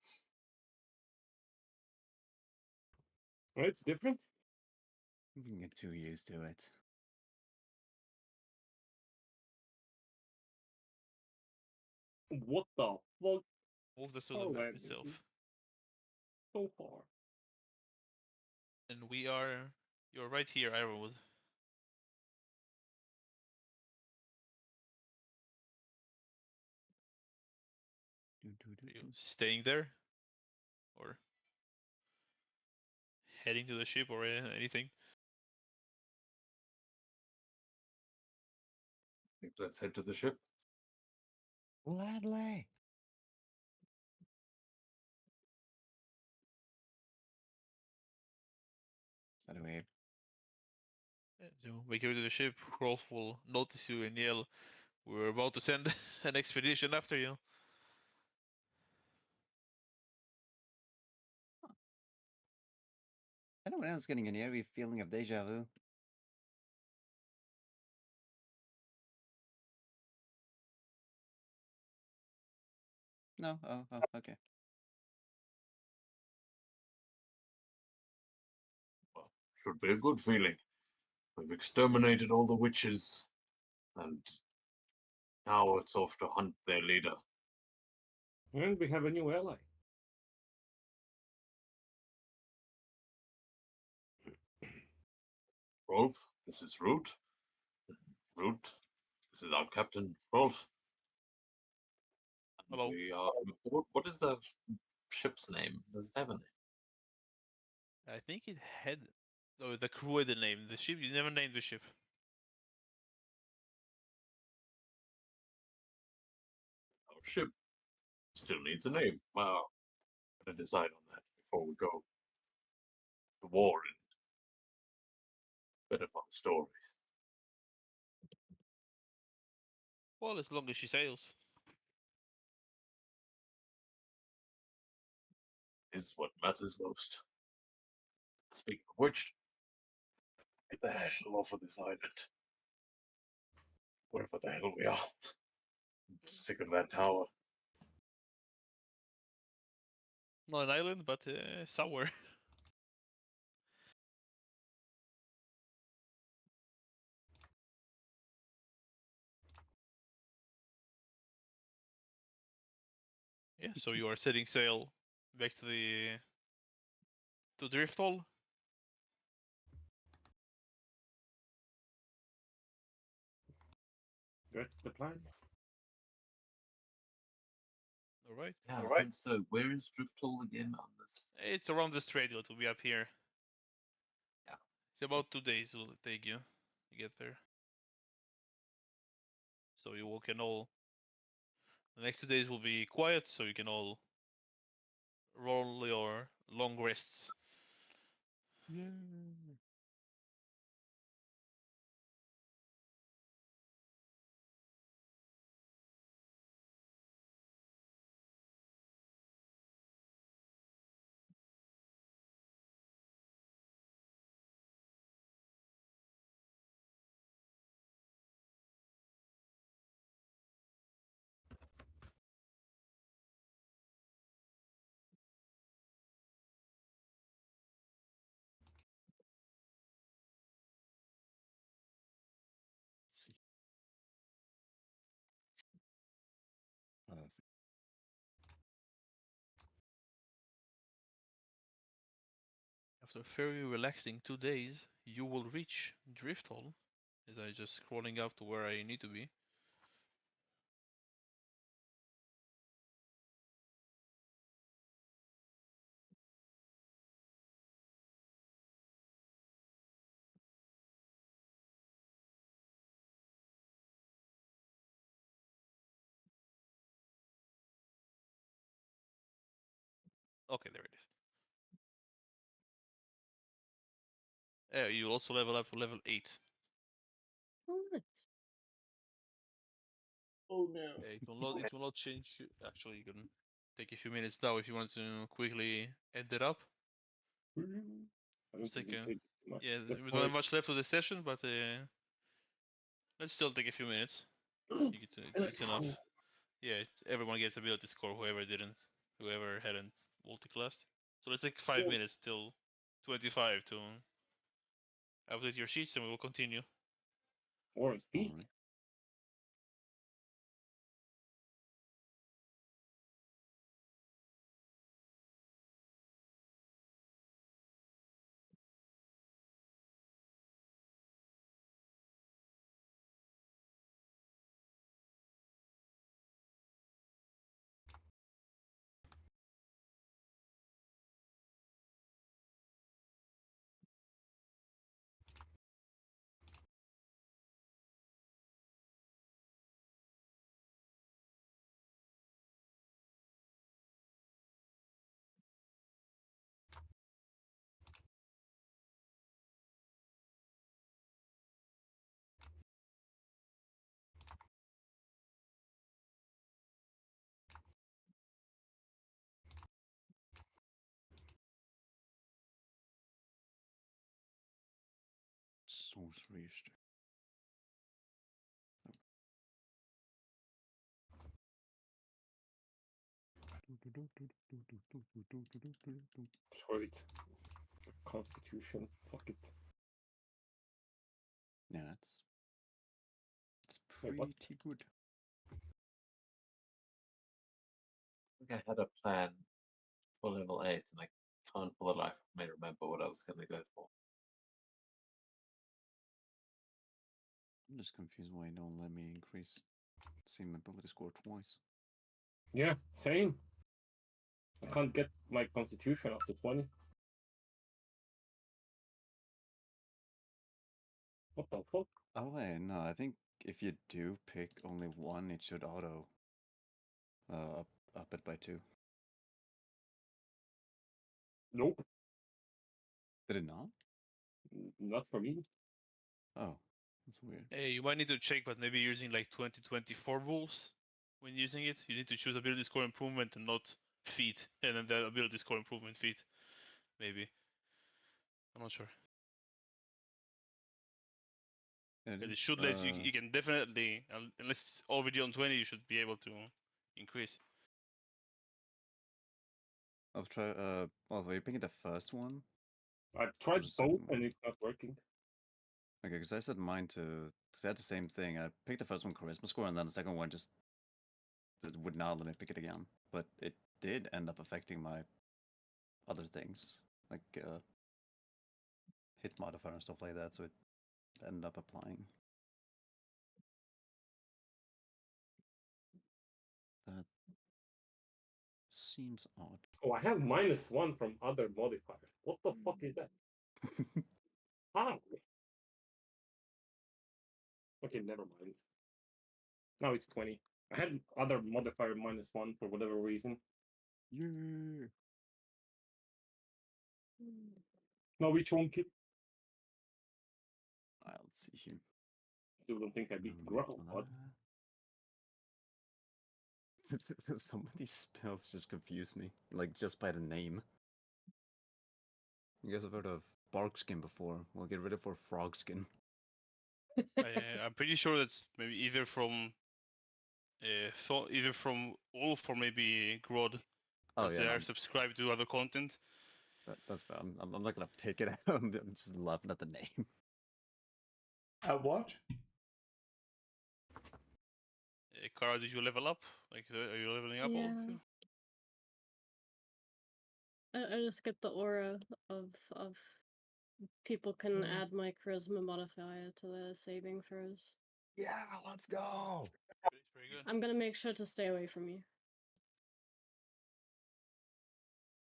Oh, it's different. We can get too used to it. What the fuck? Move this to the Oh, map man, itself. so far. And we are. You're right here, Ironwood. Are you staying there? Or heading to the ship or anything? I think let's head to the ship. Gladly. So do we. Yeah, so we go to the ship. Rolf will notice you and yell, "We're about to send an expedition after you." Anyone else getting an eerie feeling of deja vu? No? Oh, okay. Well, should be a good feeling. We've exterminated all the witches, and now it's off to hunt their leader. And we have a new ally. Rolf, this is Root. Root, this is our captain, Rolf. And Hello. we are. What is the ship's name? Does it have a name? I think it had. Oh, the crew had the name. The ship. You never named the ship. Our ship still needs a name. Well, gotta decide on that before we go to war and bit of our stories. Well, as long as she sails. Is what matters most. Speaking of which, get the hell off of this island. Wherever the hell we are. I'm sick of that tower. Not an island, but somewhere. Yeah. So you are setting sail back to the Driftall. That's the plan. All right. Yeah, I think so. Where is Drifthall again on this? It's around the strait. It will be up here. Yeah. It's about 2 days will it take you to get there. So you all can all. The next 2 days will be quiet, so you can all roll your long rests. Yeah. See. Perfect. After very relaxing 2 days, you will reach Drifthall. As I just scrolling up to where I need to be. Okay, there it is. You also level up to level 8. Oh, nice. Oh no. It will not. It will not change. Actually, you can take a few minutes now if you want to quickly end it up. I don't Let's think take we a, take much. yeah, Let's we don't have try- much left of the session, but let's still take a few minutes. It's enough. Yeah, everyone gets ability score. Whoever hadn't multiclassed. So let's take 5 minutes till 25 to update your sheets, and we will continue. Or speak. Alright. Source register. Sweet. Constitution. Fuck it. Yeah, it's Wait, what? pretty good. I think I had a plan for level 8, and I can't for the life of me remember what I was going to go for. I'm just confused why you don't let me increase same ability score twice. Yeah, same. I can't get my constitution up to 20. What the fuck? Oh wait, no, I think if you do pick only one, it should auto up it by 2. Nope. Did it not? Not for me. Oh, that's weird. Hey, you might need to check, but maybe using like 2024 rules when using it. You need to choose ability score improvement and not feat, and then the ability score improvement feat. Maybe. I'm not sure. But it Is, should let you. You can definitely, unless it's already on 20, you should be able to increase. I'll try. Well, are you picking the first one? I've tried the second both one? and it's not working. Okay, because I set mine to. Cause I had the same thing. I picked the first one charisma score, and then the second one just it would not let me pick it again. But it did end up affecting my other things, like hit modifier and stuff like that. So it ended up applying. That seems odd. Oh, I have -1 from other modifiers. What the fuck is that? How? Okay, never mind. Now it's 20. I had other modifier -1 for whatever reason. Yeah. Now we chunky. Let's see here. Still don't think I beat Growl, but Some of these spells just confuse me, like just by the name. You guys have heard of Barkskin before? We'll get rid of for Frogskin. I'm pretty sure that's maybe either from Ulf or maybe Grod. Oh As yeah, they no, are subscribed to other content. that's fair. I'm not gonna pick it out. I'm just laughing at the name. What? Kara, did you level up? Like, are you leveling up all of Yeah. you? I just get the aura of people can add my charisma modifier to their saving throws. Yeah, let's go. It's pretty good. I'm gonna make sure to stay away from you.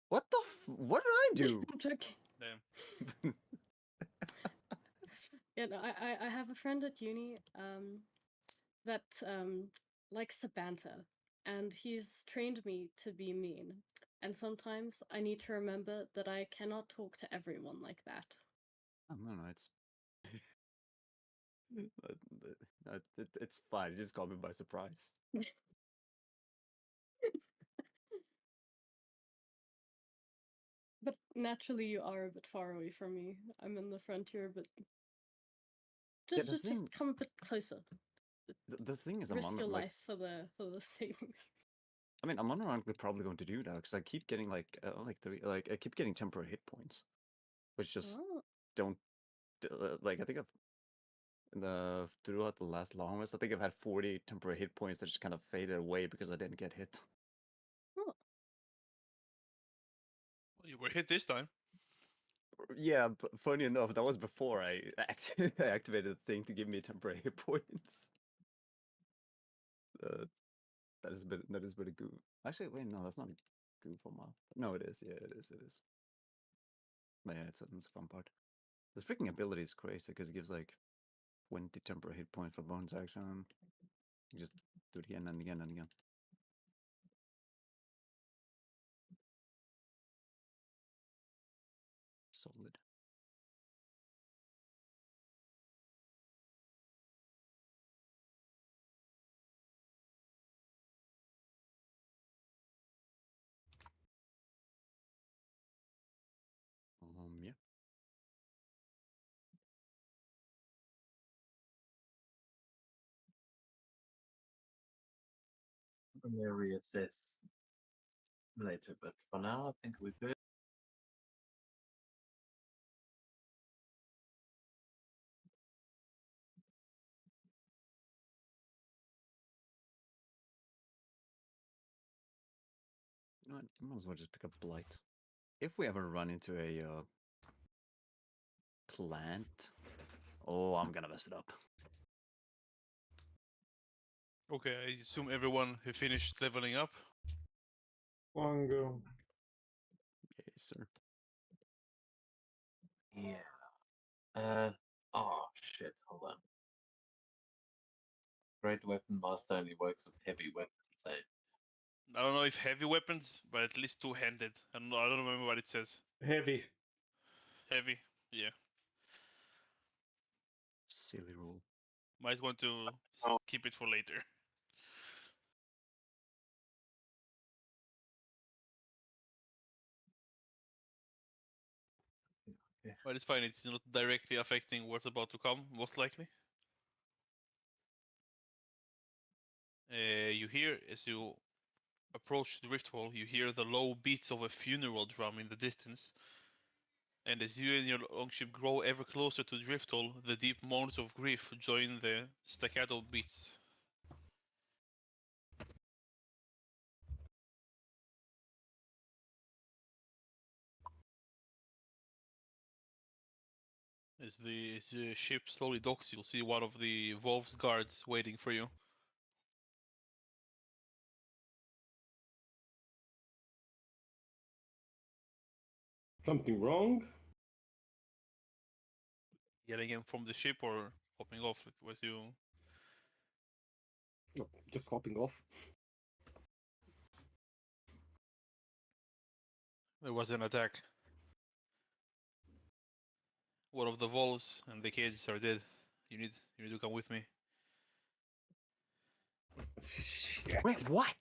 What the? What did I do? I'm joking. Damn. Yeah, no, I have a friend at uni that likes to banter, and he's trained me to be mean. And sometimes I need to remember that I cannot talk to everyone like that. Oh, no, it's it's fine. You just caught me by surprise. naturally you are a bit far away from me. I'm in the frontier, but Yeah, just come a bit closer. the thing is, I'm Risk on, your like, life for the savings. I mean, I'm unironically probably going to do that because I keep getting like I keep getting temporary hit points, which just Oh, don't like. I think I've throughout the last long rest, I think I've had 40 temporary hit points that just kind of faded away because I didn't get hit. oh. Well, you were hit this time. Yeah, but funny enough, that was before I I activated the thing to give me temporary hit points. That is a bit of goof. Actually, wait, no, that's not a goof on my. No, it is. Yeah, it is. It is. But yeah, it's a fun part. This freaking ability is crazy because it gives like 20 temporary hit points for bonus action. You just do it again and again and again. Solid. Yeah. We may reassess later, but for now, I think we're good. You know what? I might as well just pick up Blight. If we ever run into a plant, oh, I'm gonna mess it up. Okay, I assume everyone who finished leveling up. One go. Yes, sir. Yeah. Oh shit. Hold on. Great weapon master only works with heavy weapons. Eh? I don't know if heavy weapons, but at least two-handed. I don't remember what it says. Heavy. Heavy, yeah. Silly rule. Might want to Oh. keep it for later. Okay. But it's fine. It's not directly affecting what's about to come, most likely. You hear as you approach the rift hall, you hear the low beats of a funeral drum in the distance. And as you and your longship grow ever closer to the rift hall, the deep moans of grief join the staccato beats. As the ship slowly docks, you'll see one of the Wolf's guards waiting for you. Something wrong? Yelling him from the ship or hopping off with you. Oh, just hopping off. There was an attack. One of the wolves and the kids are dead. You need to come with me. Shit. Wait, what?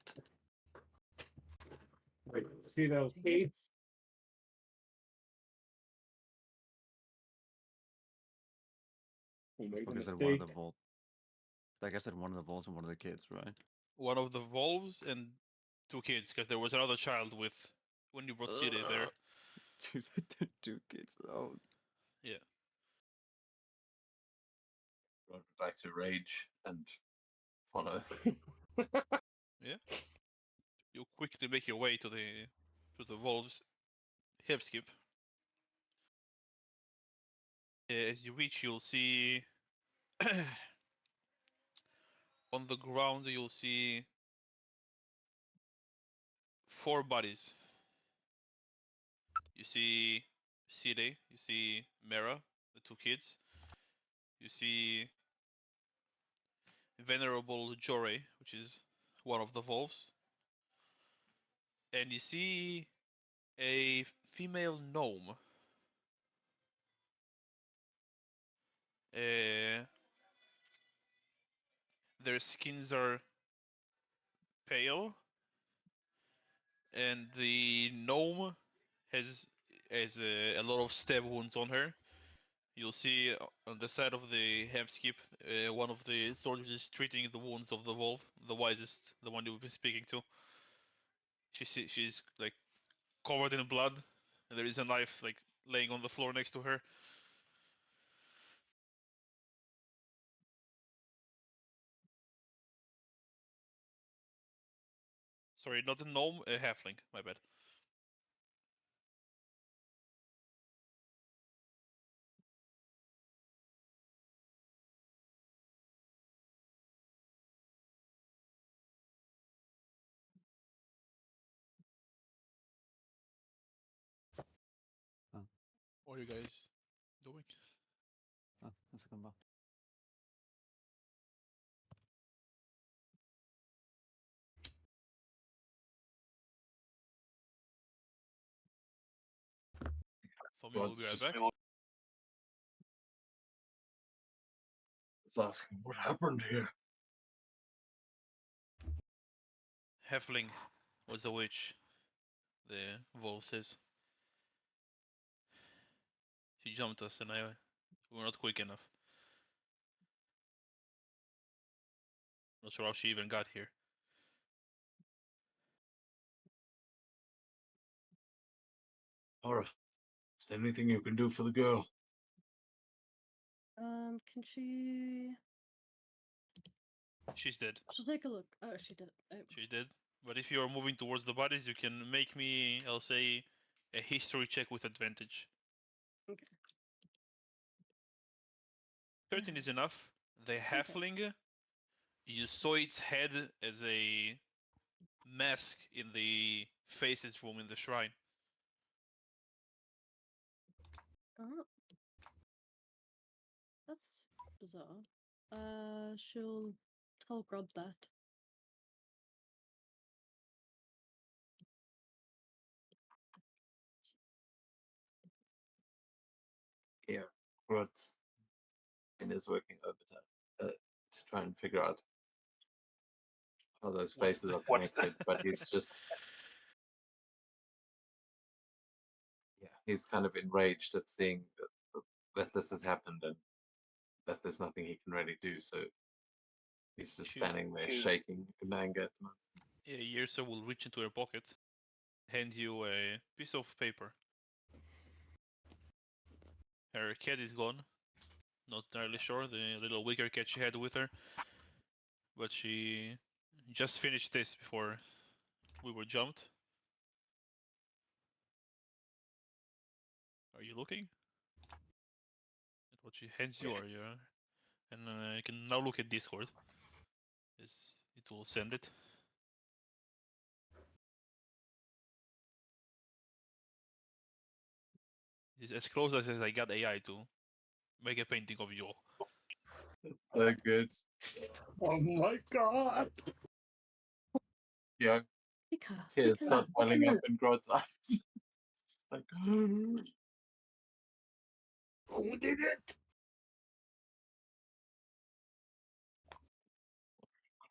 Wait, see those kids? We made a Like I said, one of mistake. the vault. Like I said, one of the vaults and one of the kids, right? One of the wolves and two kids, because there was another child with when you brought City there. Two kids. Oh, Yeah. Go back to rage and follow. Yeah. You quickly make your way to the wolves hip skip. As you reach, you'll see on the ground you'll see 4 bodies. You see Side, you see Mera, the 2 kids. You see Venerable Jore, which is one of the wolves. And you see a female gnome. Their skins are pale, and the gnome has has a lot of stab wounds on her. You'll see on the side of the Hemskip, one of the soldiers is treating the wounds of the wolf, the wisest, the one you've been speaking to. She's like covered in blood, and there is a knife like laying on the floor next to her. Sorry, not a gnome, a halfling. My bad. Oh. What are you guys doing? Oh, that's a combo. Tommy, I'll be right back. It's asking what happened here. Halfling was a witch, the wolf says. She jumped us and we were not quick enough. Not sure how she even got here. Alra, is there anything you can do for the girl? Can she? She's dead. She'll take a look. Oh, she did. Oh. She did. But if you're moving towards the bodies, you can make me, I'll say, a history check with advantage. Okay. 13 is enough. The halfling, you saw its head as a mask in the faces room in the shrine. Oh. That's bizarre. I'll grab that. Yeah, Rod's and is working overtime to try and figure out how those What's faces the- are connected, but he's just he's kind of enraged at seeing that this has happened and that there's nothing he can really do. So he's just standing there shaking in anger at the moment. Yeah, Yersa will reach into her pocket, hand you a piece of paper. Her cat is gone. Not entirely sure, the little wicker cat she had with her. But she just finished this before we were jumped. Are you looking at what she hands you? Are you? And you can now look at Discord. It will send it. It's as close as I got AI to make a painting of you all. So good. Oh my god! Yeah, Mika, tears Mika. start welling up in Grod's eyes. It's just like, Who did it?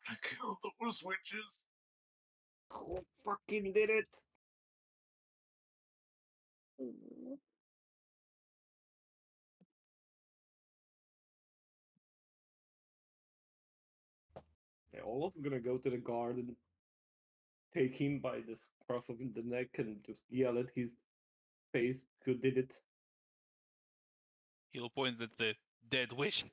I kill those witches. Who fucking did it? Yeah, Olaf's gonna go to the guard and take him by the scruff of the neck and just yell at his face, who did it? He'll point at the dead witch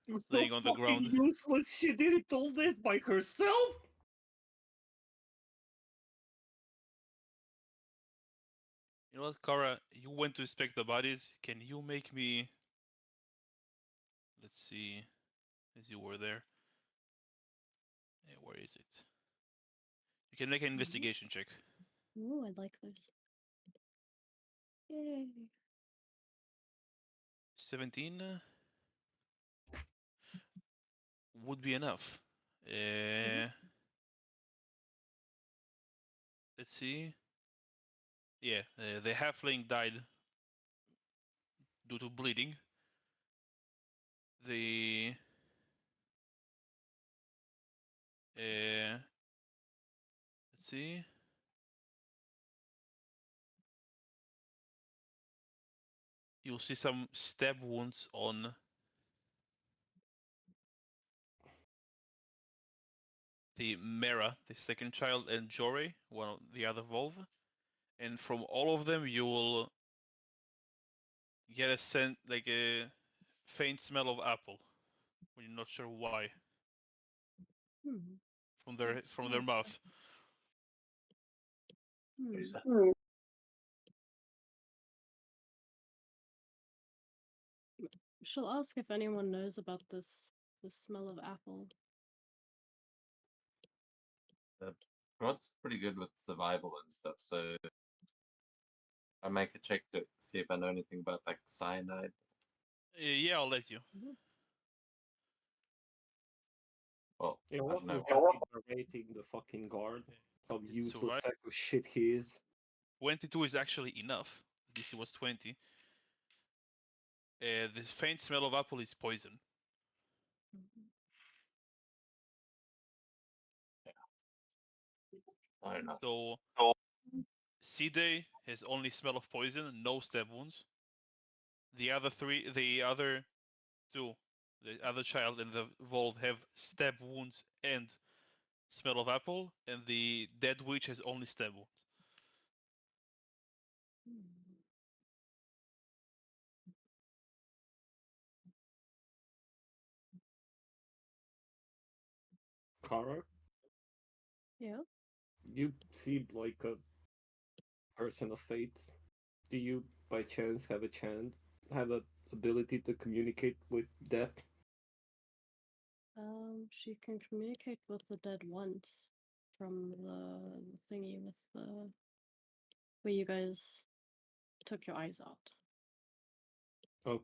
You're so laying on the fucking ground. useless, she did it all this by herself? You know what, Kara? You went to inspect the bodies. Can you make me? Let's see. As you were there. Yeah, where is it? You can make an investigation check. Ooh, I like those. Yay. 17 would be enough. Let's see. Yeah, the halfling died due to bleeding. The let's see. you'll see some stab wounds on the Mera, the second child, and Jory, one of the other Volve. And from all of them, you will get a scent, like a faint smell of apple, when you're not sure why, Hmm. from their That's mouth. Hmm. Is that- She'll ask if anyone knows about the smell of apple. Rod's pretty good with survival and stuff, so I make a check to see if I know anything about like cyanide. Yeah, I'll let you. Well, Yeah, I what don't was know. just berating the fucking guard? How It's useless survive. sack of shit he is. 22 is actually enough. DC was 20. The faint smell of apple is poison. I don't know. So C-Day has only smell of poison, no stab wounds. The other two, the other child and the Volve have stab wounds and smell of apple, and the dead witch has only stab wounds. Kara, Yeah. you seem like a person of fate. Do you, by chance, have a ability to communicate with death? She can communicate with the dead once from the thingy with the where you guys took your eyes out. Oh,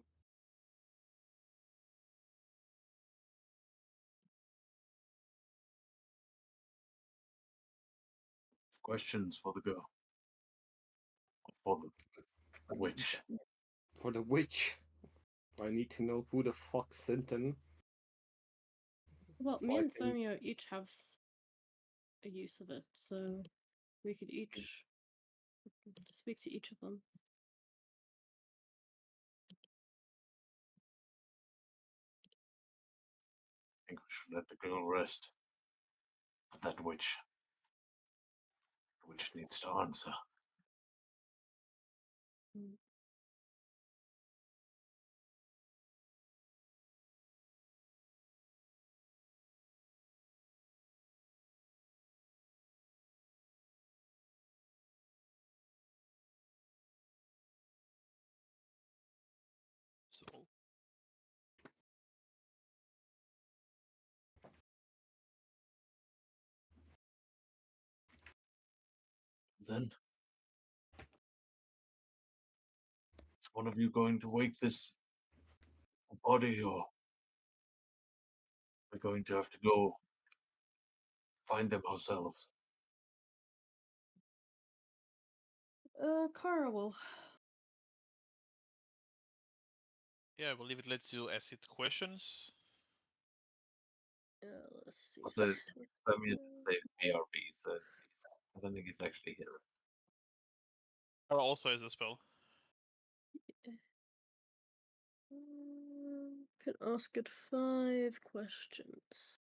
Questions for the girl. For the witch. for the witch. I need to know who the fuck sent them. Well, So me I and can- Thomio each have a use of it, so we could each speak to each of them. I think we should let the girl rest. But that witch. The witch needs to answer. So Then is one of you going to wake this body, or we're going to have to go find them ourselves? Kara will. yeah, I believe it lets you ask it questions. Let's see. Also, let me say BRB, so I don't think it's actually here. Or also has a spell. Can ask it 5 questions.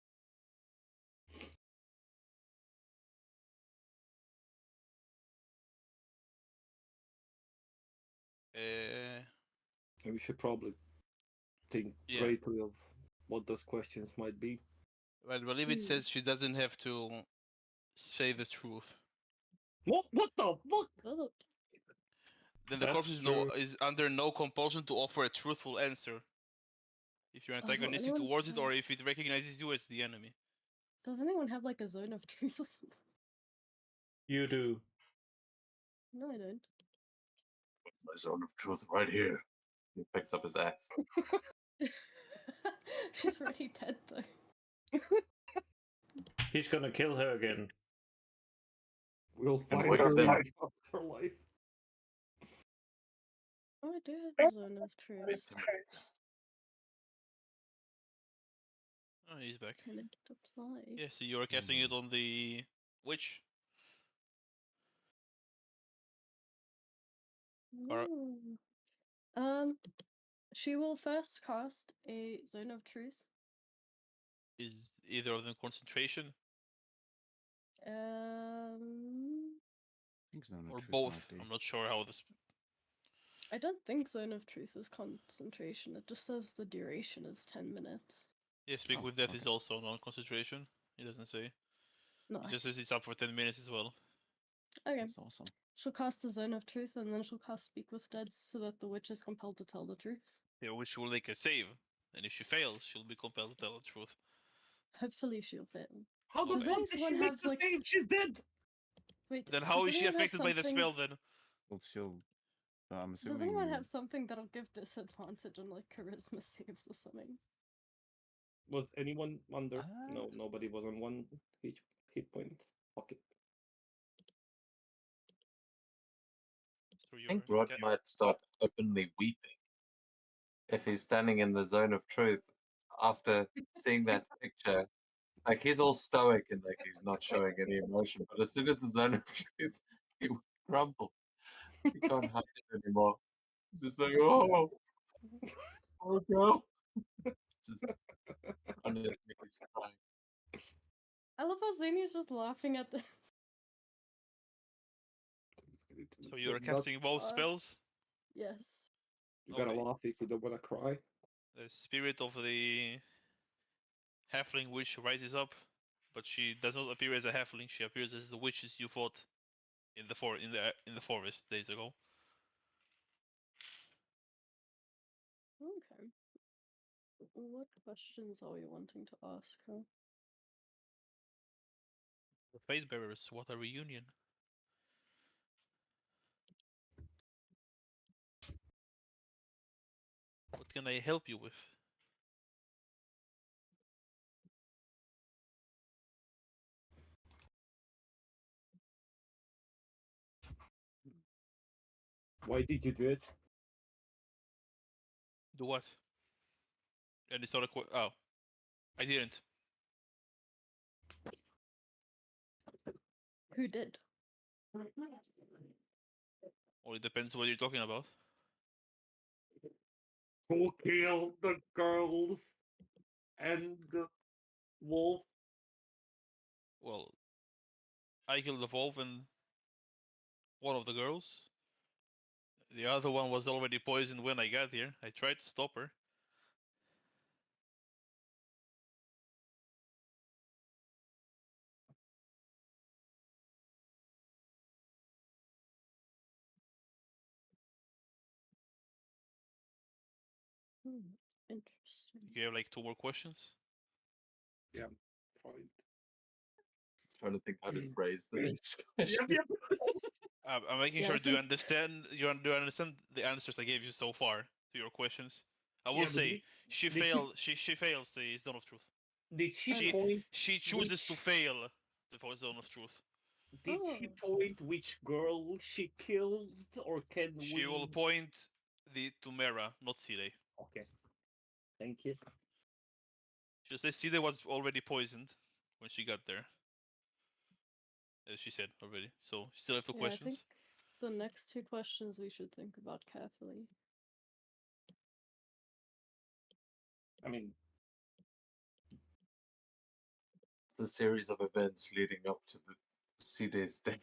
Uh, we should probably think Yeah. greatly of what those questions might be. I believe it says she doesn't have to say the truth. What the fuck? Does it? Then the corpse That's is under no compulsion to offer a truthful answer if you're does antagonistic anyone towards it or have- if it recognizes you as the enemy. Does anyone have like a zone of truth or something? You do. No, I don't. My zone of truth right here. He picks up his axe. She's already dead though. He's gonna kill her again. We'll And find wake her in them. the afterlife. Oh, I do have a zone of truth. Oh, he's back. Can it apply? Yeah, so you're casting it on the witch. Or- No. She will first cast a Zone of Truth. Is either of them concentration Um, I think Zone of or Truth both? might be. I'm not sure how this. I don't think Zone of Truth is concentration. It just says the duration is 10 minutes. Yeah, Speak Oh, with Death is okay. also non-concentration. It doesn't say. It just says Nice. it's up for 10 minutes as well. Okay. That's awesome. She'll cast a Zone of Truth and then she'll cast Speak with Dead so that the witch is compelled to tell the truth. Yeah, which will make a save, and if she fails, she'll be compelled to tell the truth. Hopefully she'll fail. How the Does Okay. fuck did she anyone make have, the like- save? She's dead. Wait, Then how does is she anyone have affected by the something- spell then? Well, she'll. I'm assuming. Does anyone have something that'll give disadvantage on like charisma saves or something? Was anyone under? No, Ah. nobody was on one hit point. Fuck it. Through I think your Rod might start openly weeping if he's standing in the zone of truth after seeing that picture. Like he's all stoic and like he's not showing any emotion, but as soon as the zone of truth, he would crumble. He can't hide it anymore. He's just like, oh, oh no. It's just honestly, he's crying. I love how Zani's just laughing at this. So you're Not- casting both Uh, spells? Yes. You gotta Okay. laugh if you don't wanna cry. The spirit of the halfling witch rises up, but she does not appear as a halfling. She appears as the witches you fought in the forest days ago. Okay. What questions are you wanting to ask her? The Fate Bearers, what a reunion! What can I help you with? Why did you do it? Do what? And it's not a oh, I didn't. Who did? Well, it depends what you're talking about. Who killed the girls and the wolf? Well, I killed the wolf and one of the girls. The other one was already poisoned when I got here. I tried to stop her. Interesting. You have like 2 more questions? Yeah, fine. Trying to think how to phrase this question. Yep. I'm making Yeah, sure so- do you understand the answers I gave you so far to your questions. I will Yeah, but say she did failed. She fails the Zone of Truth. Did she She point? she chooses to which- fail the Zone of Truth. Did she Oh. point which girl she killed, or can She we? will point to Mera, not Side. Okay. Thank you. She'll say Side was already poisoned when she got there, as she said already. So you still have 2 Yeah, I think questions. the next 2 questions we should think about carefully. I mean, The series of events leading up to the CD's death.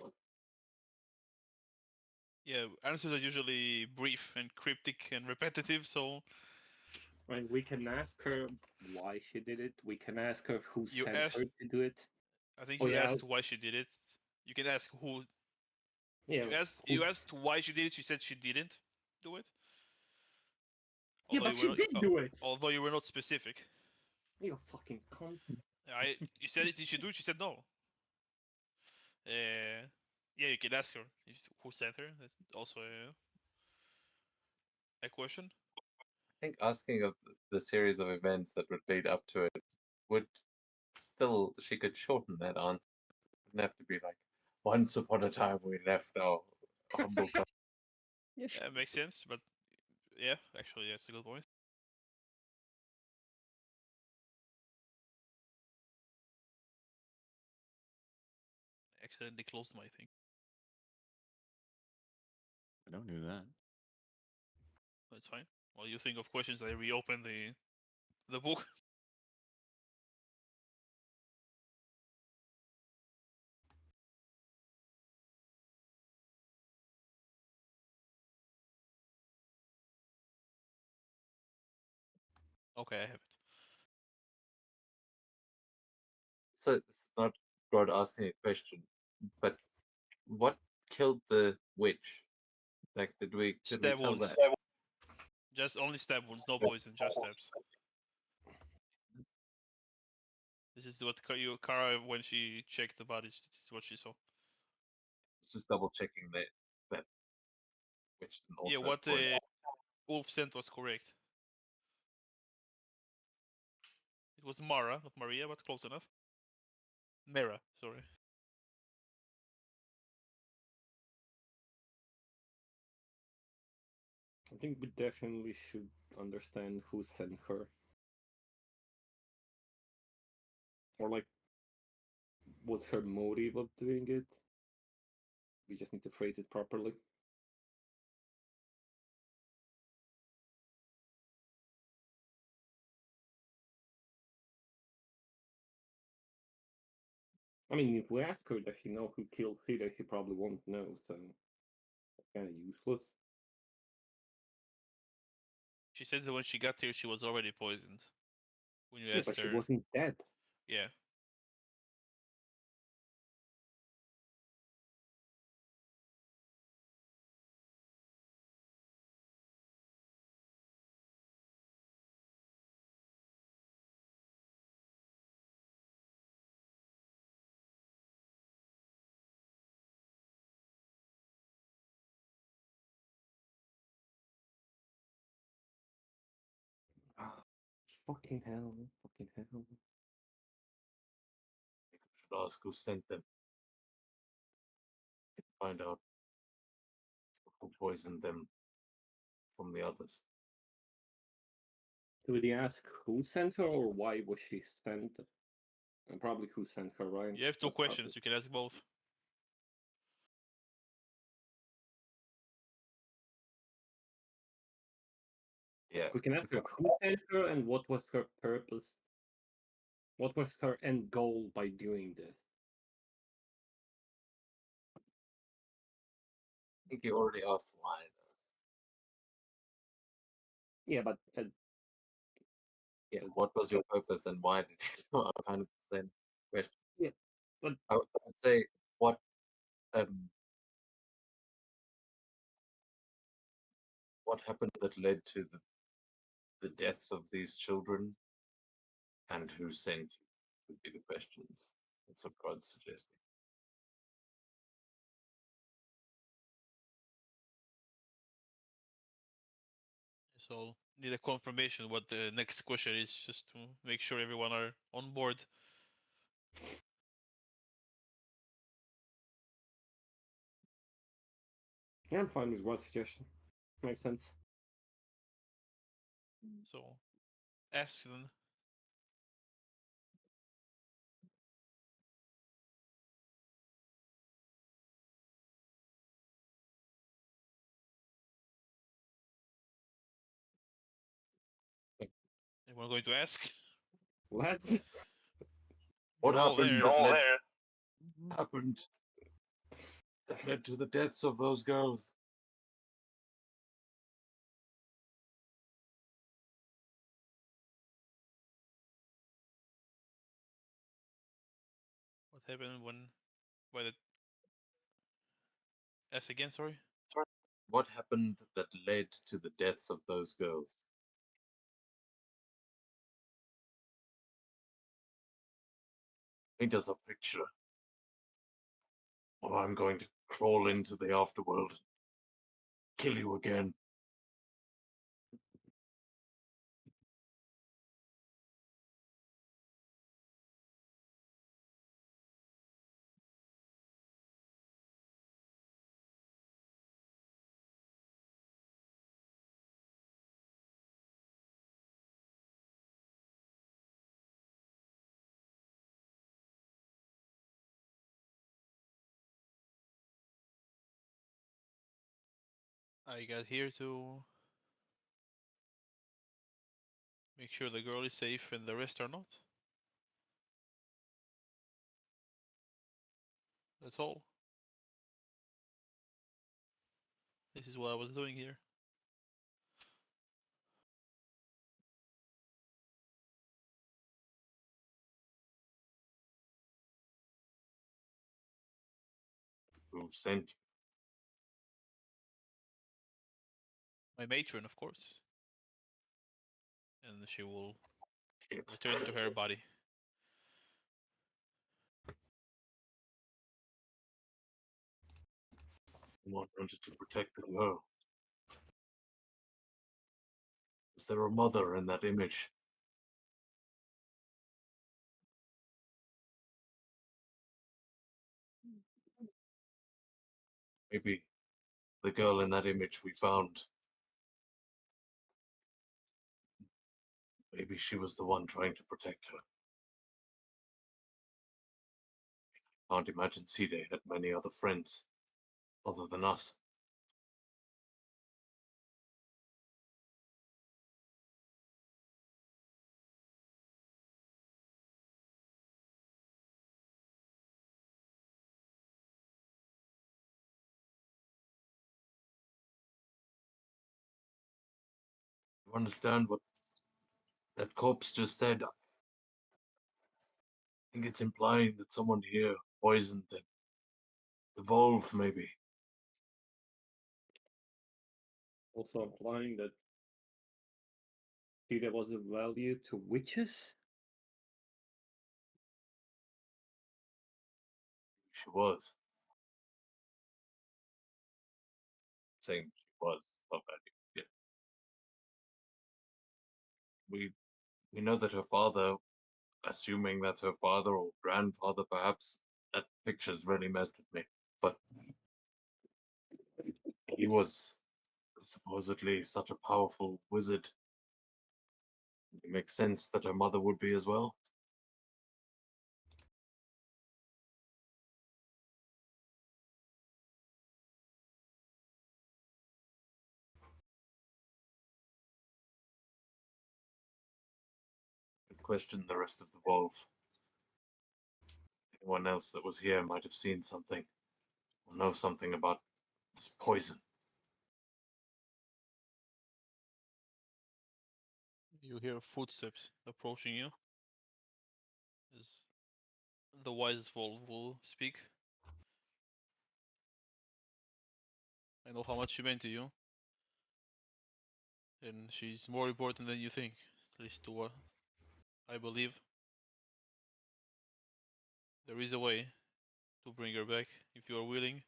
Yeah, answers are usually brief and cryptic and repetitive. So we can ask her why she did it. We can ask her who You sent her asked- to do it. I think Oh, you yeah. asked why she did it. You can ask who. Yeah. You who's- asked why she did it. She said she didn't do it. Yeah, Although but you she were not- did do it. Although you were not specific. You fucking cunt. You said did she do it? She said no. Yeah, you can ask her who sent her. That's also a question. I think asking of the series of events that would lead up to it would still, she could shorten that answer. It wouldn't have to be like, once upon a time we left our humble country. Yeah, makes sense. But yeah, actually, that's a good point. I accidentally closed my thing. I don't do that. That's fine. While you think of questions, I reopen the book. Okay, I have it. So it's not God asking a question, but what killed the witch? Like, did we Stab tell wounds. that? Just only stab wounds, no poison, just stabs. This is what Kara, when she checked the body, this is what she saw. It's just double checking that witch didn't also Yeah, have what poison. Wolf sent was correct. It was Mara, not Maria, but close enough. Mara, sorry. I think we definitely should understand who sent her. Or like, what's her motive of doing it? We just need to phrase it properly. I mean, if we ask her does she know who killed Sita, she probably won't know, so kind of useless. She said that when she got here, she was already poisoned. When you Yeah, asked but she her, wasn't dead. yeah. Ah, fucking hell, fucking hell. Should ask who sent them. Find out who poisoned them from the others. Did he ask who sent her or why was she sent? And probably who sent her, right? You have two That's questions, you can ask both. Yeah. We can ask If her it's, who sent her and what was her purpose. What was her end goal by doing this? I think you already asked why. Yeah, but Yeah. What was your purpose and why did you do? Kind of the same question. yeah, but I would say what um what happened that led to the deaths of these children and who sent you would be the questions. That's what God's suggesting. So need a confirmation what the next question is, just to make sure everyone are on board. yeah, I'm fine with one suggestion. Makes sense. So ask them. Anyone going to ask? Let's. What You're all happened there. happened that led to the deaths of those girls? What happened when? Why the? Ask again. Sorry. What happened that led to the deaths of those girls? Paint us a picture, or I'm going to crawl into the afterworld and kill you again. I got here to Make sure the girl is safe and the rest are not. That's all. This is what I was doing here. Who sent you? My matron, of course. And she will Shit. return to her body. Someone wanted to protect the girl. Is there a mother in that image? Maybe the girl in that image we found. Maybe she was the one trying to protect her. Can't imagine Side had many other friends other than us. You understand what that corpse just said? I think it's implying that someone here poisoned them. The Volve, maybe. Also implying that there was a value to witches. She was. Saying she was not value. Yeah. We know that her father, assuming that's her father or grandfather perhaps, that picture's really messed with me. But he was supposedly such a powerful wizard. It makes sense that her mother would be as well. Could question the rest of the Volve. Anyone else that was here might have seen something or know something about this poison. You hear footsteps approaching you. As the wisest Volv will speak. I know how much she meant to you. And she's more important than you think. At least to what I believe. There is a way to bring her back if you are willing.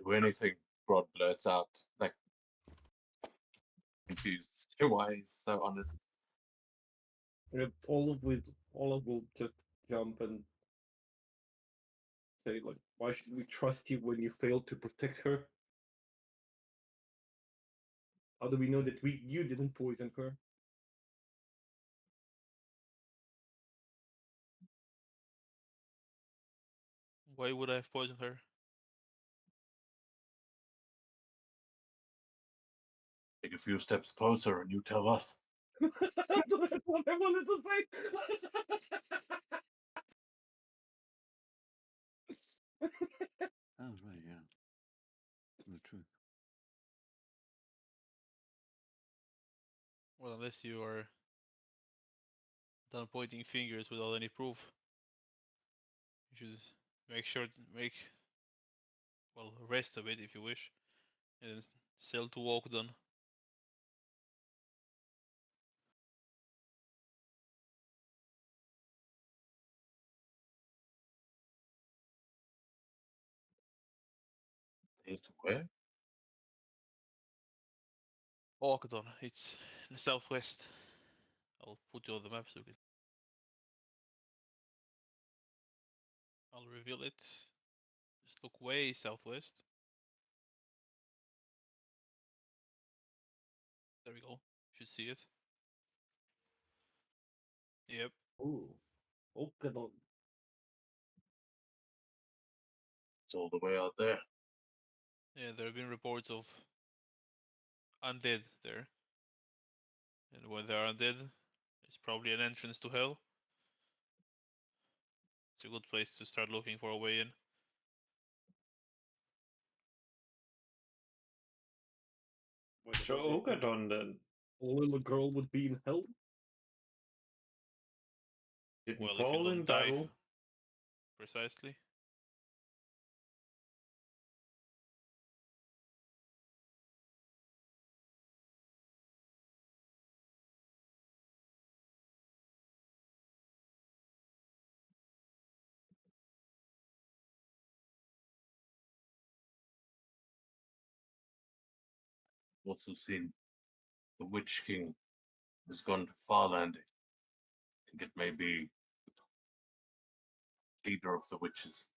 Do anything, Rod blurts out, like confused. Why he's so honest. And Olaf will just jump and say, like, why should we trust you when you failed to protect her? How do we know that you didn't poison her? Why would I have poisoned her? Take a few steps closer and you tell us. That's what I wanted to say. Oh, right, yeah. The truth. Well, unless you are done pointing fingers without any proof. You should make well, rest a bit if you wish. And then sell to walk done. Where? Walkdon, it's in the southwest. I'll put you on the map so you can. I'll reveal it. Just look way southwest. There we go. Should see it. Yep. Ooh. Okay, then. It's all the way out there. Yeah, there have been reports of undead there, and when they are undead, it's probably an entrance to hell. It's a good place to start looking for a way in. Why the So hell do you think Ogadon then a little girl would be in hell? didn't Well, if you fall in don't die battle. precisely. Also seen the Witch King has gone to Farland. I think it may be leader of the witches.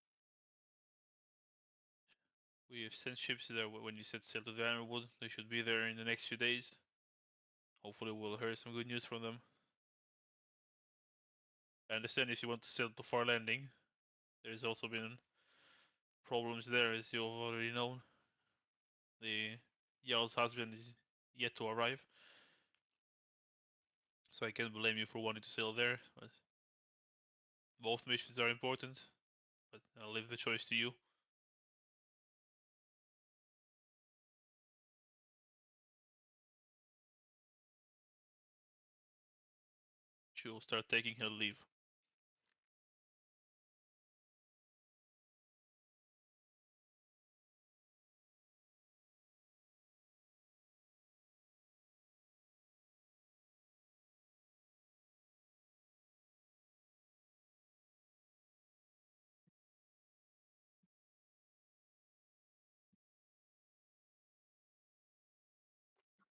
We have sent ships there when you set sail to the Ironwood. They should be there in the next few days. Hopefully we'll hear some good news from them. I understand if you want to sail to Far Landing, there's also been problems there, as you've already known. The Jarl's husband is yet to arrive, so I can't blame you for wanting to sail there. But both missions are important, but I'll leave the choice to you. She will start taking her leave.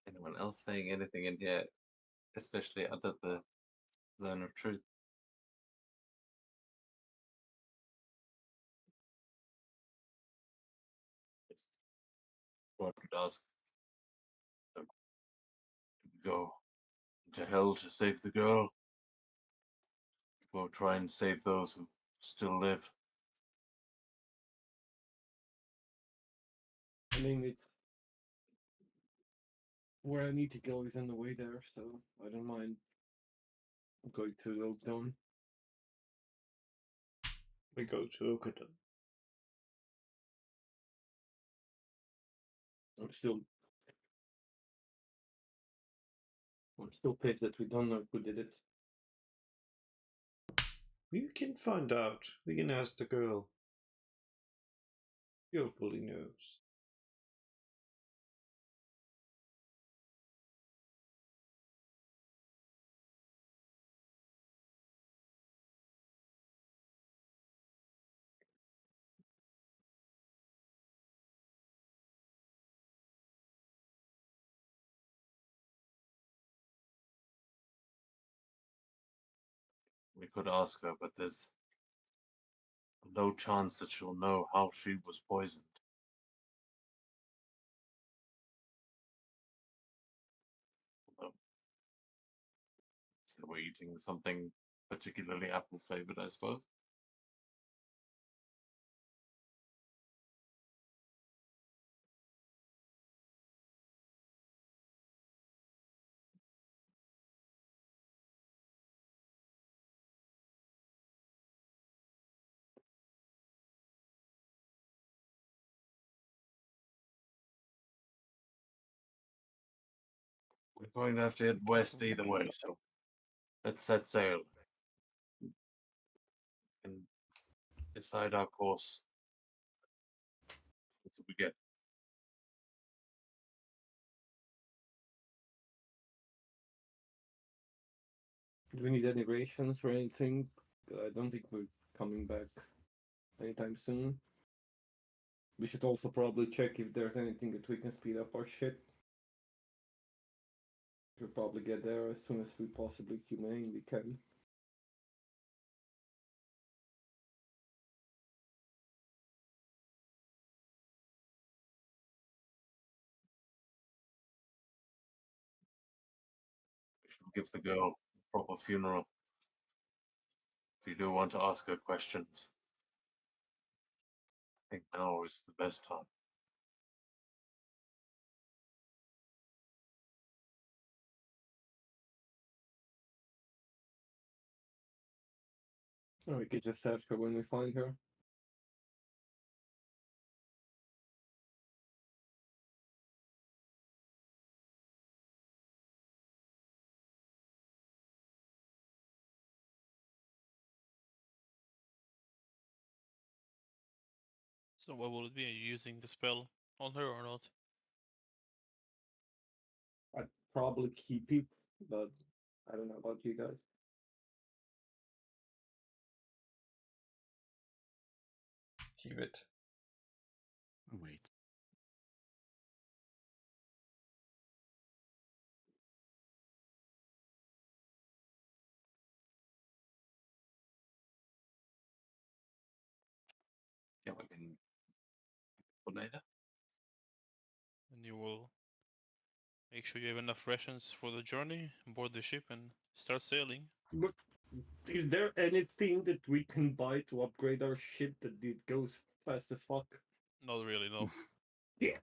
Anyone else saying anything in here, especially under the zone of truth? What would ask them to go to hell to save the girl? Go try and save those who still live. I mean, it's where I need to go is on the way there, so I don't mind going to Oakdown. We go to Ogadon. I'm still pissed that we don't know who did it. We can find out. We can ask the girl. She hopefully knows. We could ask her, but there's no chance that she'll know how she was poisoned. Although, they were eating something particularly apple flavored, I suppose. We're going to have to head west either way, so let's set sail and decide our course until we get. Do we need any rations or anything? I don't think we're coming back anytime soon. We should also probably check if there's anything that we can speed up our shit. We'll probably get there as soon as we possibly humanely can. We should give the girl a proper funeral. If you do want to ask her questions, I think now is the best time. Or we could just ask her when we find her. So what will it be? Are you using the spell on her or not? I'd probably keep it, but I don't know about you guys. Keep it. Wait. Yeah, we can for later. And you will make sure you have enough rations for the journey, board the ship, and start sailing. But is there anything that we can buy to upgrade our ship that it goes fast as fuck? Not really, no. Yes.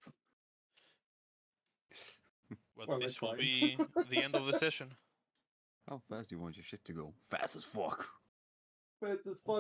But Well, this that's will fine. be the end of the session. How fast do you want your ship to go? Fast as fuck. Fast as fuck.